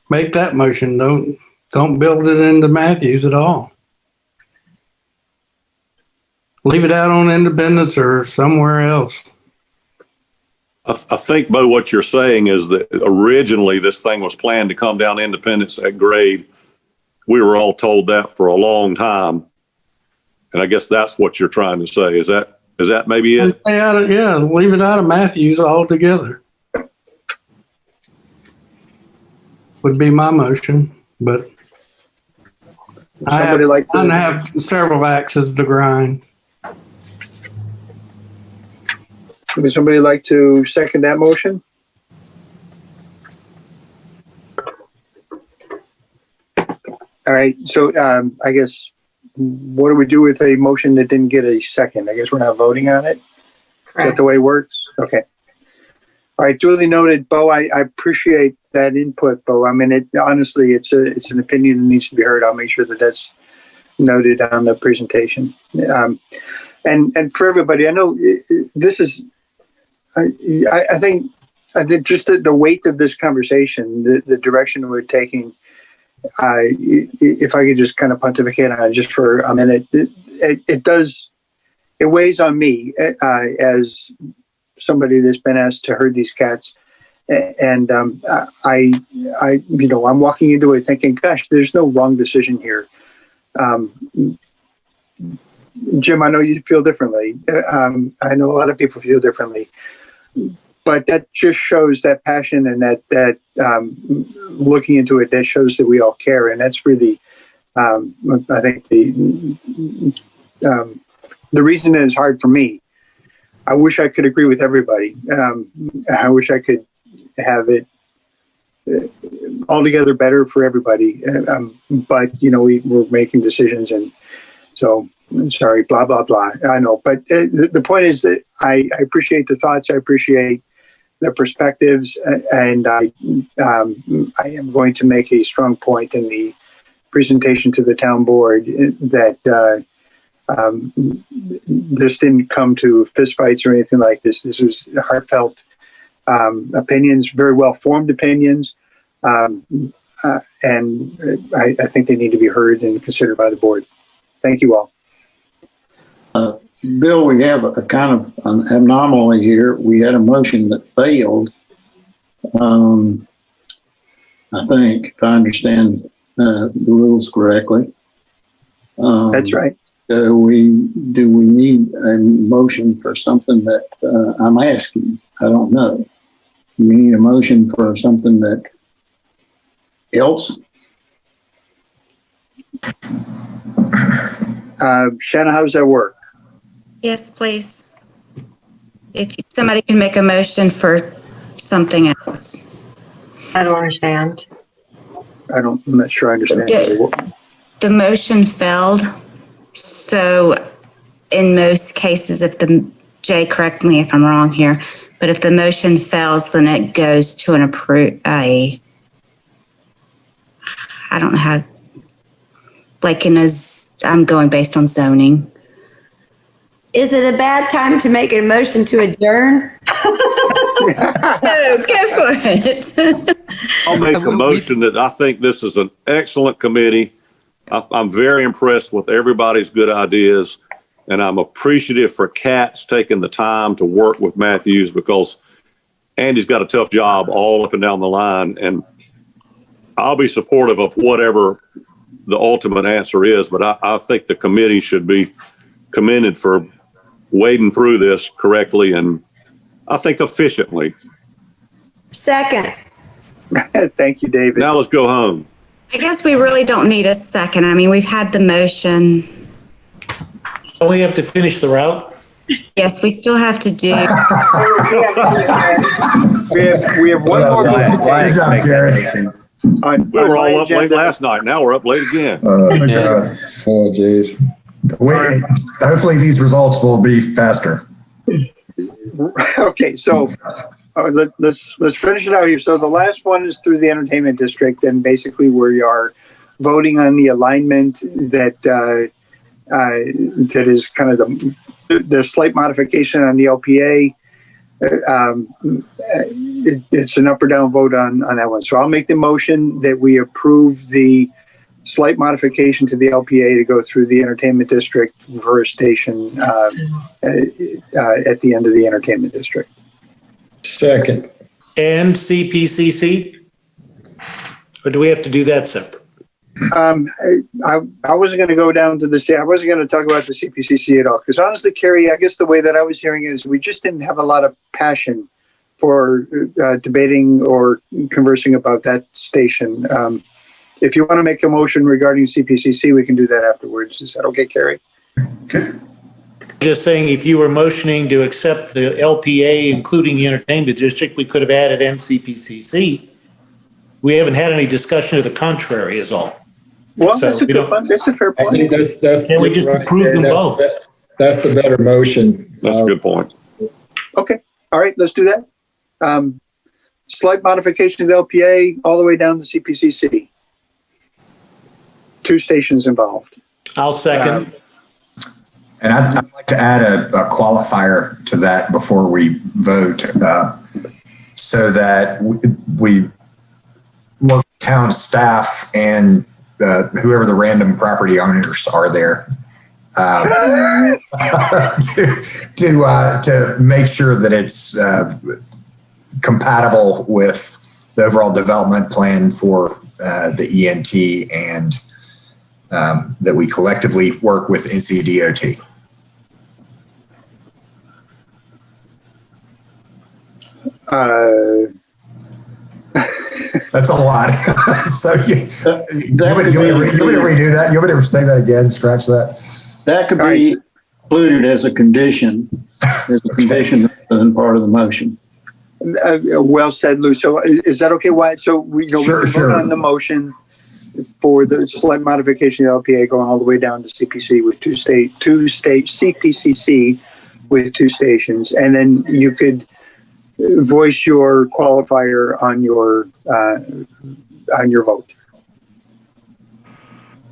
make that motion. Don't build it into Matthews at all. Leave it out on Independence or somewhere else. I think, Bo, what you're saying is that originally this thing was planned to come down Independence at grade. We were all told that for a long time. And I guess that's what you're trying to say. Is that maybe it? Yeah, leave it out of Matthews altogether. Would be my motion, but I have several axes to grind. Would somebody like to second that motion? All right. So I guess, what do we do with a motion that didn't get a second? I guess we're not voting on it. Correct. Is that the way it works? Okay. All right. Duly noted, Bo. I appreciate that input, Bo. I mean, honestly, it's an opinion that needs to be heard. I'll make sure that that's noted on the presentation. And for everybody, I know this is. I think just the weight of this conversation, the direction we're taking. If I could just kind of pontificate on it just for a minute, it weighs on me as somebody that's been asked to herd these cats, and I'm walking into it thinking, gosh, there's no wrong decision here. Jim, I know you feel differently. I know a lot of people feel differently. But that just shows that passion and that looking into it, that shows that we all care. And that's really, I think, the reason that it's hard for me. I wish I could agree with everybody. I wish I could have it altogether better for everybody. But, we're making decisions. And so, I'm sorry, blah, blah, blah. I know. But the point is that I appreciate the thoughts. I appreciate the perspectives, and I am going to make a strong point in the presentation to the town board that this didn't come to fistfights or anything like this. This was heartfelt opinions, very well formed opinions, and I think they need to be heard and considered by the board. Thank you all. Bill, we have a kind of an anomaly here. We had a motion that failed. I think, if I understand the rules correctly. That's right. Do we need a motion for something that I'm asking? I don't know. Do we need a motion for something that else? Shanna, how does that work? Yes, please. If somebody can make a motion for something else. I don't understand. I'm not sure I understand. The motion failed. So in most cases, Jay, correct me if I'm wrong here, but if the motion fails, then it goes to I don't know how, I'm going based on zoning. Is it a bad time to make a motion to adjourn? No, go for it. I'll make a motion that I think this is an excellent committee. I'm very impressed with everybody's good ideas, and I'm appreciative for Katz taking the time to work with Matthews, because Andy's got a tough job all up and down the line, and I'll be supportive of whatever the ultimate answer is, but I think the committee should be commended for wading through this correctly and I think efficiently. Second. Thank you, David. Now let's go home. I guess we really don't need a second. I mean, we've had the motion. Don't we have to finish the route? Yes, we still have to do. we have one more. Good job, Jerry. We were all up late last night. Now we're up late again. Oh, my God. Oh, geez. Hopefully these results will be faster. Okay, so let's finish it out here. So the last one is through the entertainment district, and basically we are voting on the alignment that that is kind of the slight modification on the LPA. It's an up or down vote on that one. So I'll make the motion that we approve the slight modification to the LPA to go through the entertainment district for a station at the end of the entertainment district. Second. And CPCC? Or do we have to do that separate? I wasn't going to go down to I wasn't going to talk about the CPCC at all, because honestly, Carrie, I guess the way that I was hearing it is we just didn't have a lot of passion for debating or conversing about that station. If you want to make a motion regarding CPCC, we can do that afterwards. Is that okay, Carrie? Just saying, if you were motioning to accept the LPA, including the entertainment district, we could have added NCPCC. We haven't had any discussion to the contrary is all. Well, that's a good one. That's a fair point. I think that's Can we just approve them both? That's the better motion. That's a good point. Okay. All right, let's do that. Slight modification of the LPA all the way down to CPCC. 2 stations involved. I'll second. And I'd like to add a qualifier to that before we vote, so that we work with town staff and whoever the random property owners are there to make sure that it's compatible with the overall development plan for the ENT, and that we collectively work with NCDOT. That's a lot. So you want me to redo that? You want me to say that again? Scratch that? That could be included as a condition, that's part of the motion. Well said, Lou. So is that okay, Wyatt? So we vote on the motion for the slight modification of the LPA going all the way down to CPC with two CPCC with 2 stations, and then you could voice your qualifier on your vote.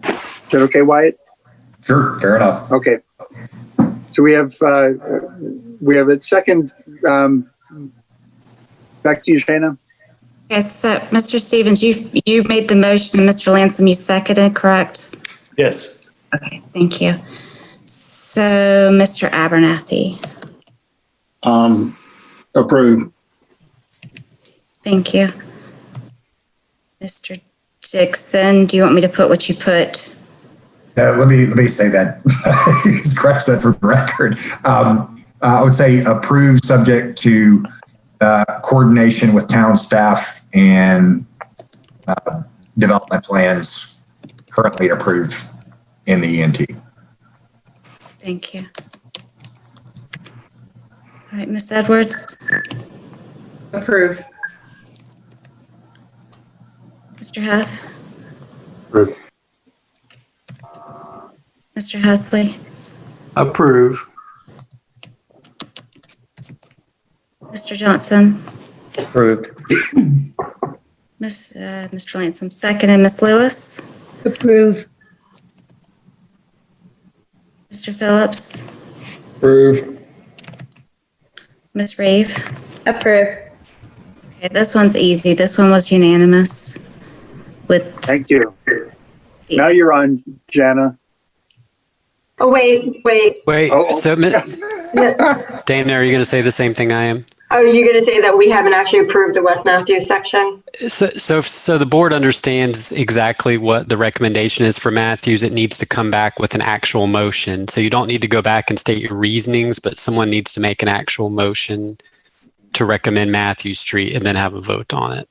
Is that okay, Wyatt? Sure, fair enough. Okay. So we have a second. Back to you, Shana. Yes, so Mr. Stevens, you made the motion, and Mr. Lansom, you seconded, correct? Yes. Okay, thank you. So, Mr. Abernathy. Approve. Thank you. Mr. Dixon, do you want me to put what you put? Let me say that. Scratch that for the record. I would say approve subject to coordination with town staff and development plans currently approved in the ENT. Thank you. All right, Ms. Edwards. Approve. Mr. Huff. Approve. Mr. Husley. Approve. Mr. Johnson. Approved. Mr. Lansome, second, and Ms. Lewis. Approve. Mr. Phillips. Approve. Ms. Reeve. Approve. Okay, this one's easy. This one was unanimous. Thank you. Now you're on, Jana. Oh, wait. So Dana, are you going to say the same thing I am? Are you going to say that we haven't actually approved the West Matthews section? So the board understands exactly what the recommendation is for Matthews. It needs to come back with an actual motion. So you don't need to go back and state your reasonings, but someone needs to make an actual motion to recommend Matthews Street and then have a vote on it.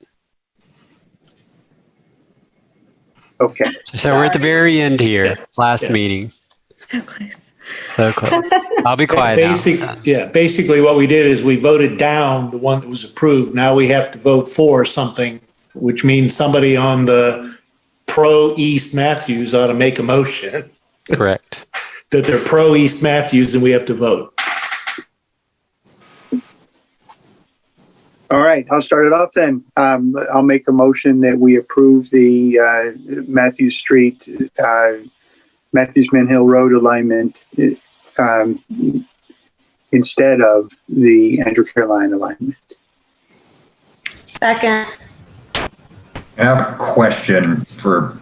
Okay. So we're at the very end here. Last meeting. So close. So close. I'll be quiet now. Basically what we did is we voted down the one that was approved. Now we have to vote for something, which means somebody on the pro East Matthews ought to make a motion. Correct. That they're pro East Matthews and we have to vote. All right, I'll start it off then. I'll make a motion that we approve the Matthews Street, Matthews Man Hill Road alignment instead of the Andrew Caroline alignment. Second. I have a question for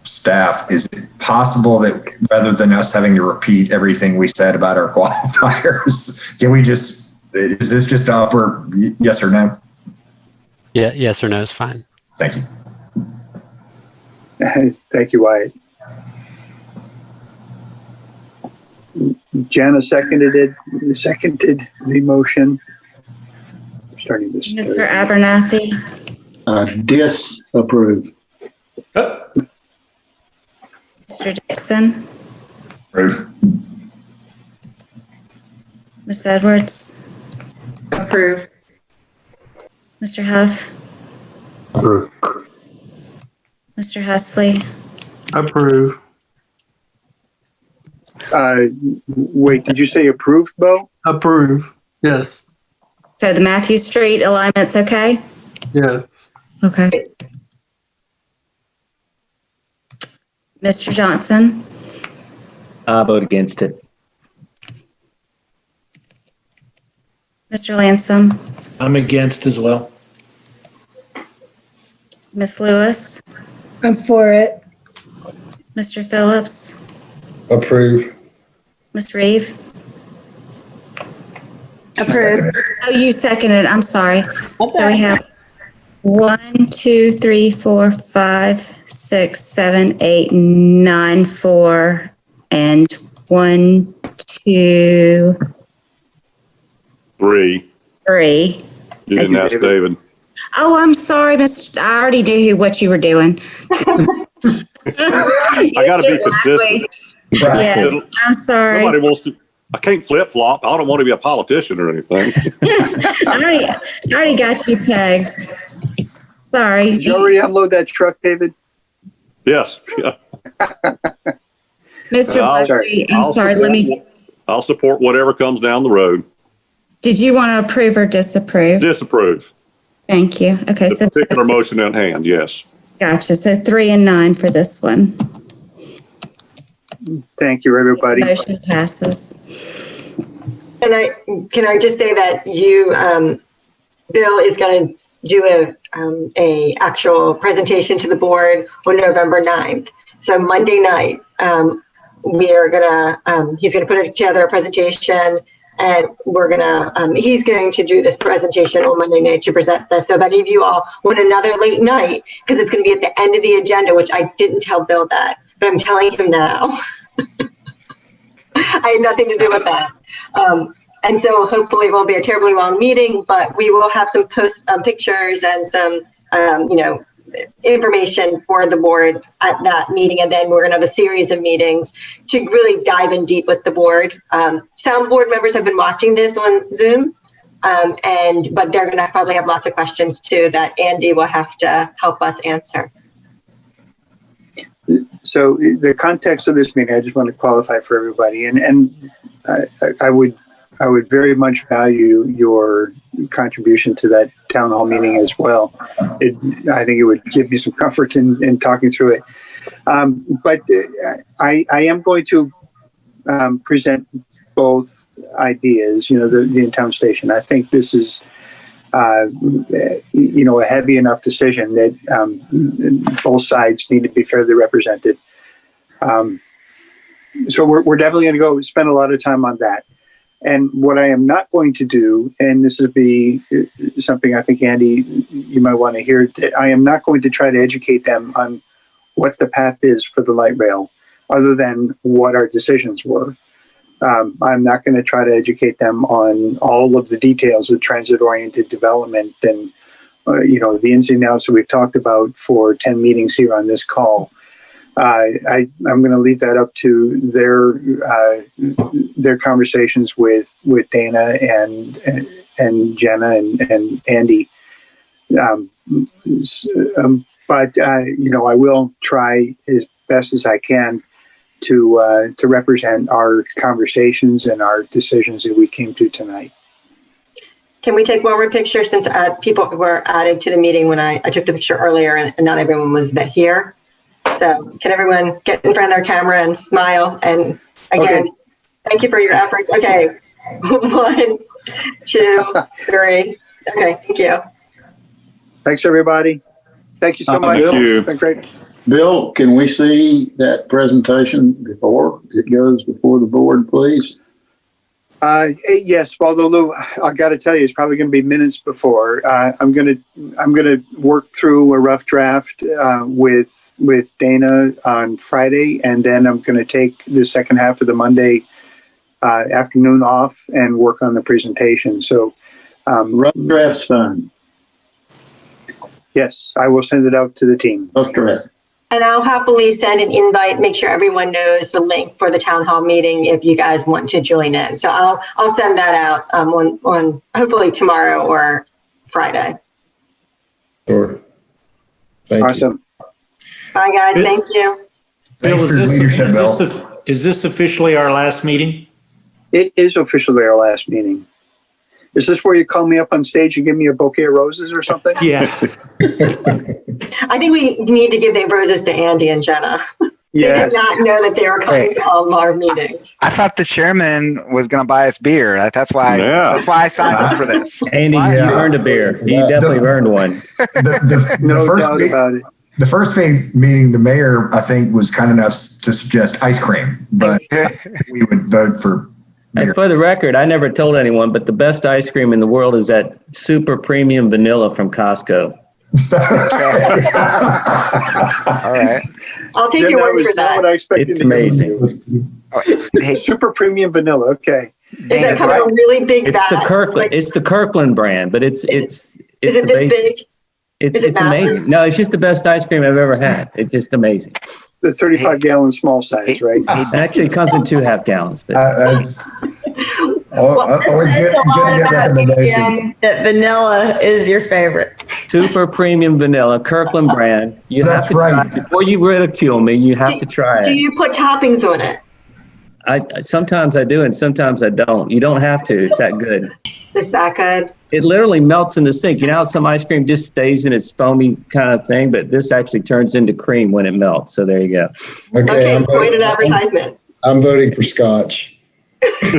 staff. Is it possible that rather than us having to repeat everything we said about our qualifiers, can we just, is this just up or yes or no? Yeah, yes or no is fine. Thank you. Thank you, Wyatt. Jana seconded the motion. Starting this. Mr. Abernathy. Disapprove. Mr. Dixon. Approve. Ms. Edwards. Approve. Mr. Huff. Approve. Mr. Husley. Approve. Wait, did you say approved, Bo? Approve. Yes. So the Matthews Street alignment's okay? Yes. Okay. Mr. Johnson. I vote against it. Mr. Lansome. I'm against as well. Ms. Lewis. I'm for it. Mr. Phillips. Approve. Ms. Reeve. Approve. Oh, you seconded. I'm sorry. So we have 1, 2, 3, 4, 5, 6, 7, 8, 9, 4, and 1, 2, 3. 3. You didn't ask David. Oh, I'm sorry, Mr. I already knew what you were doing. I got to be consistent. Yeah, I'm sorry. Nobody wants to. I can't flip flop. I don't want to be a politician or anything. I already got you pegged. Sorry. Did you already unload that truck, David? Yes. Yeah. Mr. Buckley, I'm sorry. I'll support whatever comes down the road. Did you want to approve or disapprove? Disapprove. Thank you. Okay, The particular motion at hand, yes. Gotcha. So 3 and 9 for this one. Thank you, everybody. Motion passes. Can I just say that you, Bill is going to do a actual presentation to the board on November 9th. So Monday night, we are gonna, he's gonna put together a presentation And we're gonna, he's going to do this presentation on Monday night to present this. So if any of you all want another late night, because it's gonna be at the end of the agenda, which I didn't tell Bill that, but I'm telling him now. I had nothing to do with that. And so hopefully it won't be a terribly long meeting, but we will have some pictures and some, information for the board at that meeting. And then we're going to have a series of meetings to really dive in deep with the board. Some board members have been watching this on Zoom, but they're going to probably have lots of questions too that Andy will have to help us answer. So the context of this meeting, I just want to qualify for everybody, and I would very much value your contribution to that town hall meeting as well. I think it would give me some comfort in talking through it. But I am going to present both ideas, the in-town station. I think this is, a heavy enough decision that both sides need to be fairly represented. So we're definitely going to go spend a lot of time on that. And what I am not going to do, and this would be something I think, Andy, you might want to hear, that I am not going to try to educate them on what the path is for the light rail, other than what our decisions were. I'm not going to try to educate them on all of the details of transit-oriented development and, the ins and outs that we've talked about for 10 meetings here on this call. I'm going to leave that up to their conversations with Dana and Jenna and Andy. But I will try as best as I can to represent our conversations and our decisions that we came to tonight. Can we take one more picture, since people were added to the meeting when I took the picture earlier and not everyone was here? So can everyone get in front of their camera and smile? And again, Thank you for your efforts. Okay, 1, 2, 3. Okay, thank you. Thanks, everybody. Thank you so much. Thank you. It's been great. Bill, can we see that presentation before it goes before the board, please? Yes, although Lou, I got to tell you, it's probably going to be minutes before. I'm going to work through a rough draft with Dana on Friday, and then I'm going to take the second half of the Monday afternoon off and work on the presentation. So, rough draft's fine. Yes, I will send it out to the team. Rough draft. And I'll happily send an invite, make sure everyone knows the link for the town hall meeting if you guys want to join in. So I'll send that out on hopefully tomorrow or Friday. Sure. Thank awesome. You. Bye, guys. Thank you. Bill, is this officially our last meeting? It is officially our last meeting. Is this where you call me up on stage and give me a bouquet of roses or something? Yeah. I think we need to give the roses to Andy and Jenna. Yes. They did not know that they were coming to all of our meetings. I thought the chairman was going to buy us beer. That's why I signed up for this. Andy, you earned a beer. You definitely earned one. No doubt about it. The first meeting, the mayor, I think, was kind enough to suggest ice cream, but we would vote for beer. And for the record, I never told anyone, but the best ice cream in the world is that super premium vanilla from Costco. All right. I'll take your word for that. What I expected. It's amazing. Hey, super premium vanilla. Okay. Is that coming in a really big It's bag? the Kirkland. It's the Kirkland brand, but it's is it this big? It's massive? amazing. No, it's just the best ice cream I've ever had. It's just amazing. The 35-gallon small size, right? Actually, it comes in 2.5 gallons. But always get recommendations. That vanilla is your favorite. Super premium vanilla, Kirkland brand. You have to try it. Before you ridicule me, you have to try it. Do you put toppings on it? I sometimes I do and sometimes I don't. You don't have to. It's that good. Is that good? It literally melts in the sink. You know how some ice cream just stays in its foamy kind of thing, but this actually turns into cream when it melts. So there you go. Okay, point an advertisement. I'm voting for Scotch. Okay,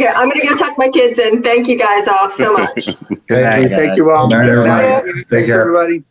I'm going to go tuck my kids in. Thank you guys all so much. Good night. Thank you all. Good night, everybody. Take care. Everybody.